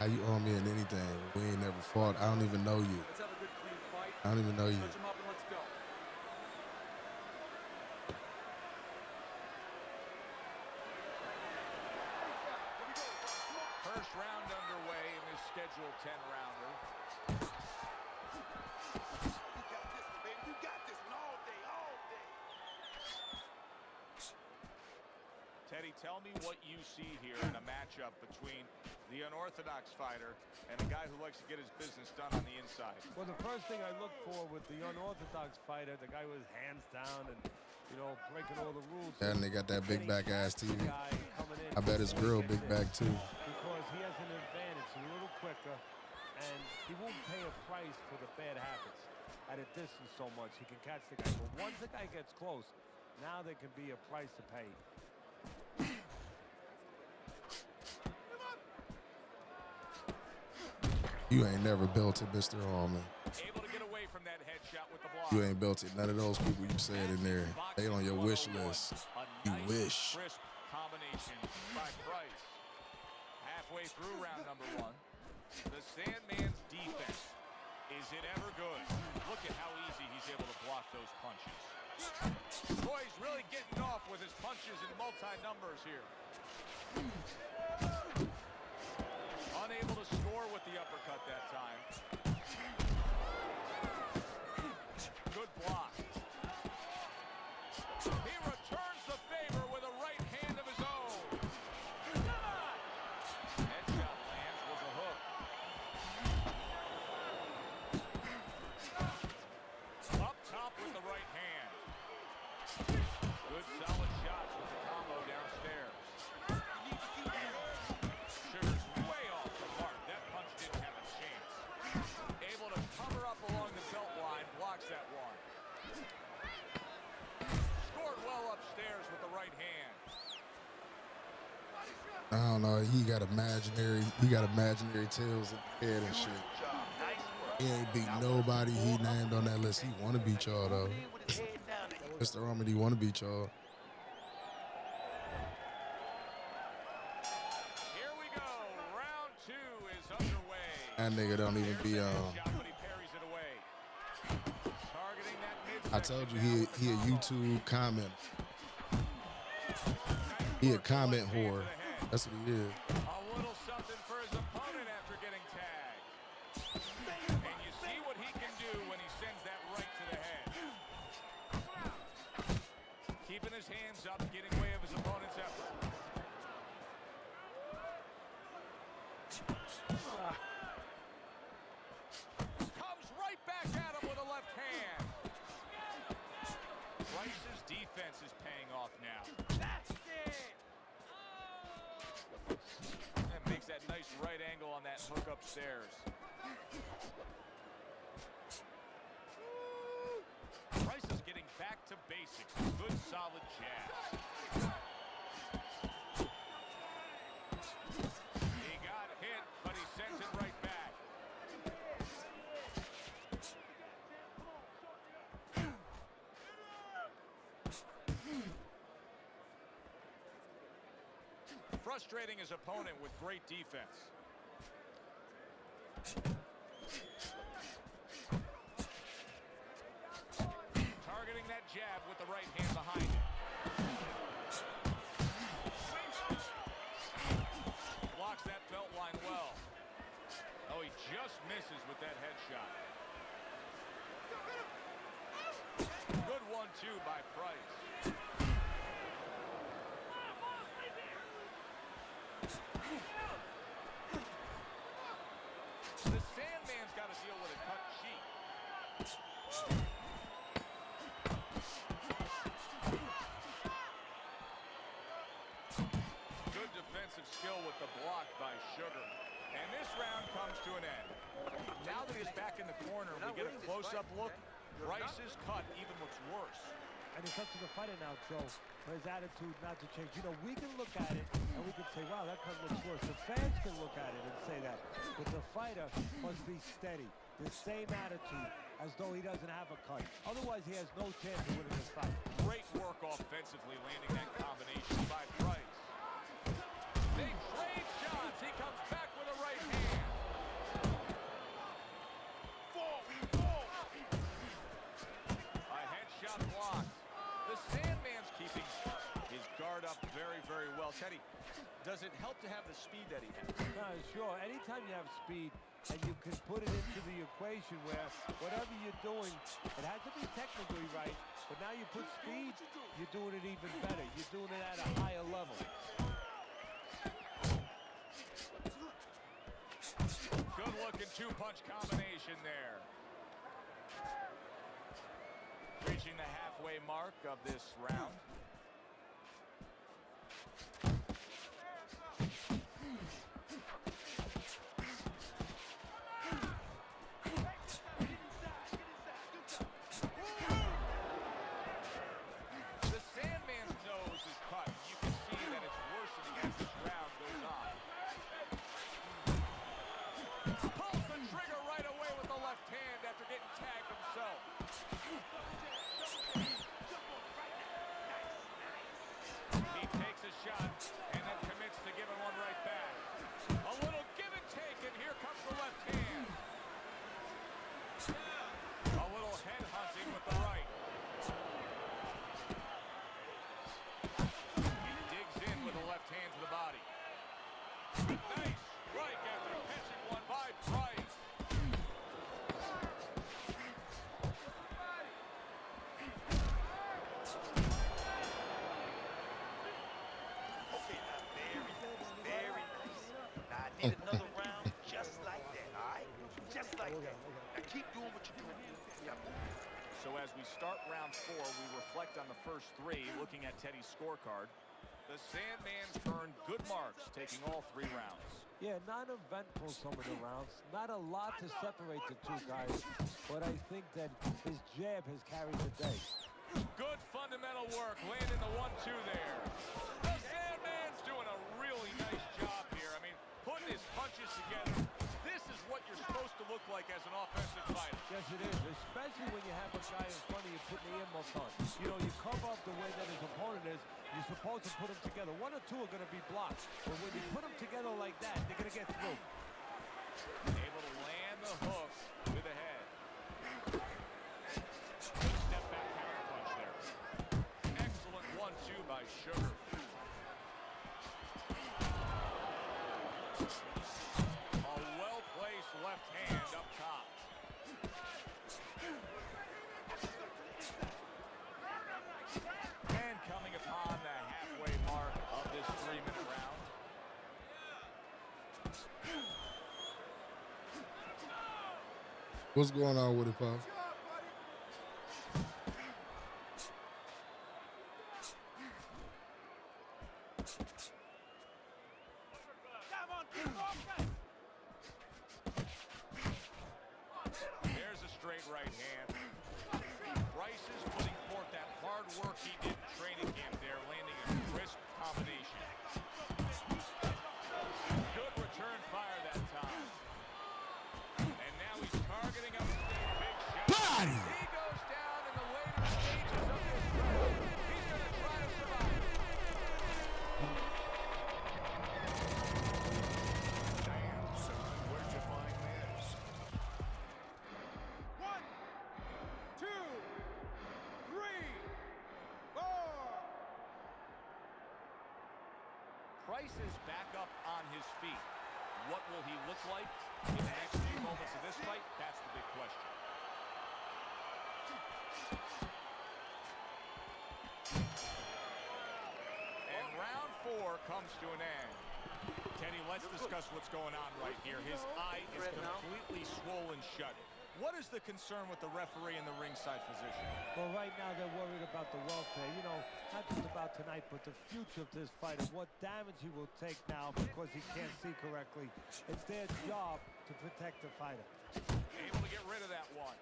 you on me in anything? We ain't never fought. I don't even know you. Let's have a good clean fight. I don't even know you. Touch him up and let's go. First round underway in this scheduled 10-rounder. You got this one, baby. You got this one all day, all day. Teddy, tell me what you see here in a matchup between the unorthodox fighter and a guy who likes to get his business done on the inside. Well, the first thing I look for with the unorthodox fighter, the guy with his hands down and, you know, breaking all the rules. And they got that big back ass TV. I bet his girl big back too. Because he has an advantage, a little quicker, and he won't pay a price for the bad habits at a distance so much. He can catch the guy. But once the guy gets close, now there can be a price to pay. You ain't never built it, Mr. Allman. Able to get away from that headshot with the block. You ain't built it. None of those people you said in there, they on your wish list. You wish. Crisp combination by Price. Halfway through round number 1. The Sandman's defense. Is it ever good? Look at how easy he's able to block those punches. Boy, he's really getting off with his punches in multi-numbers here. Unable to score with the uppercut that time. Good block. He returns the favor with a right hand of his own. Headshot lands was a hook. Up top with the right hand. Good solid shots with the combo downstairs. Sugar's way off the mark. That punch didn't have a chance. Able to cover up along the belt line, blocks that one. Scored well upstairs with the right hand. I don't know. He got imaginary tails in the head and shit. He ain't beat nobody he named on that list. He want to beat y'all though. Mr. Allman, he want to beat y'all. Here we go. Round 2 is underway. That nigga don't even be on. I told you he a YouTube comment. He a comment whore. That's what he is. A little something for his opponent after getting tagged. And you see what he can do when he sends that right to the head. Keep keeping his hands up, getting way of his opponent's effort. Comes right back at him with a left hand. Price's defense is paying off now. That's it! And makes that nice right angle on that hook upstairs. Price is getting back to basics. Good, solid jab. He got hit, but he sends it right back. Frustrating his opponent with great defense. Targeting that jab with the right hand behind it. Blocks that belt line well. Oh, he just misses with that headshot. Good 1-2 by Price. The Sandman's got to deal with a cut cheek. Good defensive skill with the block by Sugar. And this round comes to an end. Now that he's back in the corner, we get a close-up look. Price's cut even looks worse. And it's up to the fighter now, Joe, for his attitude not to change. You know, we can look at it and we can say, wow, that cut looks worse. The fans can look at it and say that. But the fighter must be steady. The same attitude as though he doesn't have a cut. Otherwise, he has no chance of winning this fight. Great work offensively, landing that combination by Price. They trade shots. He comes back with a right hand. A headshot blocked. The Sandman's keeping his guard up very, very well. Teddy, does it help to have the speed that he has? No, sure. Anytime you have speed and you can put it into the equation where whatever you're doing, it has to be technically right, but now you put speed, you're doing it even better. You're doing it at a higher level. Good-looking two-punch combination there. Reaching the halfway mark of this round. The Sandman's nose is cut. You can see that it's worsening as this round goes on. Pulls the trigger right away with the left hand after getting tagged himself. He takes a shot and then commits to giving one right back. A little give and take, and here comes the left hand. A little head hunting with the right. He digs in with the left hand to the body. Nice strike after catching one by Price. Okay, now very nice. Now I need another round just like that, all right? Just like that. Now keep doing what you're doing. Yeah. So as we start round 4, we reflect on the first 3, looking at Teddy's scorecard. The Sandman's earned good marks, taking all 3 rounds. Yeah, non-eventful some of the rounds. Not a lot to separate the two guys, but I think that his jab has carried the day. Good fundamental work, landing the 1-2 there. The Sandman's doing a really nice job here. I mean, putting his punches together. This is what you're supposed to look like as an offensive fighter. Yes, it is, especially when you have a guy in front of you putting the earmuffs on. You know, you cover up the way that his opponent is. You're supposed to put them together. 1 or 2 are going to be blocked. But when you put them together like that, they're going to get through. Able to land the hook with the head. Good step back counter punch there. Excellent 1-2 by Sugar. A well-placed left hand up top. And coming What's going on with it, Puff? There's a straight right hand. Price is putting forth that hard work he did in training camp there, landing a crisp combination. Good return fire that time. And now he's targeting up the big shot. Body! He goes down in the later stages of this round. He's going to try to survive. Damn, son, where'd you find this? 1, 2, 3, 4. Price is back up on his feet. What will he look like in the next few moments of this fight? That's the big question. And round 4 comes to an end. Kenny, let's discuss what's going on right here. His eye is completely swollen shut. What is the concern with the referee in the ringside position? Well, right now they're worried about the welfare. You know, not just about tonight, but the future of this fight and what damage he will take now because he can't see correctly. It's their job to protect the fighter. Able to get rid of that one.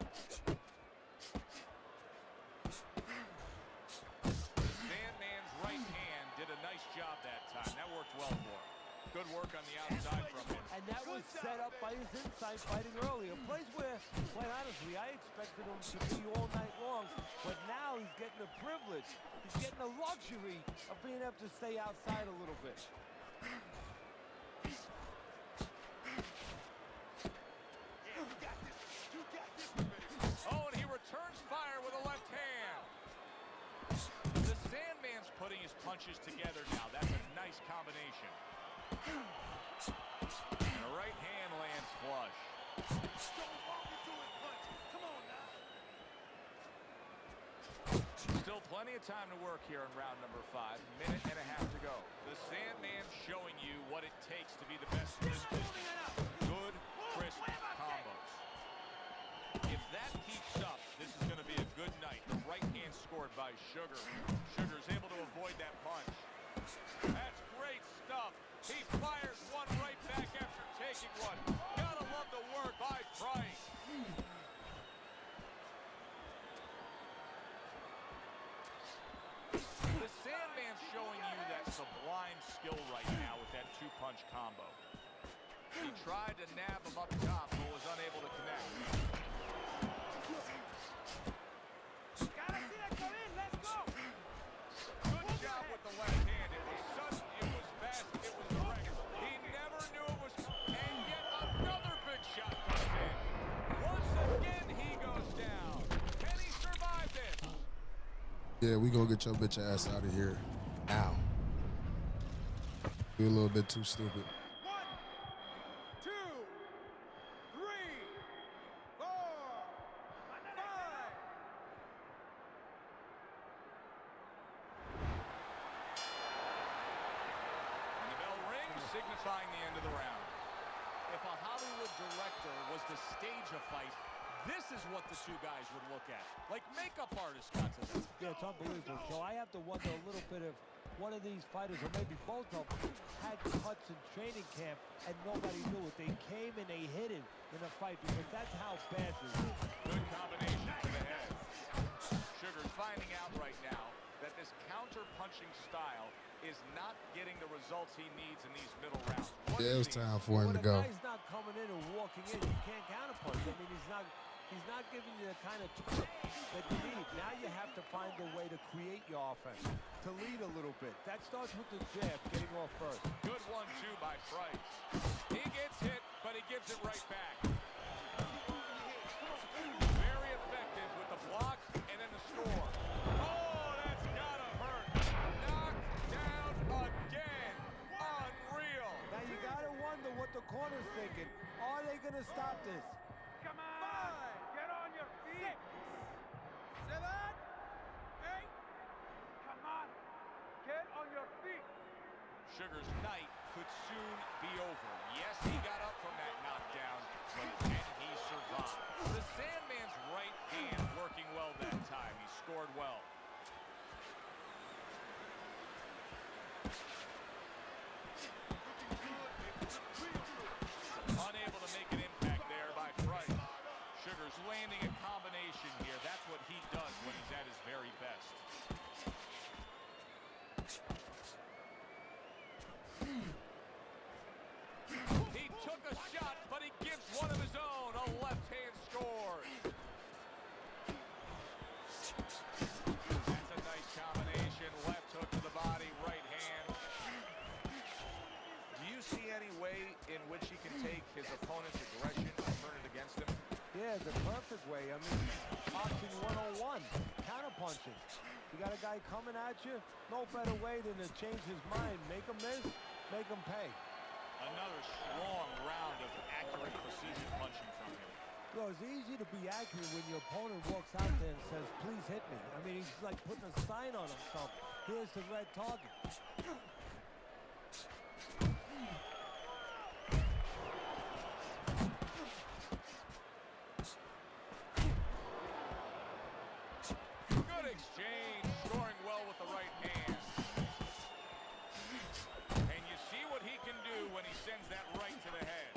Sandman's right hand did a nice job that time. That worked well for him. Good work on the outside from him. And that was set up by his inside fighting earlier. A place where, quite honestly, I expected him to be all night long. But now he's getting the privilege. He's getting the luxury of being able to stay outside a little bit. Oh, and he returns fire with a left hand. The Sandman's putting his punches together now. That's a nice combination. And a right hand lands flush. Still plenty of time to work here in round number 5. Minute and a half to go. The Sandman showing you what it takes to be the best in this business. Good, crisp combos. If that keeps up, this is going to be a good night. The right hand scored by Sugar. Sugar's able to avoid that punch. That's great stuff. He fires one right back after taking one. Gotta love the work by Price. The Sandman's showing you that sublime skill right now with that two-punch combo. He tried to nab him up top, but was unable to connect. Good job with the left hand. It was sudden, it was fast, it was direct. He never knew it was... And yet another big shot comes in. Once again, he goes down. Can he survive this? Yeah, we gonna get your bitch ass out of here now. You're a little bit too stupid. 1, 2, 3, 4, 5. And the bell rings, signifying the end of the round. If a Hollywood director was to stage a fight, this is what the two guys would look at. Like makeup artists got to them. Yeah, it's unbelievable. So I have to wonder a little bit if one of these fighters, or maybe both of them, had cuts in training camp and nobody knew it. They came and they hit it in a fight because that's how bad this is. Good combination to the head. Sugar's finding out right now that this counter-punching style is not getting the results he needs in these middle rounds. Yeah, it was time for him to go. When a guy's not coming in and walking in, you can't counterpunch. I mean, he's not giving you the kind of turn that you need. Now you have to find a way to create your offense, to lead a little bit. That starts with the jab, getting off first. Good 1-2 by Price. He gets hit, but he gives it right back. Very effective with the block and then the score. Oh, that's gotta hurt. Knocked down again. Unreal. Now you gotta wonder what the corner's thinking. Are they gonna stop this? Come on. 5. Get on your feet. 6, 7, 8. Come on. Get on your feet. Sugar's night could soon be over. Yes, he got up from that knockdown, but can he survive. The Sandman's right hand working well that time. He scored well. Unable to make an impact there by Price. Sugars landing a combination here. That's what he does when he's at his very best. He took a shot, but he gives one of his own. A left hand scores. That's a nice combination. Left hook to the body, right hand. Do you see any way in which he can take his opponent's aggression and turn it against him? Yeah, the perfect way. I mean, boxing 101, counterpunching. You got a guy coming at you, no better way than to change his mind. Make him miss, make him pay. Another strong round of accurate precision punching from him. Well, it's easy to be accurate when your opponent walks out there and says, please hit me. I mean, he's like putting a sign on himself. Here's the red target. Good exchange, scoring well with the right hand. And you see what he can do when he sends that right to the head.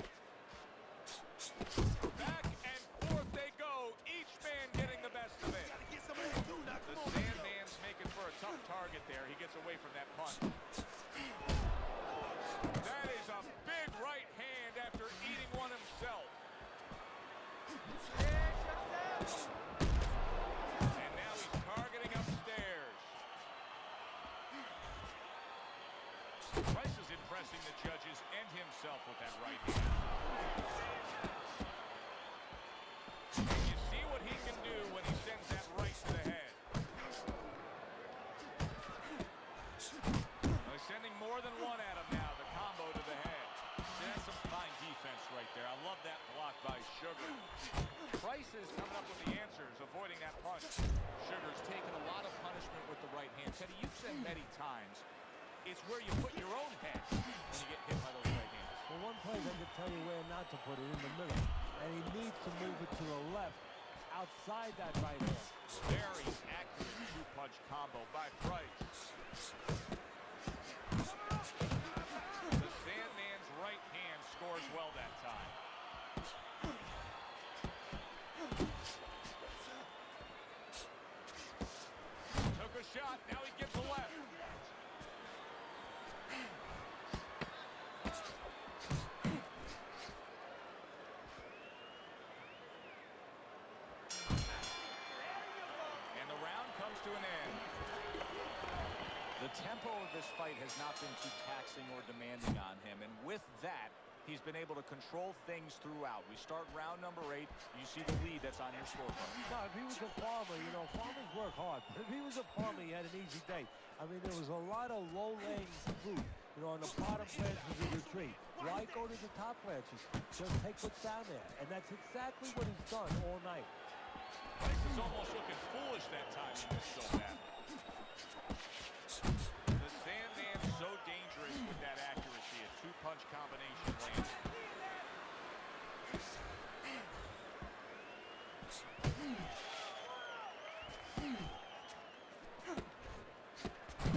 Back and forth they go, each man getting the best of it. The Sandman's making for a tough target there. He gets away from that punch. That is a big right hand after eating one himself. And now he's targeting upstairs. Price is impressing the judges and himself with that right hand. And you see what he can do when he sends that right to the head. They're sending more than one at him now, the combo to the head. See, that's some fine defense right there. I love that block by Sugar. Price is coming up with the answers, avoiding that punch. Sugar's taking a lot of punishment with the right hand. Teddy, you've said many times, it's where you put your own head when you get hit by those right hands. Well, one place I can tell you where not to put it, in the middle. And he needs to move it to the left, outside that right hand. Very accurate two-punch combo by Price. The Sandman's right hand scores well that time. Took a shot, now he gives a left. And the round comes to an end. The tempo of this fight has not been too taxing or demanding on him, and with that, he's been able to control things throughout. We start round number 8. You see the lead that's on your scorecard. No, if he was a farmer, you know, farmers work hard. If he was a farmer, he had an easy day. I mean, there was a lot of low-laying fruit, you know, on the bottom branches of the tree. Why go to the top branches? Just take what's down there. And that's exactly what he's done all night. Price is almost looking foolish that time he missed so bad. The Sandman's so dangerous with that accuracy. A two-punch combination landed.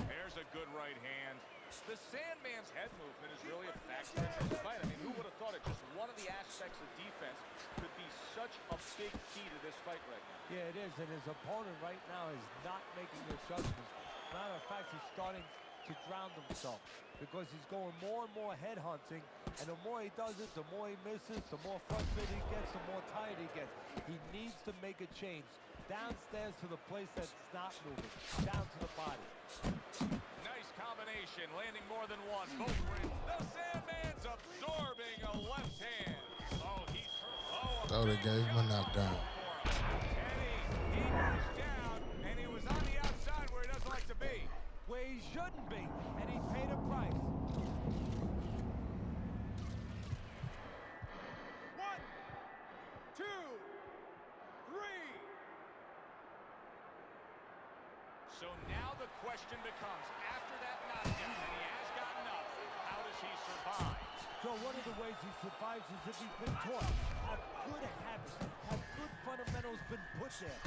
There's a good right hand. The Sandman's head movement is really a factor in this fight. I mean, who would have thought it? Just one of the aspects of defense could be such a big key to this fight right now. Yeah, it is, and his opponent right now is not making the adjustments. Matter of fact, he's starting to drown himself because he's going more and more head hunting, and the more he does it, the more he misses, the more frustrated he gets, the more tired he gets. He needs to make a change downstairs to the place that's not moving, down to the body. Nice combination, landing more than one. Both were in. The Sandman's absorbing a left hand. Oh, he's hurt. Oh, they gave him a knockdown. He goes down, and he was on the outside where he doesn't like to be. Where he shouldn't be, and he paid a price. 1, 2, 3. So now the question becomes, after that knockdown, and he has gotten up, how does he survive? Joe, one of the ways he survives is if he's been taught. Have good habits, have good fundamentals been put there.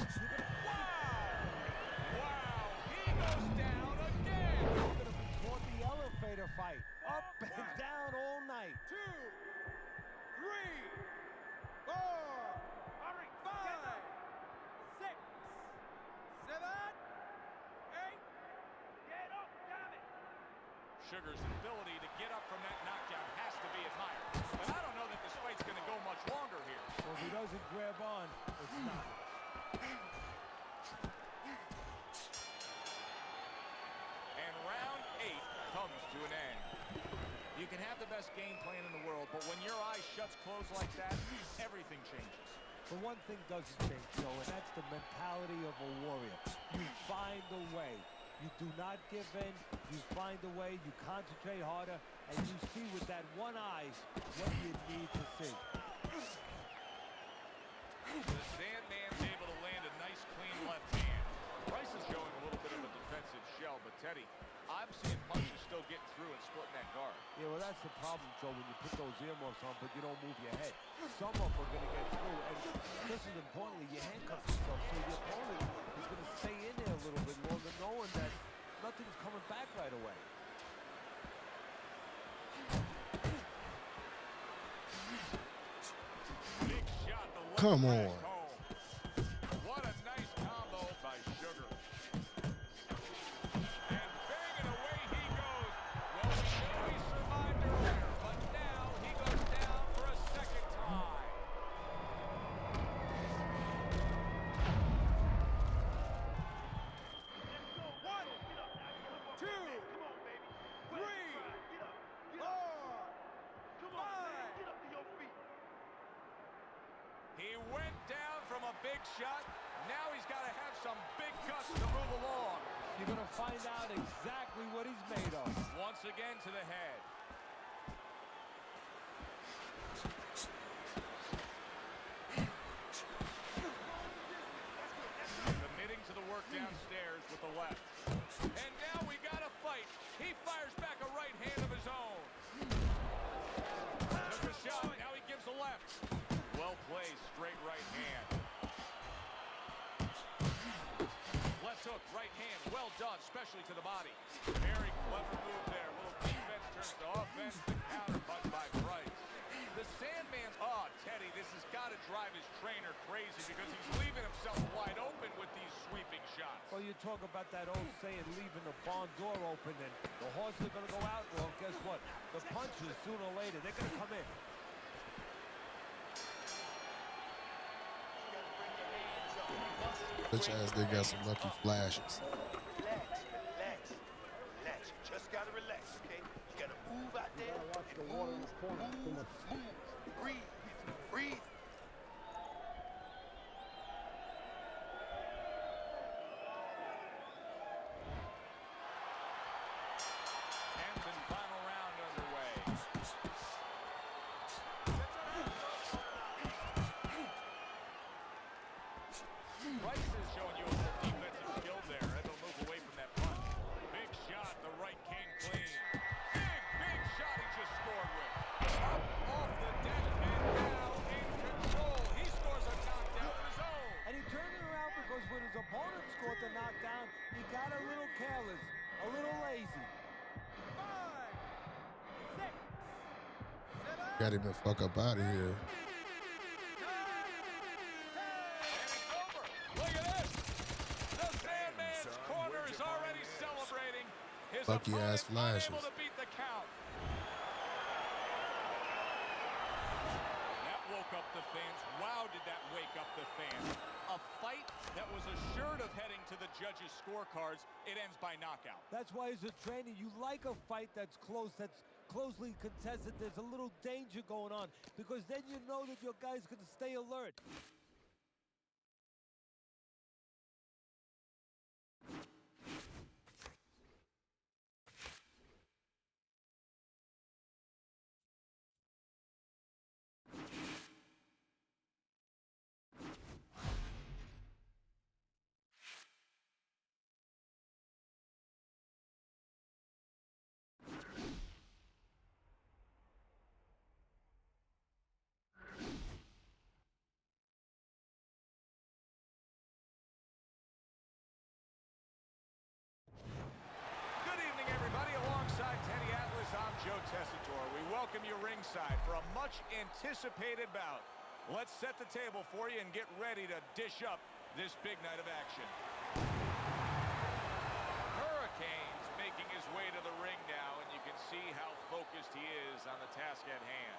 Wow, he goes down again. You're going to be taught the elevator fight. Up and down all night. 2, 3, 4, 5, 6, 7, 8. Get up, damn it! Sugar's ability to get up from that knockdown has to be admired. But I don't know that this fight's going to go much longer here. Well, if he doesn't grab on, it's not. And round 8 comes to an end. You can have the best game plan in the world, but when your eye shuts closed like that, everything changes. But one thing doesn't change, Joe, and that's the mentality of a warrior. You find a way. You do not give in. You find a way. You concentrate harder, and you see with that one eye what you need to see. The Sandman's able to land a nice, clean left hand. Price is showing a little bit of a defensive shell, but Teddy, I'm seeing punches still getting through and splitting that guard. Yeah, well, that's the problem, Joe, when you put those earmuffs on, but you don't move your head. Some of them are going to get through, and just as importantly, you handcuff yourself, so your opponent is going to stay in there a little bit longer, knowing that nothing's coming back right away. Big shot, the left Come back on. home. What a nice combo by Sugar. And banging away he goes. Well, we know he survived earlier, but now he goes down for a second time. One, 2, 3, 4, 5. He went down from a big shot. Now he's got to have some big guts to move along. You're going to find out exactly what he's made of. Once again to the head. Committing to the work downstairs with the left. And now we got a fight. He fires back a right hand of his own. Took a shot. Now he gives a left. Well played, straight right hand. Left hook, right hand, well done, especially to the body. Very clever move there. Little defense turns to offense. The counter punch by Price. The Sandman's, Teddy, this has got to drive his trainer crazy because he's leaving himself wide open with these sweeping shots. Well, you talk about that old saying, leaving the barn door open, and the horses are going to go out. Well, guess what? The punches, sooner or later, they're going to come in. Bitch ass, they got some lucky flashes. Relax, relax, relax. You just gotta relax, okay? You gotta move out there and move. Breathe, breathe. Tenth and final round underway. Price is showing you a little defensive skill there, and they'll move away from that punch. Big shot, the right king clean. Big shot he just scored with. Up off the deck and now in control. He scores a knockdown of his own. And he turned it around because when his opponent scored the knockdown, he got a little careless, a little lazy. 5, 6, 7. Got him the fuck up out of here. Look at this. The Sandman's corner is already celebrating. His Lucky ass opponent flashes. unable to beat the count. That woke up the fans. Wow, did that wake up the fans. A fight that was assured of heading to the judges' scorecards, it ends by knockout. That's why as a trainer, you like a fight that's close, that's closely contested. There's a little danger going on because then you know that your guy's going to stay alert. welcome you ringside for a much-anticipated bout. Let's set the table for you and get ready to dish up this big night of action. Hurricane's making his way to the ring now, and you can see how focused he is on the task at hand.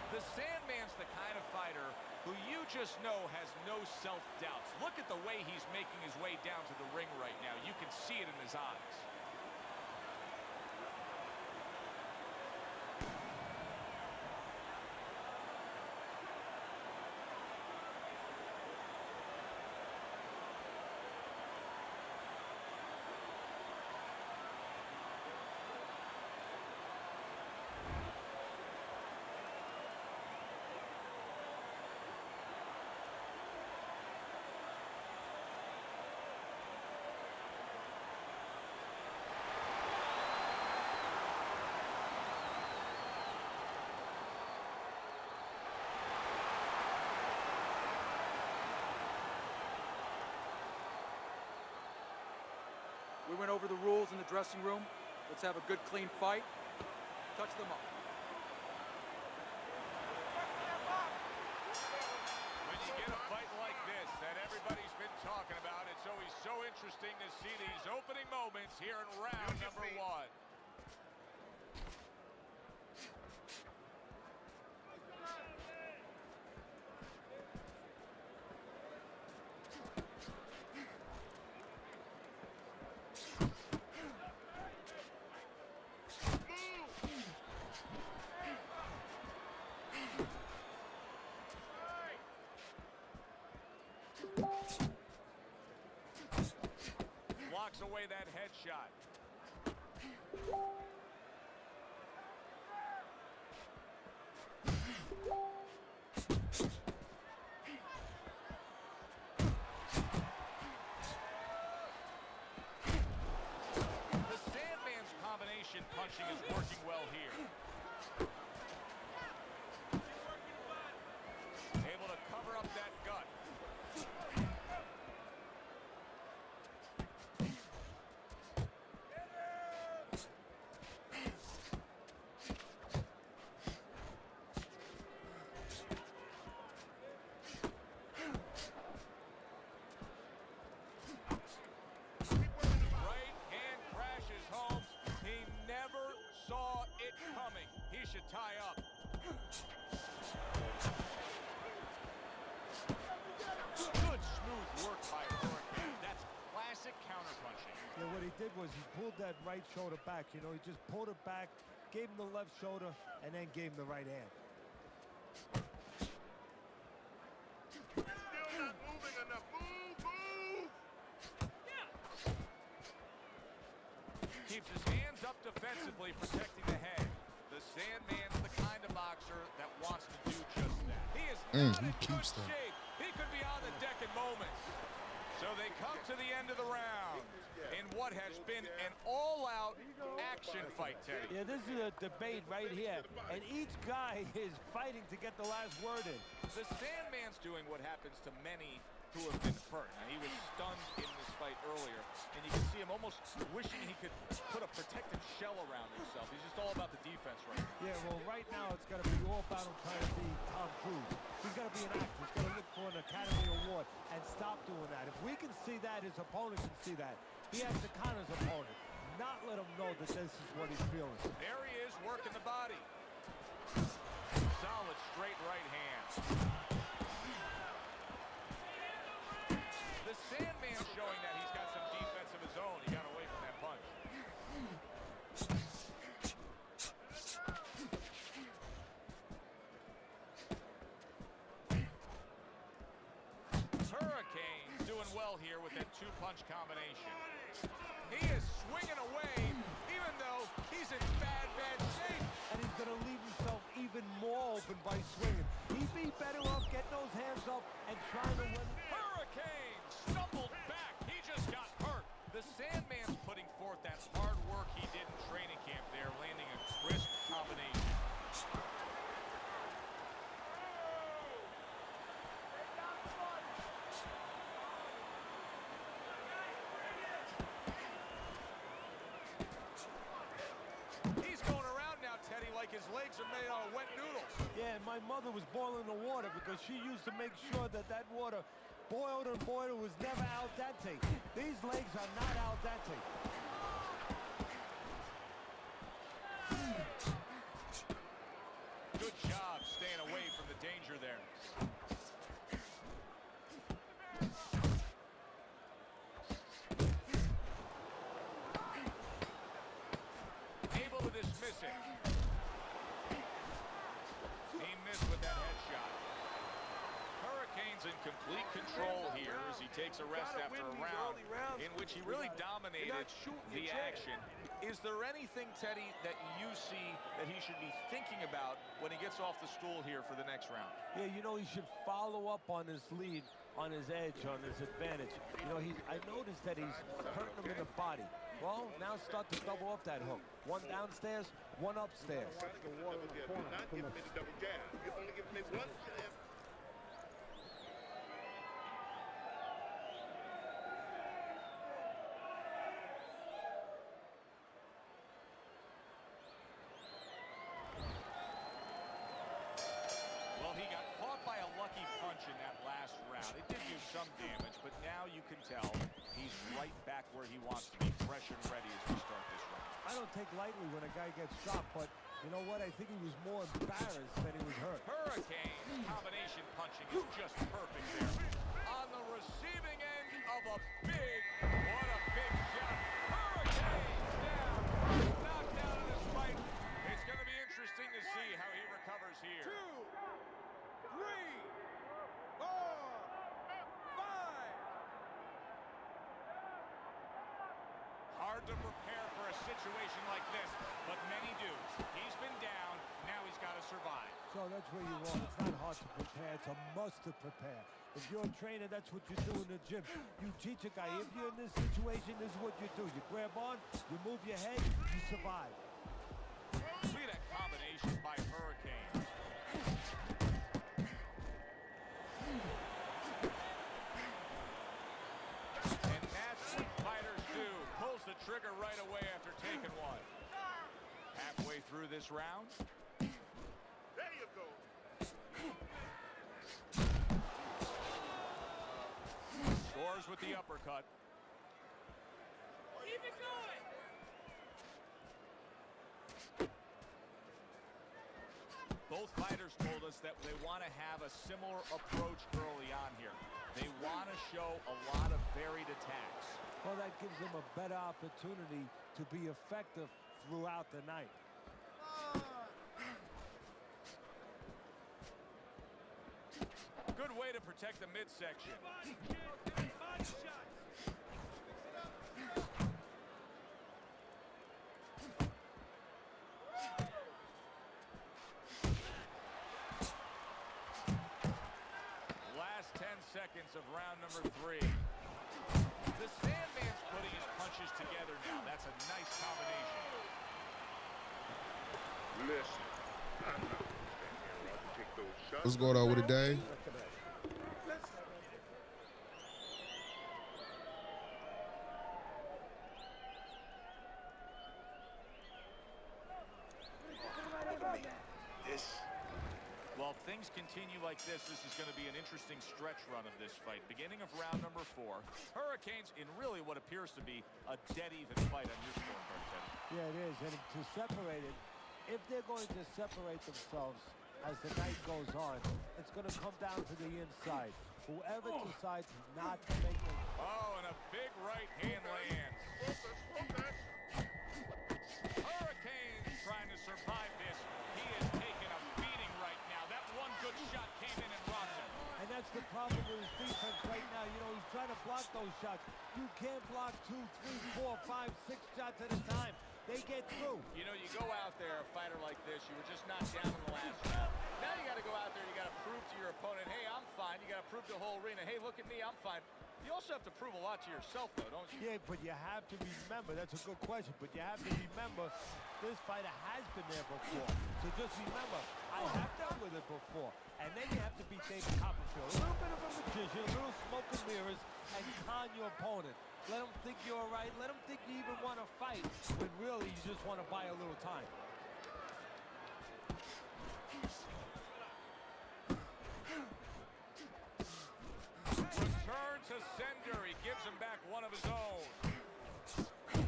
The Sandman's the kind of fighter who you just know has no self-doubts. Look at the way he's making his way down to the ring right now. You can see it in his eyes. We went over the rules in the dressing room. Let's have a good, clean fight. Touch them up. When you get a fight like this that everybody's been talking about, it's always so interesting to see these opening moments here in round number 1. Blocks away that headshot. The Sandman's combination punching is working well here. Able to cover up that gut. He should tie up. Good smooth work by Hurricane. That's classic counterpunching. Yeah, what he did was he pulled that right shoulder back. You know, he just pulled it back, gave him the left shoulder, and then gave him the right hand. Still not moving enough. Move! Keeps his hands up defensively, protecting the head. The Sandman's the kind of boxer that wants to do just that. He is not in good shape. He could be on the deck in moments. So they come to the end of the round in what has been an all-out action fight, Teddy. Yeah, this is a debate right here, and each guy is fighting to get the last word in. The Sandman's doing what happens to many who have been hurt. Now, he was stunned in this fight earlier, and you can see him almost wishing he could put a protective shell around himself. He's just all about the defense right now. Yeah, well, right now it's got to be all about him trying to be Tom Cruise. He's got to be an actor. He's got to look for an Academy Award and stop doing that. If we can see that, his opponent can see that. He has to counter his opponent, not let him know that this is what he's feeling. There he is, working the body. Solid straight right hand. The Sandman showing that he's got some defense of his own. He got away from that punch. Hurricane doing well here with that two-punch combination. He is swinging away, even though he's in bad shape. And he's going to leave himself even more open by swinging. He'd be better off getting those hands up and trying to win. Hurricane stumbled back. He just got hurt. The Sandman's putting forth that hard work he did in training camp there, He's going around now, Teddy, like his legs are made out of wet noodles. Yeah, and my mother was boiling the water because she used to make sure that that water boiled and boiled. It was never al dente. These legs are not al dente. Good job staying away from the danger there. Able to dismiss it. He missed with that headshot. Hurricanes in complete control here as he takes a rest after a round in which he really dominated the action. Is there anything, Teddy, that you see that he should be thinking about when he gets off the stool here for the next round? Yeah, you know, he should follow up on his lead, on his edge, on his advantage. You know, I noticed that he's hurting him in the body. Well, now start to double up that hook. One downstairs, one upstairs. Watch the water in the corner. Not giving me the double jab. You only give me one jab. Well, he got caught by a lucky punch in that last round. It did do some damage, but now you can tell he's right back where he wants to be, fresh and ready as we start this round. I don't take lightly when a guy gets shot, but you know what? I think he was more embarrassed than he was hurt. Hurricane combination punching is just perfect there. On the receiving end of a big, what a big shot. Hurricane down, first knockdown in this fight. It's going to be interesting to see how he recovers here. 2, 3, 4, 5. Hard to prepare for a situation like this, but many do. He's been down, now he's got to survive. So that's where you're wrong. It's not hard to prepare. It's a must to prepare. If you're a trainer, that's what you do in the gym. You teach a guy, if you're in this situation, this is what you do. You grab on, you move your head, you survive. Look at that combination by Hurricane. And that's what fighters do. Pulls the trigger right away after taking one. Halfway through this round. There you go. Scores with the uppercut. Keep it going. Both fighters told us that they want to have a similar approach early on here. They want to show a lot of varied attacks. Well, that gives them a better opportunity to be effective throughout the night. Good way to protect the midsection. Last 10 seconds of round number 3. The Sandman's putting his punches together now. That's a nice combination. Listen, I'm not going to stand here, Roger. Take those shots. What's going on with the day? Well, if things continue like this is going to be an interesting stretch run of this fight. Beginning of round number 4. Hurricanes in really what appears to be a dead-even fight on your scorecard, Teddy. Yeah, it is. And to separate it, if they're going to separate themselves as the night goes on, it's going to come down to the inside. Whoever decides not to make them... Oh, and a big right hand lands. Hurricane trying to survive this. He is taking a beating right now. That one good shot came in and rocked him. And that's the problem with his defense right now. You know, he's trying to block those shots. You can't block 2, 3, 4, 5, 6 shots at a time. They get through. You know, you go out there, a fighter like this, you were just knocked down in the last round. Now you got to go out there, you got to prove to your opponent, hey, I'm fine. You got to prove to the whole arena, hey, look at me, I'm fine. You also have to prove a lot to yourself, though, don't you? Yeah, but you have to remember, that's a good question, but you have to remember this fighter has been there before. So just remember, I have dealt with it before. And then you have to be David Copperfield. A little bit of a magician, a little smoke and mirrors, and con your opponent. Let them think you're all right. Let them think you even want to fight, when really you just want to buy a little time. Return to sender. He gives him back one of his own.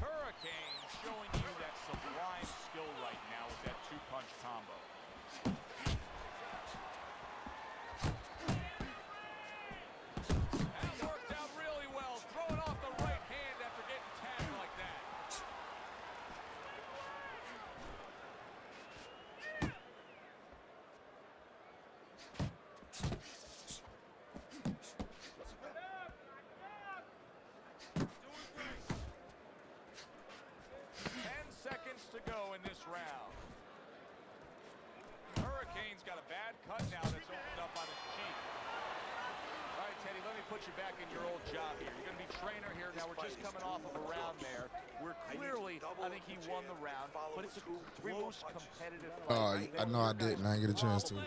Hurricane showing you that sublime skill right now with that two-punch combo. That worked out really well. Throwing off the right hand after getting tagged like that. Seconds to go in this round. Hurricane's got a bad cut now that's opened up on his cheek. All right, Teddy, let me put you back in your old job here. You're going to be trainer here. Now we're just coming off of a round there. We're clearly, I think he won the round, but it's a close, competitive fight. I know I didn't. I didn't get a chance to.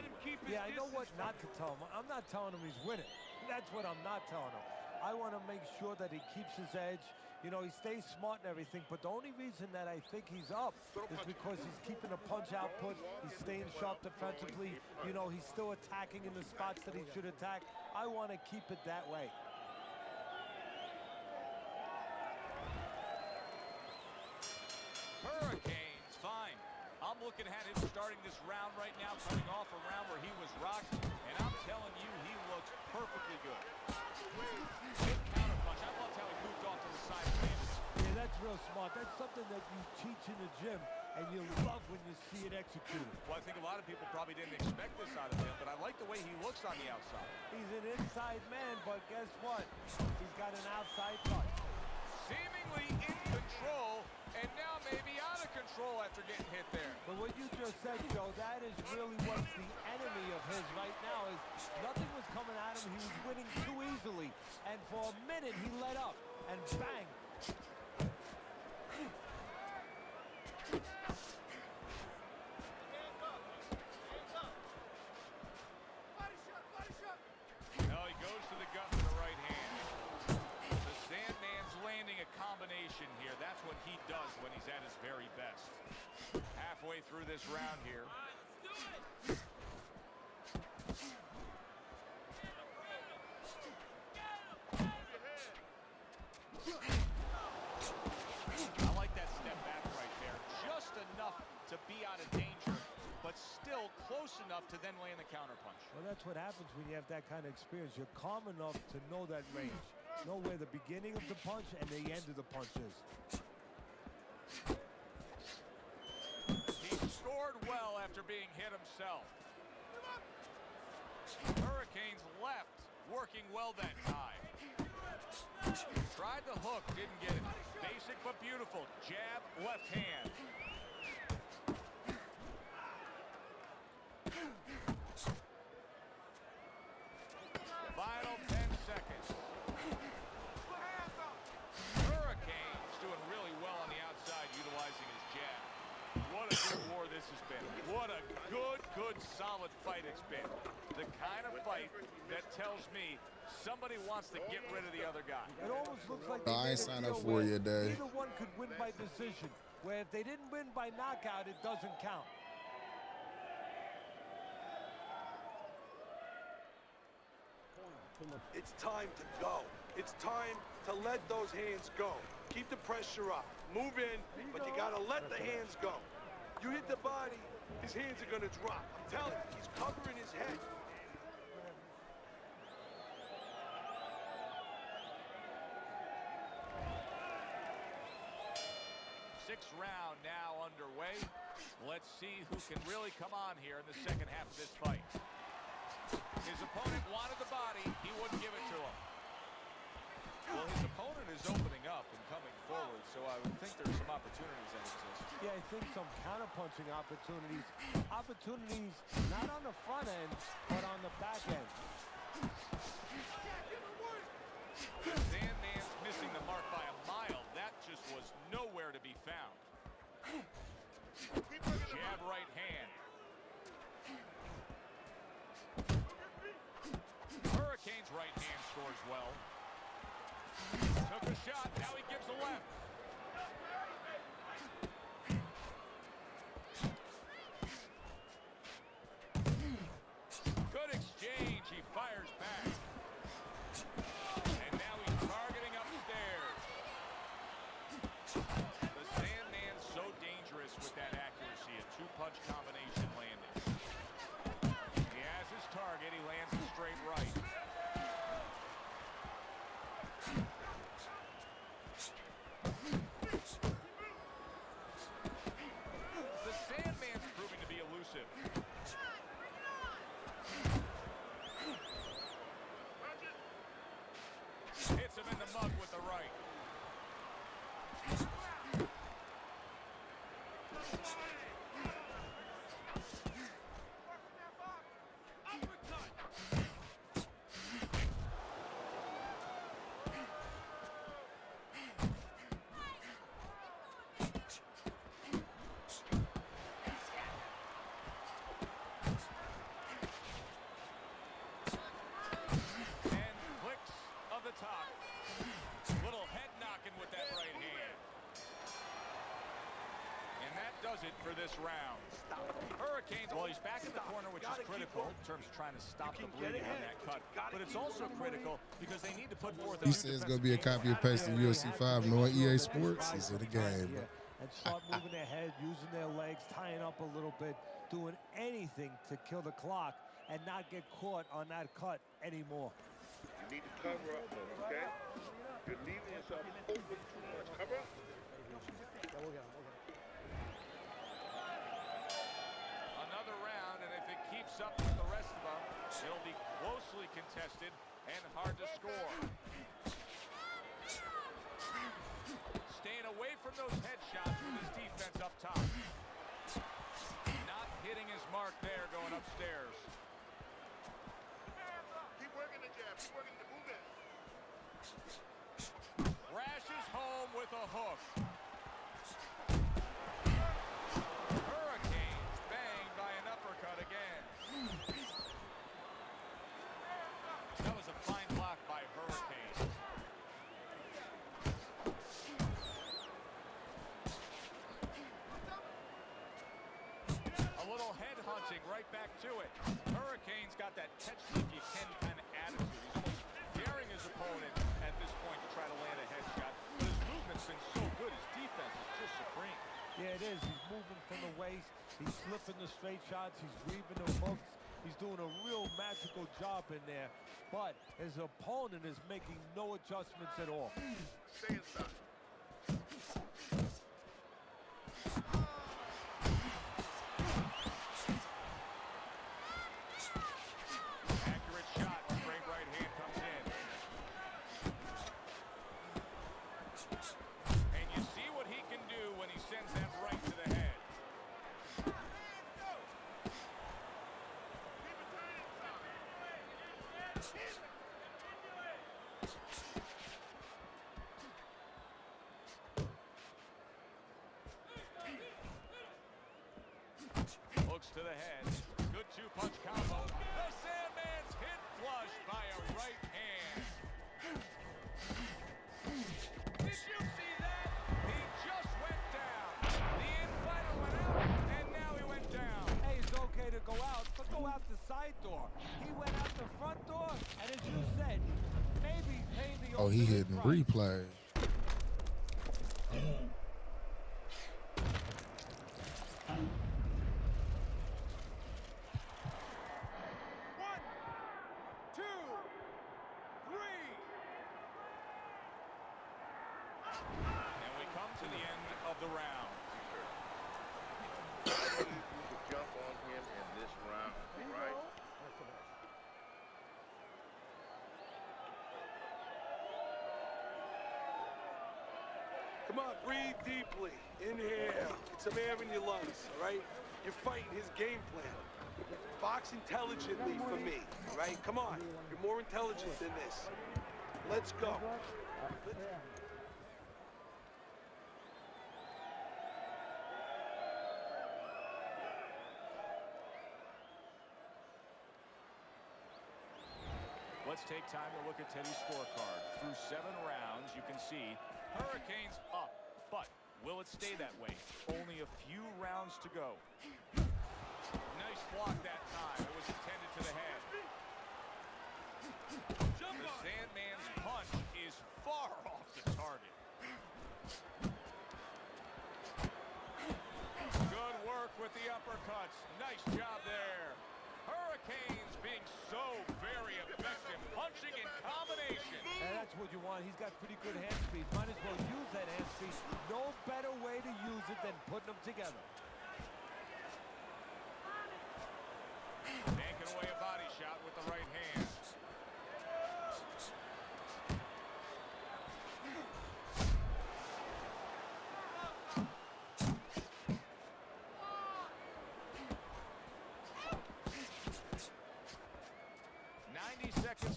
Yeah, I know what not to tell him. I'm not telling him he's winning. That's what I'm not telling him. I want to make sure that he keeps his edge. You know, he stays smart and everything, but the only reason that I think he's up is because he's keeping the punch output, he's staying sharp defensively, you know, he's still attacking in the spots that he should attack. I want to keep it that way. Hurricane's fine. I'm looking at him starting this round right now, coming off a round where he was rocked, and I'm telling you, he looks perfectly good. Big counter punch. I loved how he moved off to the side of him. Yeah, that's real smart. That's something that you teach in the gym, and you love when you see it executed. Well, I think a lot of people probably didn't expect this out of him, but I like the way he looks on the outside. He's an inside man, but guess what? He's got an outside touch. Seemingly in control, and now maybe out of control after getting hit there. But what you just said, Joe, that is really what's the enemy of his right now, is nothing was coming at him. He was winning too easily, and for a minute he let up, and bang. No, he goes to the gut with the right hand. The Sandman's landing a combination here. That's what he does when he's at his very best. Halfway through this round here. I like that step back right there. Just enough to be out of danger, but still close enough to then land the counterpunch. Well, that's what happens when you have that kind of experience. You're calm enough to know that range. Know where the beginning of the punch and the end of the punch is. He scored well after being hit himself. Hurricane's left working well that time. Tried the hook, didn't get it. Basic but beautiful. Jab, left hand. Final 10 seconds. Hurricane's doing really well on the outside, utilizing his jab. What a good war this has been. What a good, solid fight it's been. The kind of fight that tells me somebody wants to get rid of the other guy. It almost looks like I ain't signed up for you today. Either one could win by decision, where if they didn't win by knockout, it doesn't count. It's time to go. It's time to let those hands go. Keep the pressure up. Move in, but you gotta let the hands go. You hit the body, his hands are gonna drop. I'm telling you, he's covering his head. Sixth round now underway. Let's see who can really come on here in the second half of this fight. His opponent wanted the body. He wouldn't give it to him. Well, his opponent is opening up and coming forward, so I would think there's some opportunities that exist. Yeah, I think some counterpunching opportunities. Opportunities not on the front end, but on the back end. The Sandman's missing the mark by a mile. That just was nowhere to be found. Jab right hand. Hurricane's right hand scores well. Took took a shot. Now he gives a left. Good exchange. He fires back. And now he's targeting upstairs. The Sandman's so dangerous with that accuracy. A two-punch combination landing. He has his target. He lands a straight right. The Sandman's proving to be elusive. Hits him in the mug with the right. Little head knocking with that right hand. And that does it for this round. Hurricanes, well, he's back in the corner, which is critical in terms of trying to stop the bleeding on that cut. But it's also critical because they need to put forth a He says it's going to be a copy and paste of UFC 5. Knowing EA Sports is in the game. And start moving their head, using their legs, tying up a little bit, doing anything to kill the clock and not get caught on that cut anymore. You need to cover up, okay? You're leaving yourself open too much. Cover up. Another round, and if it keeps up with the rest of them, it'll be closely contested and hard to score. Staying away from those headshots with his defense up top. Not hitting his mark there going upstairs. Keep working the jab. Keep working the movement. Rashes home with a hook. Hurricanes banged by an uppercut again. That was a fine block by Hurricanes. A little head hunting right back to it. Hurricane's got that catch if you can kind of attitude. He's almost daring his opponent at this point to try to land a headshot. But his movement's been so good. His defense is just supreme. Yeah, it is. He's moving from the waist. He's slipping the straight shots. He's weaving the hooks. He's doing a real magical job in there. But his opponent is making no adjustments at all. Stay inside. Accurate shot. Straight right hand comes in. And you see what he can do when he sends that right to the head. Hooks to the head. Good two-punch combo. The Sandman's hit flush by a right hand. Did you see that? He just went down. The in-fighter went out, and now he went down. Hey, it's okay to go out, but go out the side door. He went out the front door, and as you said, maybe paying the Oh, he ultimate hitting price. replay. And we come to the end of the round. I need you to jump on him in this round, right? Come on, breathe deeply. Inhale. Get some air in your lungs, all right? You're fighting his game plan. Box intelligently for me, all right? Come on. You're more intelligent than this. Let's go. Let's take time to look at Teddy's scorecard. Through 7 rounds, you can see Hurricanes up, but will it stay that way? Only a few rounds to go. Nice block that time. It was intended to the head. The Sandman's punch is far off the target. Good work with the uppercuts. Nice job there. Hurricanes being so very effective, punching in combination. And that's what you want. He's got pretty good hand speed. Might as well use that hand speed. No better way to use it than putting them together. Taking away a body shot with the right hand.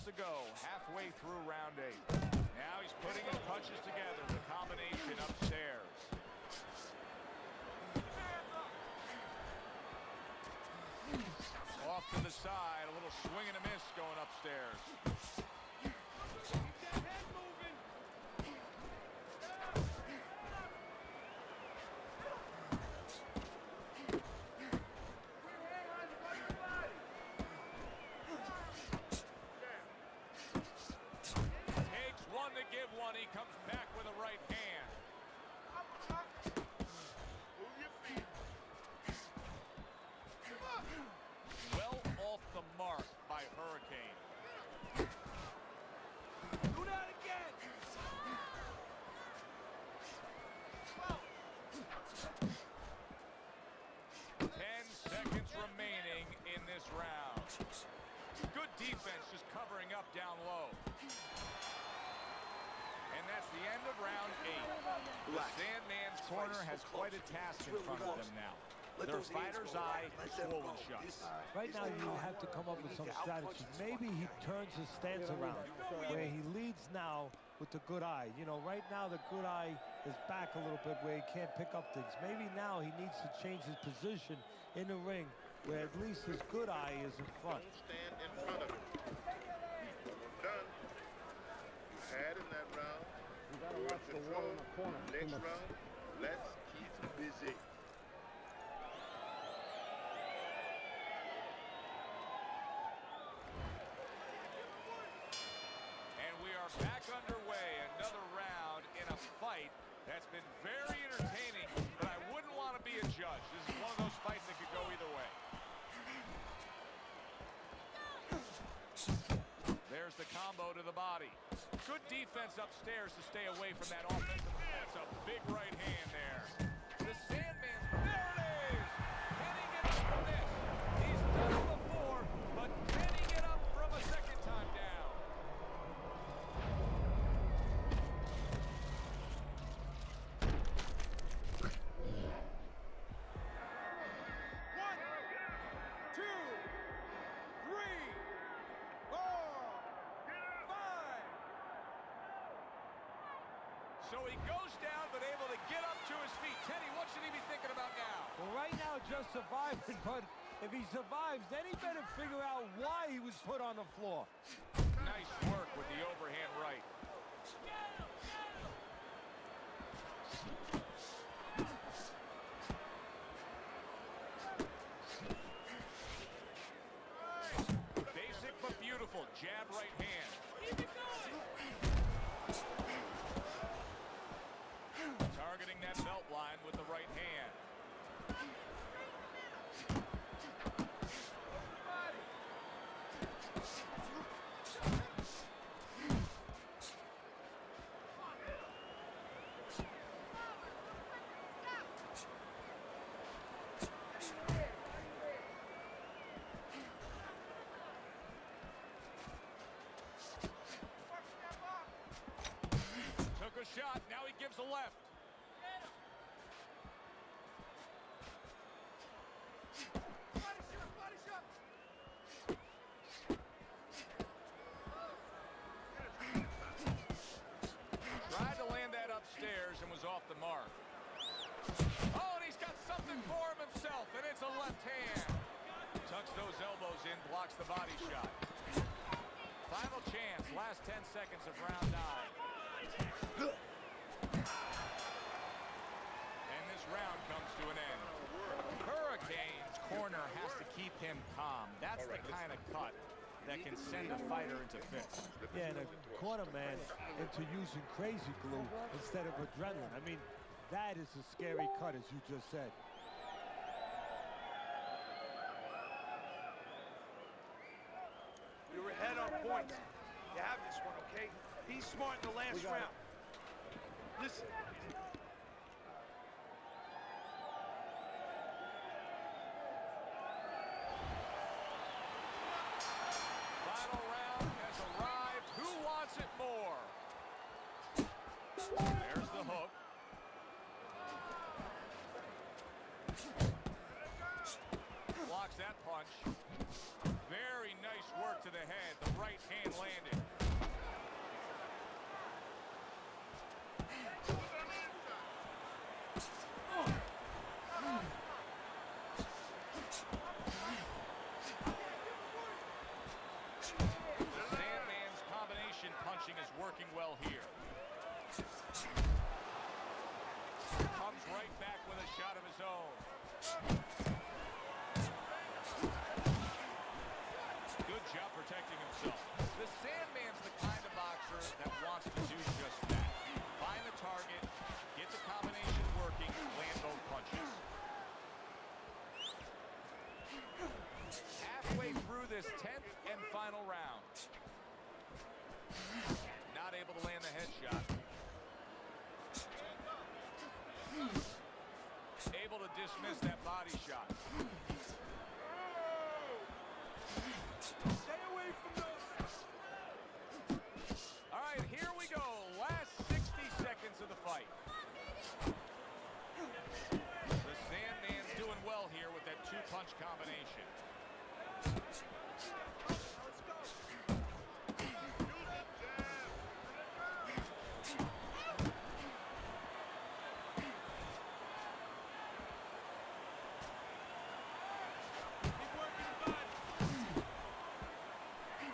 To go, halfway through round 8. Now he's putting his punches together, the combination upstairs. Off to the side, a little swing and a miss going upstairs. He comes back with a right hand. Well off the mark by Hurricane. Do that again. 10 seconds remaining in this round. Good defense just covering up down low. And that's the end of round 8. The Sandman's corner has quite a task in front of them now. Their fighter's eye is swollen shut. Right now you have to come up with some strategy. Maybe he turns his stance around where he leads now with the good eye. You know, right now the good eye is back a little bit where he can't pick up things. Maybe now he needs to change his position in the ring where at least his good eye is in front. Stand in front of him. Done. You had in that round. You gotta watch the wall in the corner. Next round, let's keep busy. And we are back underway. Another round in a fight that's been very entertaining, but I wouldn't want to be a judge. This is one of those fights that could go either way. There's the combo to the body. Good defense upstairs to stay away from that offense. That's a big right hand there. The Sandman, there it is! Can he get up from this? He's done it before, but can he get up from a second time down? So he goes down, but able to get up to his feet. Teddy, what should he be thinking about now? Well, right now, just surviving, but if he survives, then he better figure out why he was put on the floor. Nice work with the overhand right. Basic but beautiful. Jab right hand. Targeting that belt line with the right hand. Took a shot, now he gives a left. Tried to land that upstairs and was off the mark. Oh, and he's got something for him himself, and it's a left hand. Tucks those elbows in, blocks the body shot. Final chance, last 10 seconds of round 9. And this round comes to an end. Hurricane's corner has to keep him calm. That's the kind of cut that can send a fighter into fits. Yeah, and a corner man into using crazy glue instead of adrenaline. I mean, that is a scary cut, as you just said. You're ahead on points. You have this one, okay? Be smart in the last round. Listen. Final round has arrived. Who wants it more? There's the hook. Blocks that punch. Very nice work to the head. The right hand landed. The Sandman's combination punching is working well here. Comes right back with a shot of his own. Good job protecting himself. The Sandman's the kind of boxer that wants to do just that. Find the target, get the combination working, land both punches. Halfway through this 10th and final round. Not able to land the headshot. Able to dismiss that body shot. Stay away from those. All right, here we go. Last 60 seconds of the fight. The Sandman's doing well here with that two-punch combination.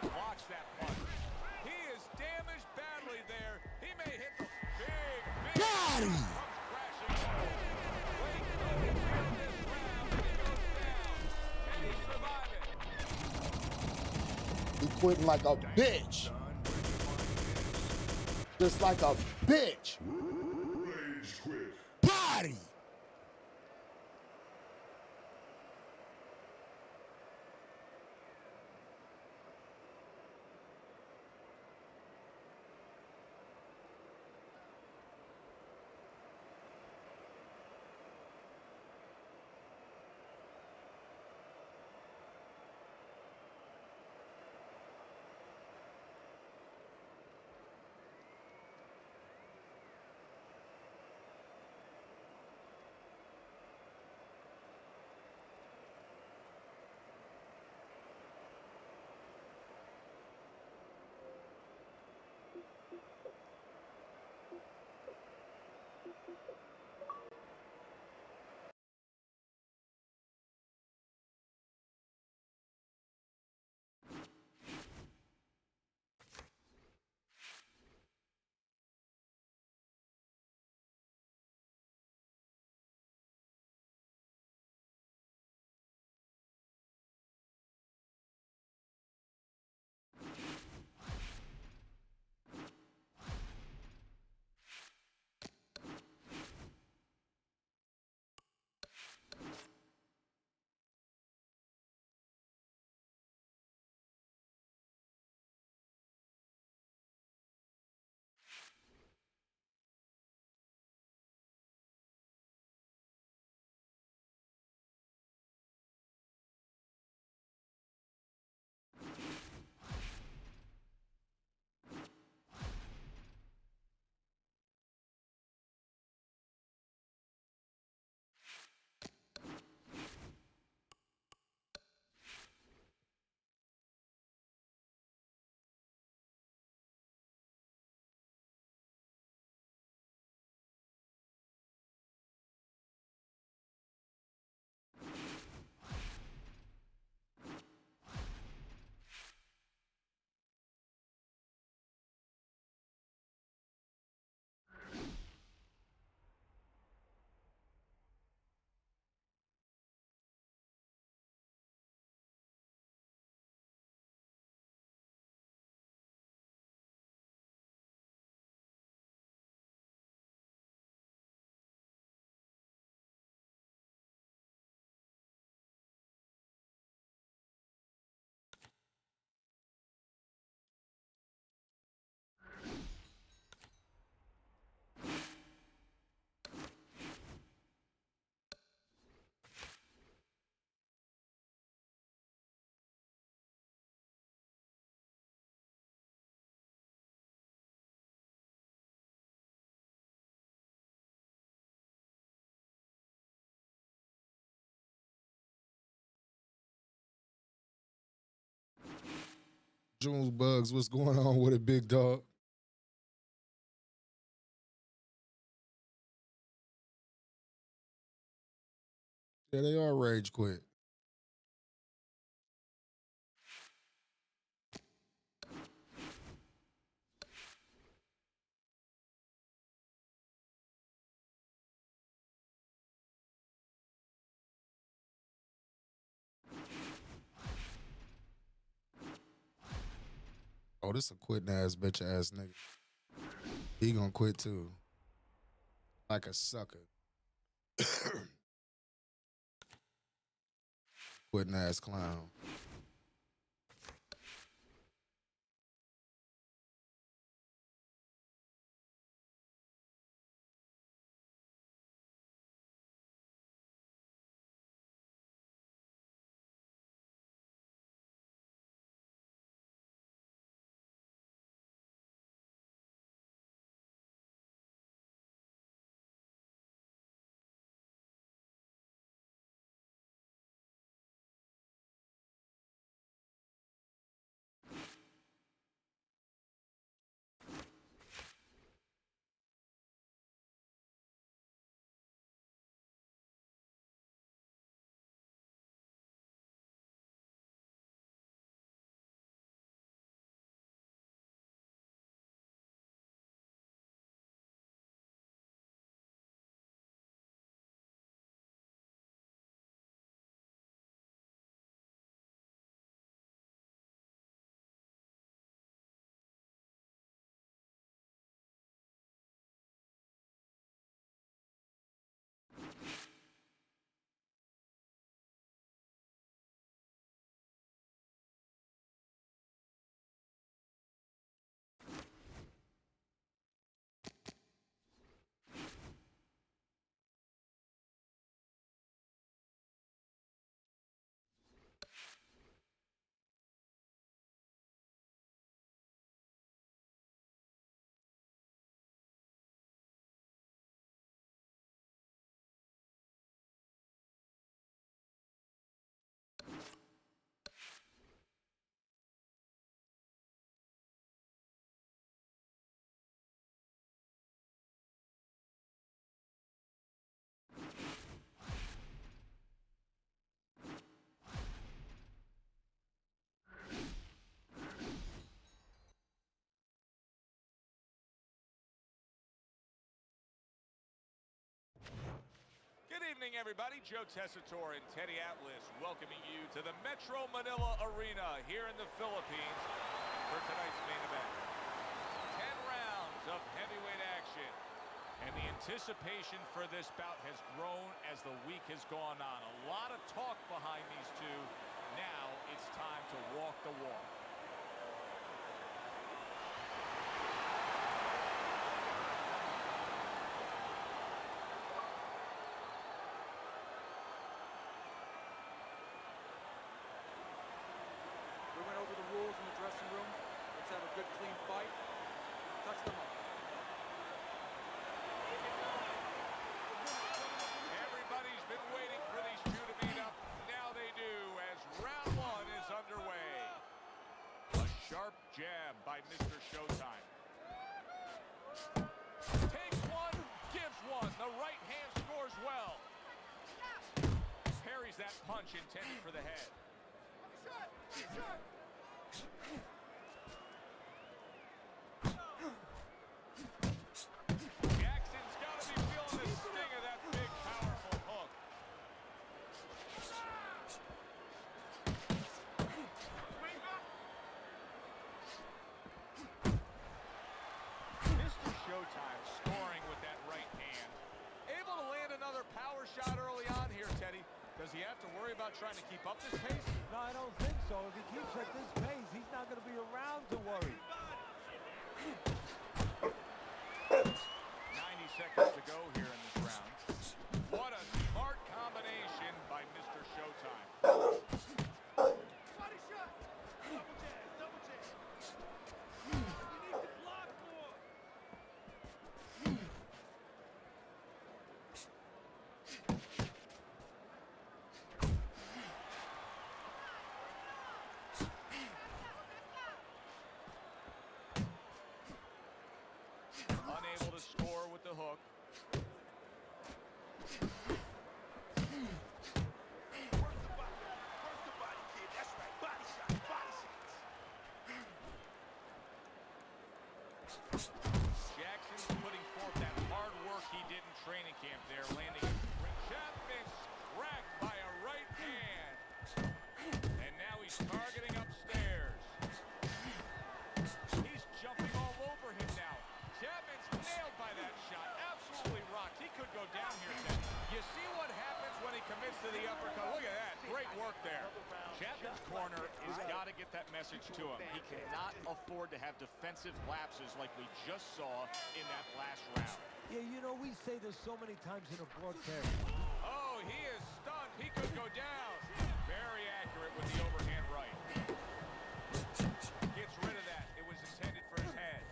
Blocks that punch. He is damaged badly there. He may hit the big Got him! comes crashing home. Wait till the end of this round and he goes down. Can he survive it? He quitting like a bitch. Just like a bitch. Rage quit. Body! Junes Bugs, what's going on with it, big dog? Yeah, they are rage quit. Oh, this a quitting ass bitch ass nigga. He gonna quit too. Like a sucker. Quitting ass clown. Good evening, everybody. Joe Tessitore and Teddy Atlas welcoming you to the Metro Manila Arena here in the Philippines for tonight's main event. 10 rounds of heavyweight action. And the anticipation for this bout has grown as the week has gone on. A lot of talk behind these two. Now it's time to walk the walk. We went over the rules in the dressing room. Let's have a good, clean fight. Touch them up. Everybody's been waiting for these two to meet up. Now they do as round one is underway. A sharp jab by Mr. Showtime. Takes one, gives one. The right hand scores well. Parries that punch intended for the head. Jackson's got to be feeling the sting of that big, powerful hook. Mr. Showtime scoring with that right hand. Able to land another power shot early on here, Teddy. Does he have to worry about trying to keep up this pace? No, I don't think so. If he keeps at this pace, he's not going to be around to worry. 90 seconds to go here in this round. What a smart combination by Mr. Showtime. Body shot. Double jab, double jab. You need to block more. the hook. Work the body, kid. That's right. Body shots, body shots. Jackson's putting forth that hard work he did in training camp there, landing Chapman cracked by a right hand. And now he's targeting upstairs. He's jumping all over him now. Chapman's nailed by that shot. Absolutely rocked. He could go down here, Teddy. You see what happens when he commits to the uppercut. Look at that. Great work there. Chapman's corner has got to get that message to him. He cannot afford to have defensive lapses like we just saw in that last round. Yeah, you know, we say this so many times in a broadcast. Oh, he is stunned. He could go down. Very accurate with the overhand right. Gets rid of that. It was intended for his head.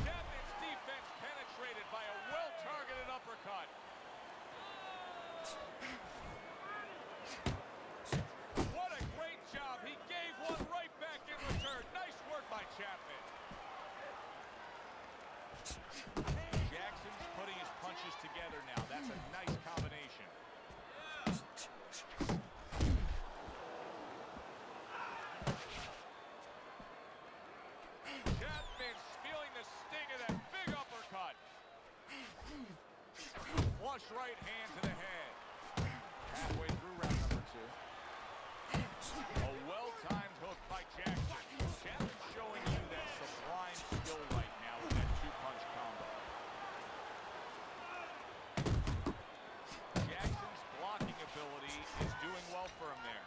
Chapman's defense penetrated by a well-targeted uppercut. What a great job. He gave one right back in return. Nice work by Chapman. Jackson's putting his punches together now. That's a nice combination. Chapman's feeling the sting of that big uppercut. Flush right hand to the head. Halfway through round number 2. A well-timed hook by Jackson. Chapman showing you that sublime skill right now with that two-punch combo. Jackson's blocking ability is doing well for him there.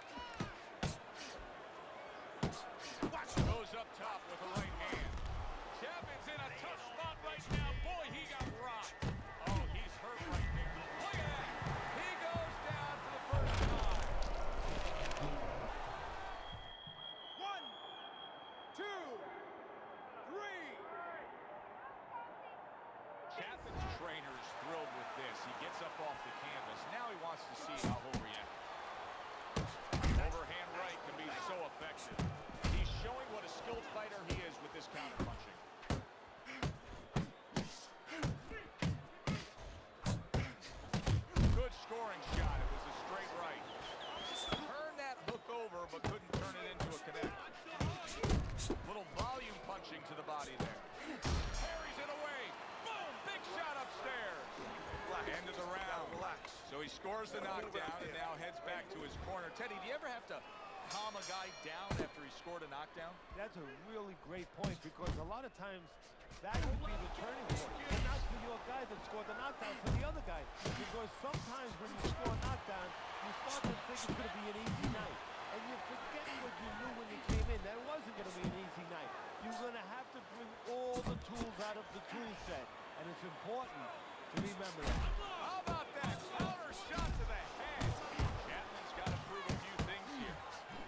Goes up top with the right hand. Chapman's in a tough spot right now. Boy, he got rocked. Oh, he's hurt right there. Look at that. He goes down for the first time. 1, 2, 3. Chapman's trainer is thrilled with this. He gets up off the canvas. Now he wants to see how he'll react. Overhand right can be so effective. He's showing what a skilled fighter he is with this counterpunching. Good scoring shot. It was a straight right. Turned that hook over, but couldn't turn it into a connect. Little volume punching to the body there. Carries it away. Boom! Big shot upstairs. End of the round. So he scores the knockdown and now heads back to his corner. Teddy, do you ever have to calm a guy down after he scored a knockdown? That's a really great point, because a lot of times that could be the turning point. But not for your guy that scored the knockdown, for the other guy. Because sometimes when you score a knockdown, you start to think it's going to be an easy night. And you forget what you knew when you came in. That it wasn't going to be an easy night. You're going to have to bring all the tools out of the tool set. And it's important to remember that. How about that? Counter shot to the head. Chapman's got to prove a few things here.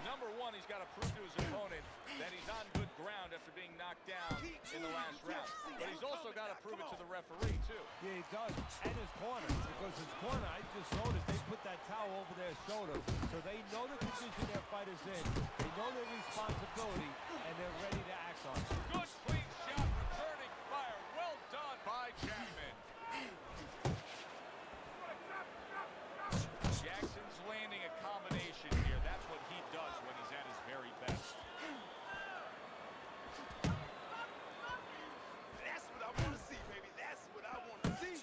Number one, he's got to prove to his opponent that he's on good ground after being knocked down in the last round. But he's also got to prove it to the referee, too. Yeah, he does. And his corner. Because his corner, I just noticed, they put that towel over their shoulder. So they know the condition their fighter's in. They know their responsibility, and they're ready to act on it. Good, clean shot, returning fire. Well done by Chapman. Jackson's landing a combination here. That's what he does when he's at his very best. That's what I want to see, baby. That's what I want to see.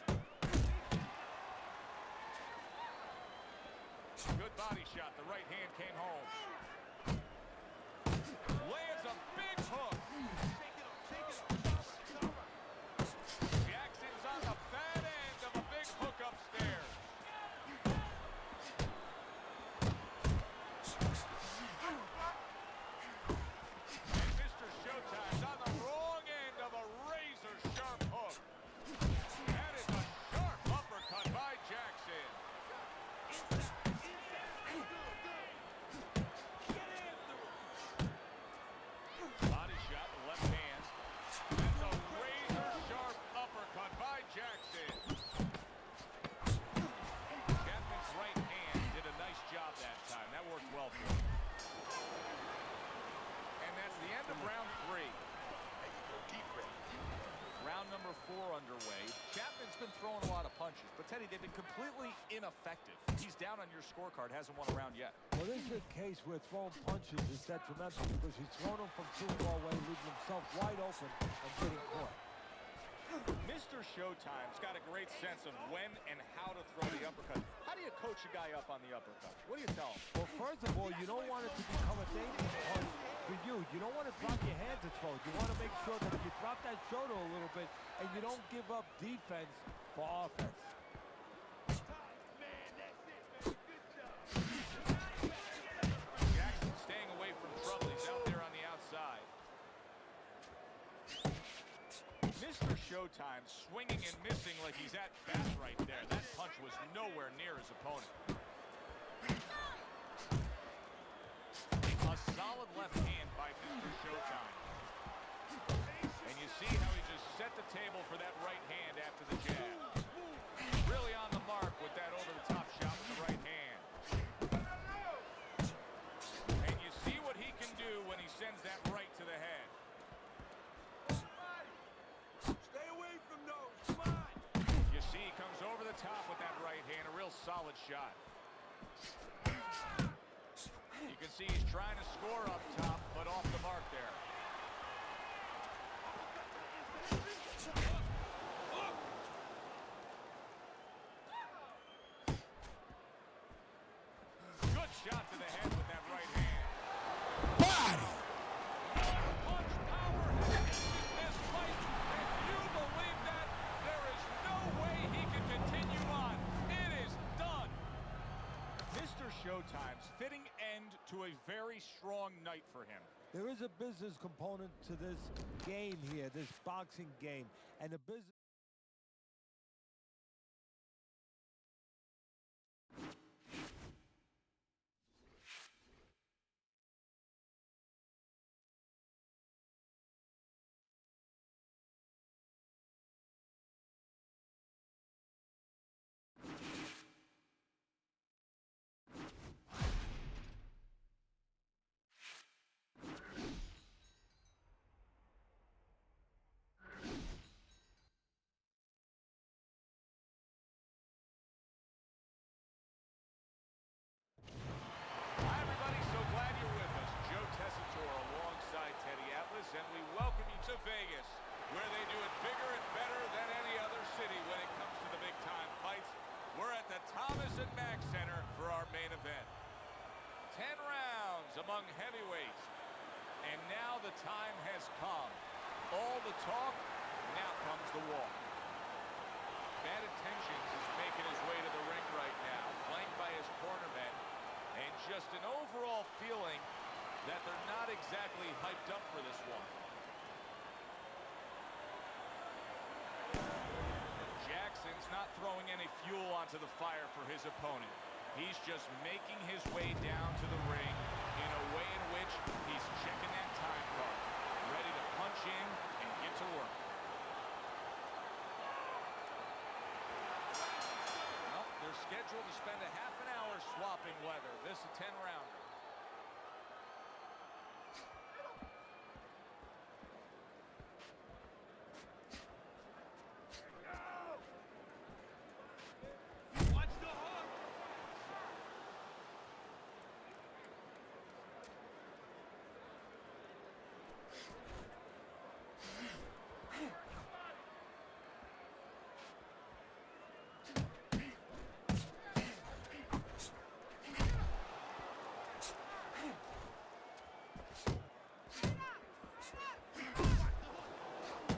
Good body shot. The right hand came home. Lands a big hook. Jackson's on the bad end of a big hook upstairs. And Mr. Showtime's on the wrong end of a razor-sharp hook. That is a sharp uppercut by Jackson. round number 4 underway. Chapman's been throwing a lot of punches, but Teddy, they've been completely ineffective. He's down on your scorecard, hasn't won a round yet. Well, this is a case where throwing punches is detrimental because he's thrown them from too far away, leaving himself wide open and getting caught. Mr. Showtime's got a great sense of when and how to throw the uppercut. How do you coach a guy up on the uppercut? What do you tell him? Well, first of all, you don't want it to become a dangerous punch for you. You don't want to drop your hand to throw. You want to make sure that if you drop that shoulder a little bit and you don't give up defense for offense. Jackson staying away from trouble. He's out there on the outside. Mr. Showtime swinging and missing like he's at bat right there. That punch was nowhere near his opponent. A solid left hand by Mr. Showtime. And you see how he just set the table for that right hand after the jab. Really on the mark with that over-the-top shot with the right hand. And you see what he can do when he sends that right to the head. Stay away from those. Come on. You see he comes over the top with that right hand. A real solid shot. You can see he's trying to score up top, but off the mark there. Good shot to the head with that right hand. Body! Punch power has ended this fight. If you believe that, there is no way he can continue on. It is done. Mr. Showtime's fitting end to a very strong night for him. There is a business component to this game here, this boxing game, and the business. Hi, everybody. So glad you're with us. Joe Tessitore alongside Teddy Atlas, and we welcome you to Vegas, where they do it bigger and better than any other city when it comes to the big-time fights. We're at the Thomas & Mack Center for our main event. 10 rounds among heavyweights, and now the time has come. All the talk, now comes the walk. Bad Intentions is making his way to the ring right now, flanked by his cornermen, and just an overall feeling that they're not exactly hyped up for this one. Jackson's not throwing any fuel onto the fire for his opponent. He's just making his way down to the ring in a way in which he's checking that time card, ready to punch in and get to work. Well, they're scheduled to spend a half an hour swapping leather. This is a 10-rounder.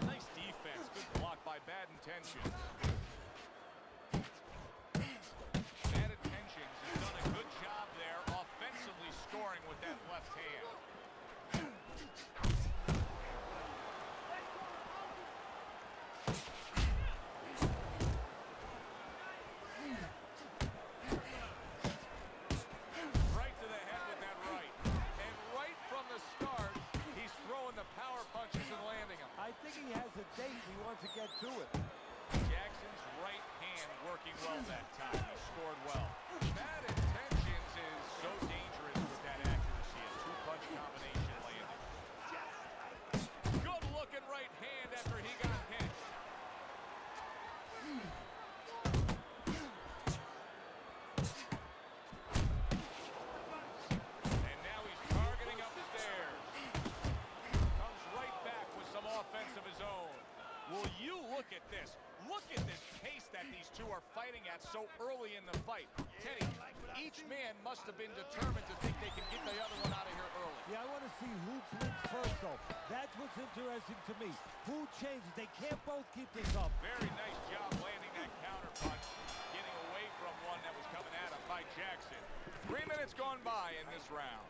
Nice defense. Good block by Bad Intentions. Bad Intentions has done a good job there offensively scoring with that left hand. Right to the head with that right. And right from the start, he's throwing the power punches and landing them. I think he has a date. He wants to get to it. Jackson's right hand working well that time. He scored well. Bad Intentions is so dangerous with that accuracy. A two-punch combination landing. Good looking right hand after he got hit. two are fighting at so early in the fight. Teddy, each man must have been determined to think they can get the other one out of here early. Yeah, I want to see who blinks first, though. That's what's interesting to me. Who changes? They can't both keep this up. Very nice job landing that counter punch, getting away from one that was coming at him by Jackson. 3 minutes gone by in this round.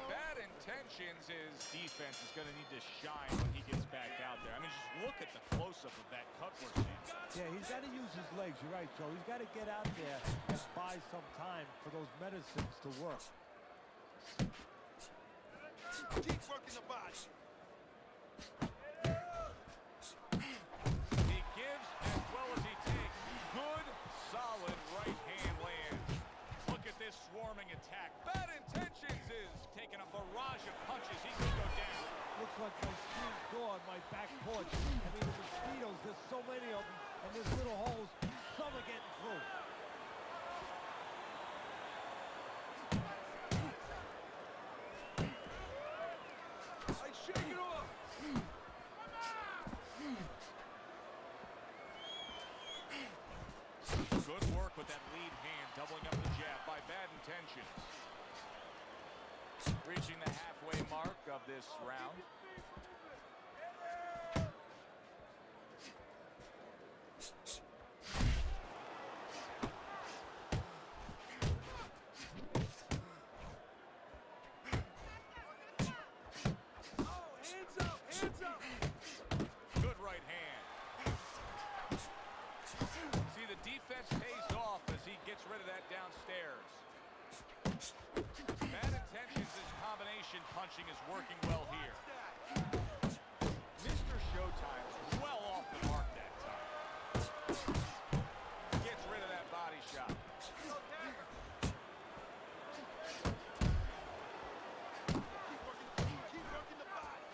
Bad Intentions, his defense is going to need to shine when he gets back out there. I mean, just look at the close-up of that cut we're seeing. Yeah, he's got to use his legs. You're right, Joe. He's got to get out there and buy some time for those medicines to work. Keep working the body. He gives as well as he takes. Good, solid right hand lands. Look at this swarming attack. Bad Intentions is taking a barrage of punches. He could go down. Looks like my screen door on my back porch. I mean, the mosquitoes, there's so many of them, and there's little holes. Some are getting through. Hey, shake it off! Good work with that lead hand, doubling up the jab by Bad Intentions. Reaching the halfway mark of this round. Hands up! Hands up! Good right hand. See, the defense pays off as he gets rid of that downstairs. Bad Intentions' combination punching is working well here. Mr. Showtime's well off the mark that time. Gets rid of that body shot. Keep working the body.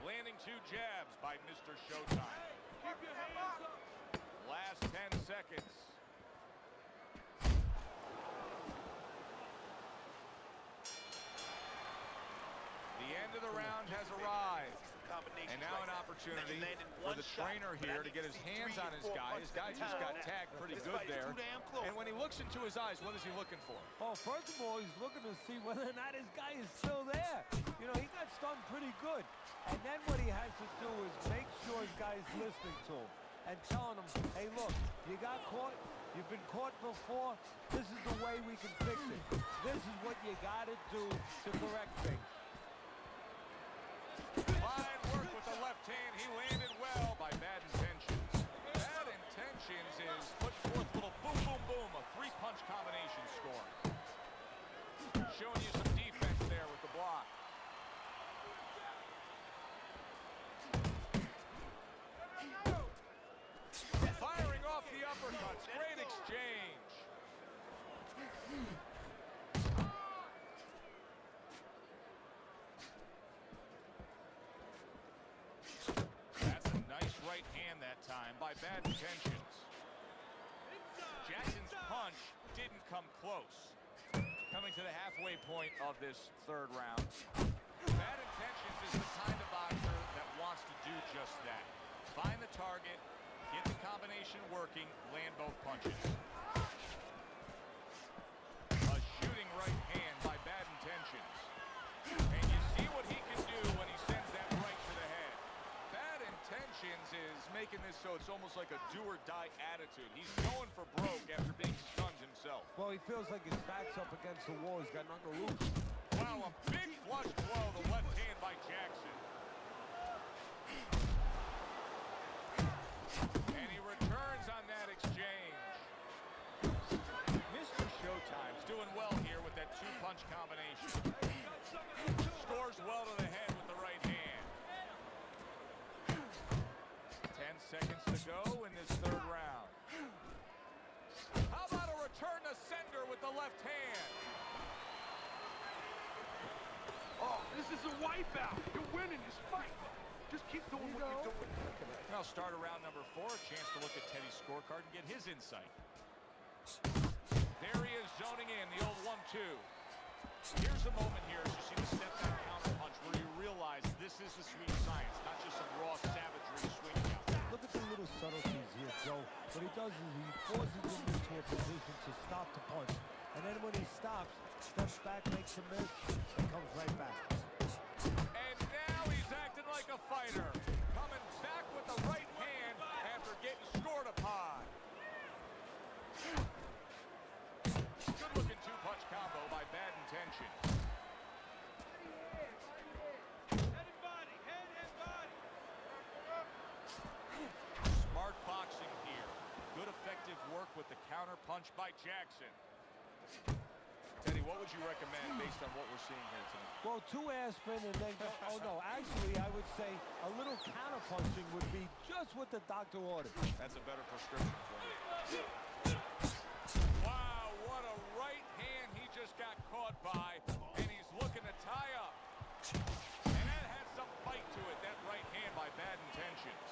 Landing 2 jabs by Mr. Showtime. Keep your hands up! Last 10 seconds. The end of the round has arrived. And now an opportunity for the trainer here to get his hands on his guy. His guy just got tagged pretty good there. And when he looks into his eyes, what is he looking for? Oh, first of all, he's looking to see whether or not his guy is still there. You know, he got stunned pretty good. And then what he has to do is make sure his guy is listening to him and telling him, hey, look, you got caught. You've been caught before. This is the way we can fix it. This is what you got to do to correct things. Fine work with the left hand. He landed well by Bad Intentions. Bad Intentions is putting forth a little boom, boom, boom, a 3-punch combination score. Showing you some defense there with the block. Firing off the uppercuts. Great exchange. That's a nice right hand that time by Bad Intentions. Jackson's punch didn't come close. Coming to the halfway point of this third round. Bad Intentions is the kind of boxer that wants to do just that. Find the target, get the combination working, land both punches. A shooting right hand by Bad Intentions. And you see what he can do when he sends that right to the head. Bad Intentions is making this so it's almost like a do-or-die attitude. He's going for broke after being stunned himself. Well, he feels like his back's up against the wall. He's got nothing to lose. Wow, a big flush blow, the left hand by Jackson. And he returns on that exchange. Mr. Showtime's doing well here with that 2-punch combination. Scores well to the head with the right hand. 10 seconds to go in this third round. How about a return to sender with the left hand? Oh, this is a wipeout. You're winning this fight. Just keep doing what you're doing. And I'll start around number 4. A chance to look at Teddy's scorecard and get his insight. There he is zoning in, the old 1-2. Here's a moment here as you see the step-back counter punch where you realize this is the sweet science, not just some raw savagery swinging out there. Look at the forces him into a position to stop the punch. And then when he stops, steps back, makes a miss, and comes right back. And now he's acting like a fighter. Coming back with the right hand after getting scored upon. Good-looking two-punch combo by Bad Intentions. Smart boxing here. Good effective work with the counter punch by Jackson. Teddy, what would you recommend based on what we're seeing here tonight? Well, 2 air spin and then go, oh no, actually I would say a little counter punching would be just what the doctor ordered. That's a better prescription for you. Wow, what a right hand he just got caught by, and he's looking to tie up. And that had some bite to it, that right hand by Bad Intentions.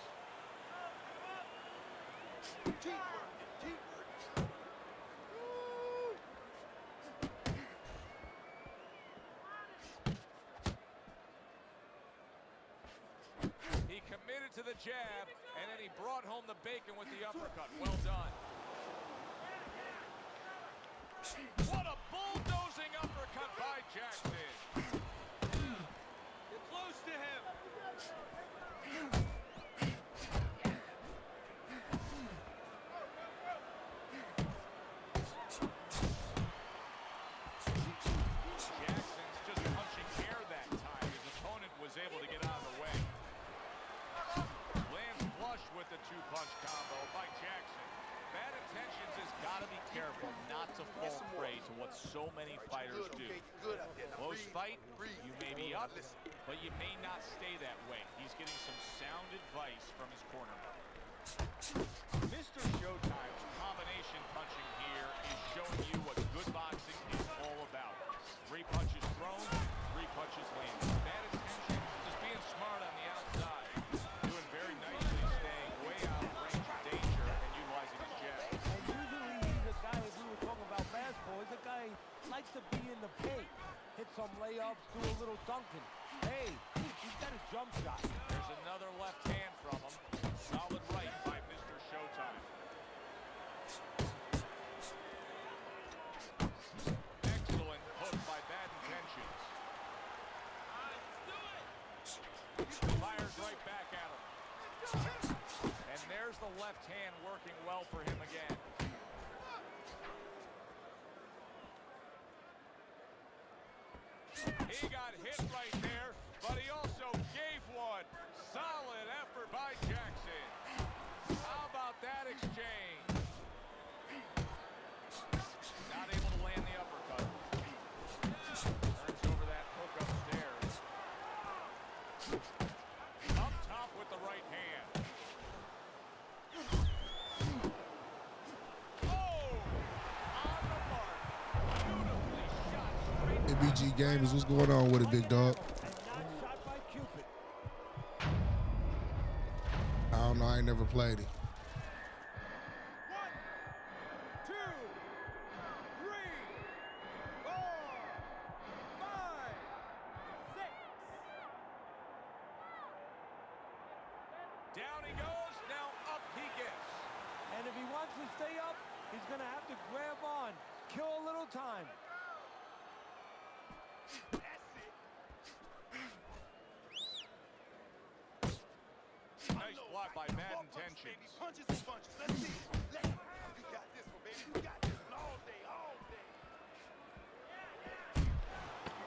Keep working, keep working. He committed to the jab, and then he brought home the bacon with the uppercut. Well done. What a bulldozing uppercut by Jackson. Get close to him. Jackson's just punching air that time. His opponent was able to get out of the way. Lands flush with the two-punch combo by Jackson. Bad Intentions has got to be careful not to fall prey to what so many fighters do. Close fight, you may be up, but you may not stay that way. He's getting some sound advice from his cornerman. Mr. Showtime's combination punching here is showing you what good boxing is all about. 3 punches thrown, 3 punches landed. Bad Intentions just being smart on the outside. Doing very nicely, staying way out of range of danger and utilizing his jab. And usually he's a guy, if we were talking about basketball, he's a guy who likes to be in the paint. Hit some layups, do a little dunking. Hey, he's got a jump shot. There's another left hand from him. Solid right by Mr. Showtime. Excellent hook by Bad Intentions. Fires right back at him. And there's the left hand working well for him again. He got hit right there, but he also gave one. Solid effort by Jackson. How about that exchange? Not able to land the uppercut. Turns over that hook upstairs. Up top with the right hand. Oh! On the mark. Beautifully shot straight. ABG Games, what's going on with it, big dog? I don't know, I ain't never played it. 1, 2, 3, 4, 5, 6. Down he goes, now up he gets. And if he wants to stay up, he's going to have to grab on, kill a little time. Nice block by Bad Intentions. Punches and punches. Let's see. You got this one, baby. You got this one all day, all day.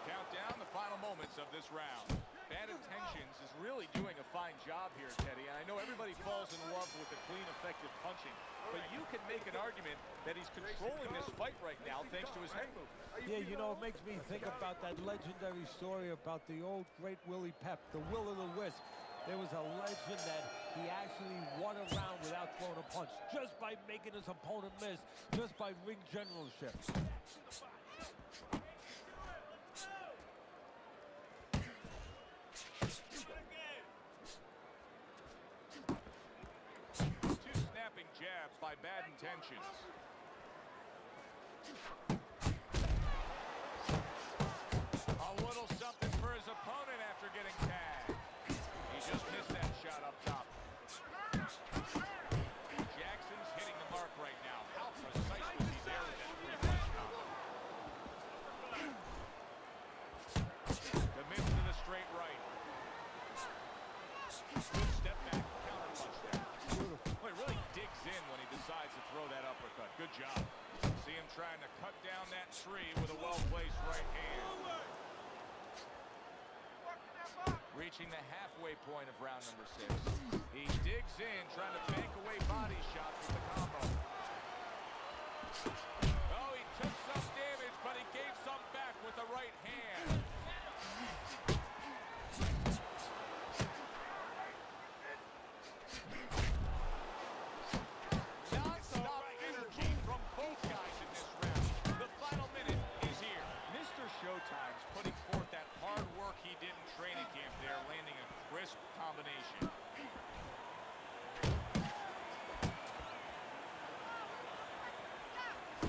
Count down the final moments of this round. Bad Intentions is really doing a fine job here, Teddy. And I know everybody falls in love with the clean, effective punching, but you can make an argument that he's controlling this fight right now thanks to his head movement. Yeah, you know, it makes me think about that legendary story about the old great Willie Pep, the Will o' the Wisp. There was a legend that he actually won a round without throwing a punch, just by making his opponent miss, just by ring generalship. Two snapping jabs by Bad Intentions. A little something for his opponent after getting tagged. He just missed that shot up top. Jackson's hitting the mark right now. Good step back, counter punch there. Well, he really digs in when he decides to throw that uppercut. Good job. See him trying to cut down that tree with a well-placed right hand. Reaching the halfway point of round number 6. He digs in, trying to bank away body shots with the combo. Oh, he took some damage, but he gave some back with the right hand. Non-stop energy from both guys in this round. The final minute is here. Mr. Showtime's putting forth that hard work he did in training camp there, landing a crisp combination.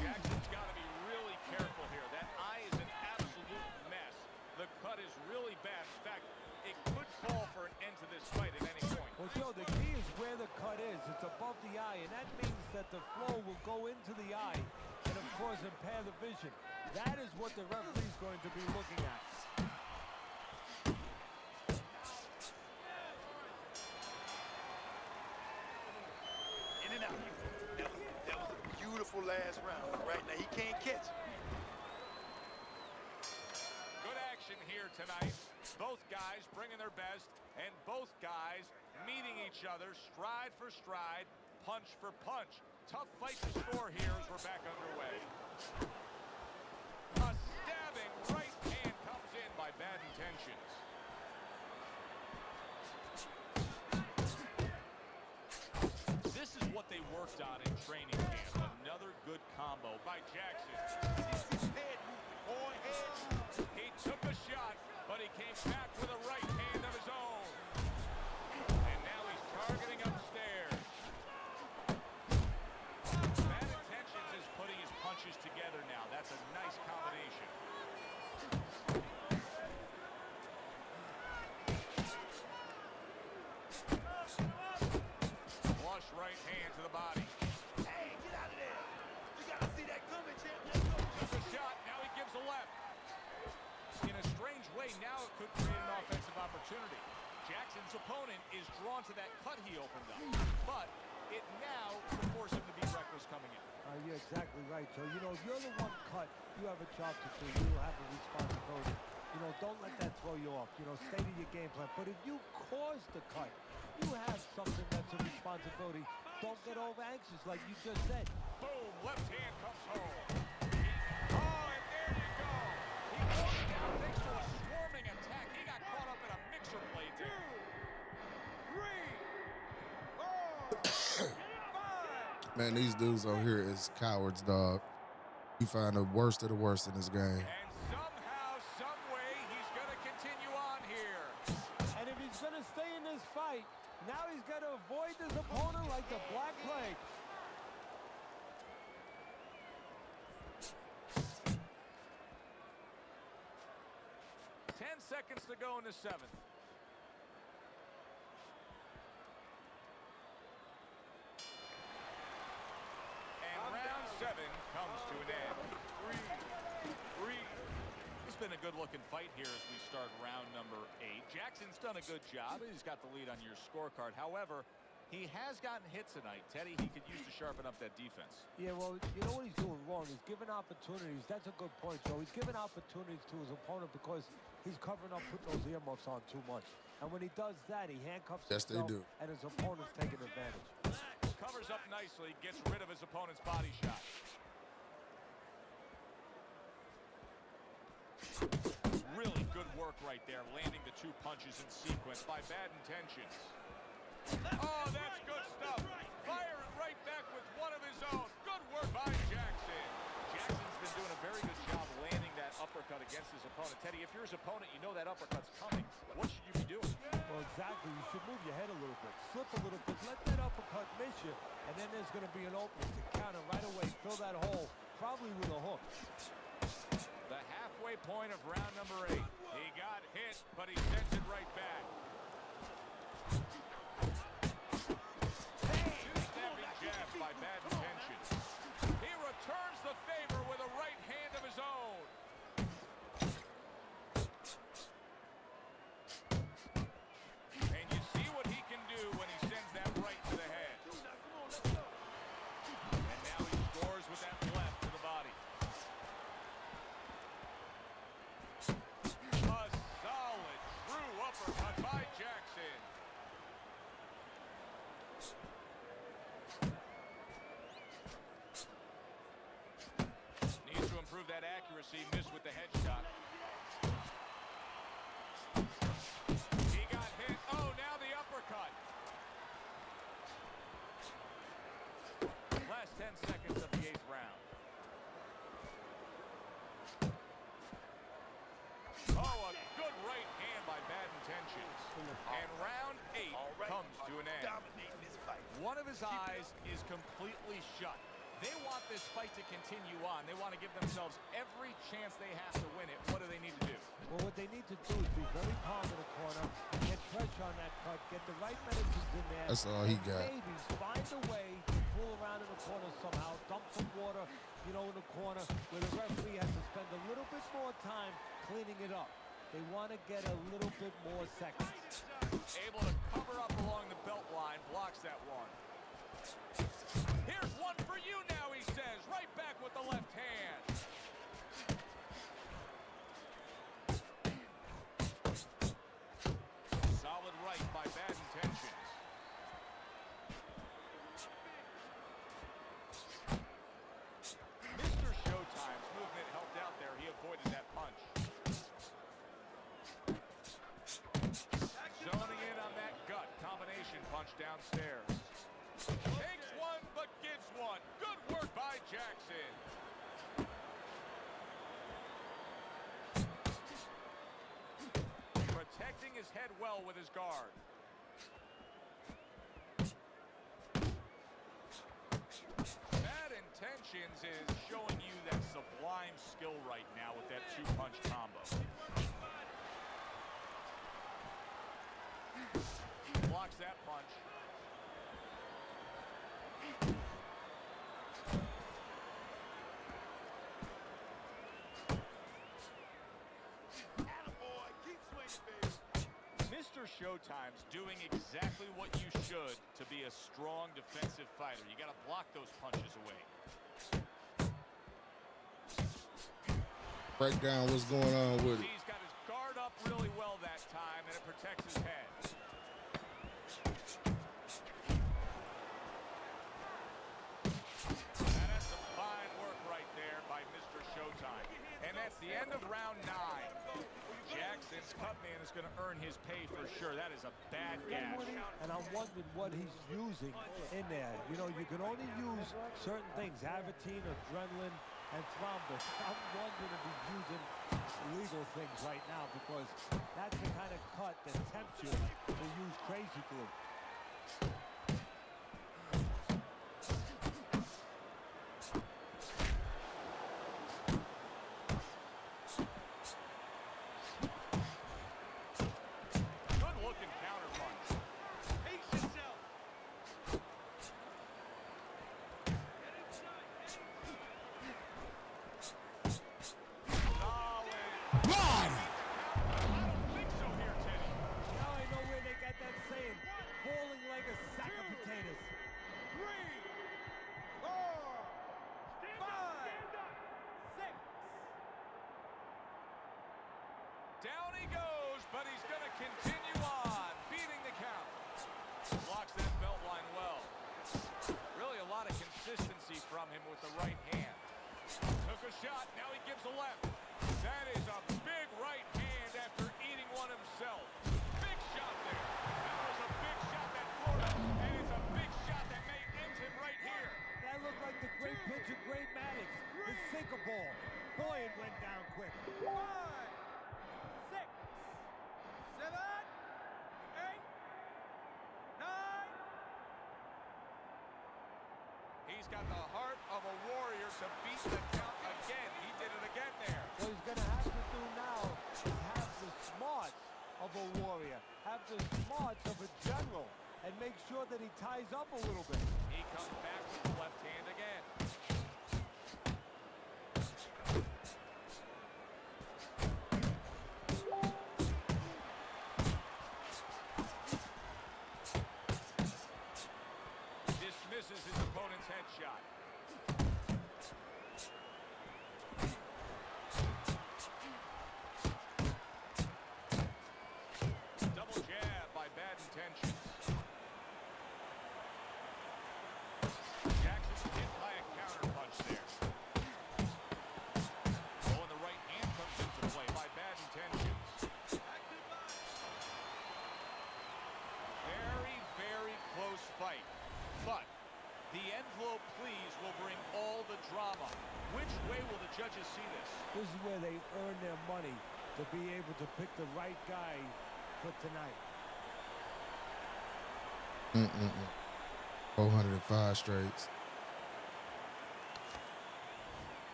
Jackson's got to be really careful here. That eye is an absolute mess. The cut is really bad. In fact, it could call for an end to this fight at any point. Well, Joe, the key is where the cut is. It's above the eye, and that means that the flow will go into the eye and, of course, impair the vision. That is what the referee's going to be looking at. In and out. That was a beautiful last round. Right now, he can't catch it. Good action here tonight. Both guys bringing their best, and both guys meeting each other stride for stride, punch for punch. Tough fight to score here as we're back underway. A stabbing right hand comes in by Bad Intentions. This is what they worked on in training camp. Another good combo by Jackson. He took a shot, but he came back with a right hand of his own. And now he's targeting upstairs. Bad Intentions is putting his punches together now. That's a nice combination. Flush right hand to the body. Hey, get out of there. You got to see that coming, champ. Let's go. Took a shot, now he gives a left. In a strange way, now it could create an offensive opportunity. Jackson's opponent is drawn to that cut he opened up, but it now could force him to be reckless coming in. You're exactly right, Joe. You know, if you're the one cut, you have a job to do. You have a responsibility. You know, don't let that throw you off. You know, stay to your game plan. But if you cause the cut, you have something that's a responsibility. Don't get over anxious like you just said. Boom, left hand comes home. Oh, and there you go. He goes down thanks to a swarming attack. He got caught up in a mixer plate there. 3, 4, 5. Man, these dudes on here is cowards, dog. You find the worst of the worst in this game. And somehow, some way, he's going to continue on here. And if he's going to stay in this fight, now he's got to avoid this opponent like the Black Plague. Seconds to go in the 7th. And round 7 comes to an end. 3. It's been a good-looking fight here as we start round number 8. Jackson's done a good job. He's got the lead on your scorecard. However, he has gotten hits tonight. Teddy, he could use to sharpen up that defense. Yeah, well, you know what he's doing wrong? He's giving opportunities. That's a good point, Joe. He's giving opportunities to his opponent because he's covering up, putting those earmuffs on too much. And when he does that, he handcuffs himself, and his opponent's taking advantage. Covers up nicely, gets rid of his opponent's body shot. Really good work right there, landing the 2 punches in sequence by Bad Intentions. Oh, that's good stuff. Firing right back with one of his own. Good work by Jackson. Jackson's been doing a very good job landing that uppercut against his opponent. Teddy, if you're his opponent, you know that uppercut's coming. What should you be doing? Well, exactly. You should move your head a little bit. Slip a little bit. Let that uppercut miss you. And then there's going to be an opening to counter right away. Fill that hole, probably with a hook. The halfway point of round number 8. He got hit, but he sends it right back. Two-stepping jabs by Bad Intentions. He returns the favor with a right hand of his own. And you see what he see miss with the headshot. He got hit. Oh, now the uppercut. Last 10 seconds of the 8th round. Oh, a good right hand by Bad Intentions. And round 8 comes to an end. One of his eyes is completely shut. They want this fight to continue on. They want to give themselves every chance they have to win it. What do they need to do? Well, what they need to do is be very calm in the corner, get pressure on that cut, get the right medicines in there. That's all he got. Maybe find a way to pull around in the corner somehow, dump some water, you know, in the corner where the referee has to spend a little bit more time cleaning it up. They want to get a little bit more seconds. Able to cover up along the belt line, blocks that one. Here's one for you now, he says, right back with the left hand. Solid right by Bad Intentions. Mr. Showtime's movement helped out there. He avoided that punch. Zoning in on that gut. Combination punch downstairs. Takes one, but gives one. Good work by Jackson. Protecting his head well with his guard. Bad Intentions is showing you that sublime skill right now with that two-punch combo. Blocks that punch. Mr. Showtime's doing exactly what you should to be a strong defensive fighter. You got to block those punches away. Break down what's going on with it. He's got his guard up really well that time, and it protects his head. And that's some fine work right there by Mr. Showtime. And that's the end of round 9. Jackson's cut man is going to earn his pay for sure. That is a bad gash. And I'm wondering what he's using in there. You know, you can only use certain things, Avitine, adrenaline, and thrombus. I'm wondering if he's using legal things right now because that's the kind of cut that tempts you to use crazy glue. Down he goes, but he's going to continue on, beating the count. Blocks that belt line well. Really a lot of consistency from him with the right hand. Took a shot, now he gives a left. That is a big right hand after eating one himself. Big shot there. That was a big shot that Florida, and it's a big shot that may end him right here. That looked like the great pitcher, Great Maddox, the sinker ball. Boy, it went down quick. 5, 6, 7, 8, 9. He's got the heart of a warrior to beat the count again. He did it again there. What he's going to have to do now is have the smarts of a warrior, have the smarts of a general, and make sure that he ties up a little bit. He comes back with the left hand again. Dismisses his opponent's headshot. Double jab by Bad Intentions. Jackson's hit by a counter. to be able to pick the right guy for tonight. 405 straights.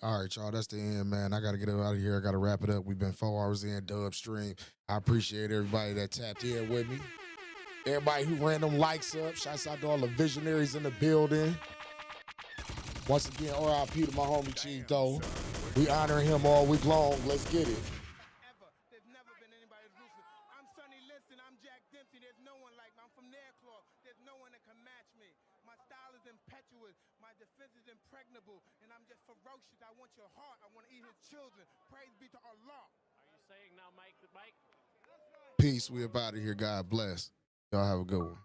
All right, y'all, that's the end, man. I got to get out of here. I got to wrap it up. We've been 4 hours in, Dub Stream. I appreciate everybody that tapped in with me. Everybody who ran them likes up. Shouts out to all the visionaries in the building. Once again, RIP to my homie Chief Doe. We honoring him all week long. Let's get it. There's never been anybody as ruthless. I'm Sonny Liston. I'm Jack Dempsey. There's no one like me. I'm from Nairclaw. There's no one that can match me. My style is impetuous. My defense is impregnable. And I'm just ferocious. I want your heart. I want to eat his children. Praise be to Allah. Are you saying now, Mike? Peace. We up out of here. God bless. Y'all have a good one.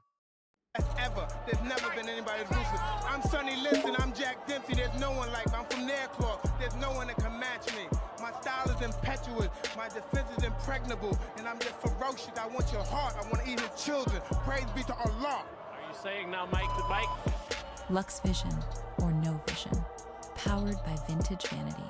Ever. There's never been anybody as ruthless. I'm Sonny Liston. I'm Jack Dempsey. There's no one like me. I'm from Nairclaw. There's no one that can match me. My style is impetuous. My defense is impregnable. And I'm just ferocious. I want your heart. I want to eat his children. Praise be to Allah. Are you saying now, Mike? Lux Vision or No Vision. Powered by Vintage Vanity.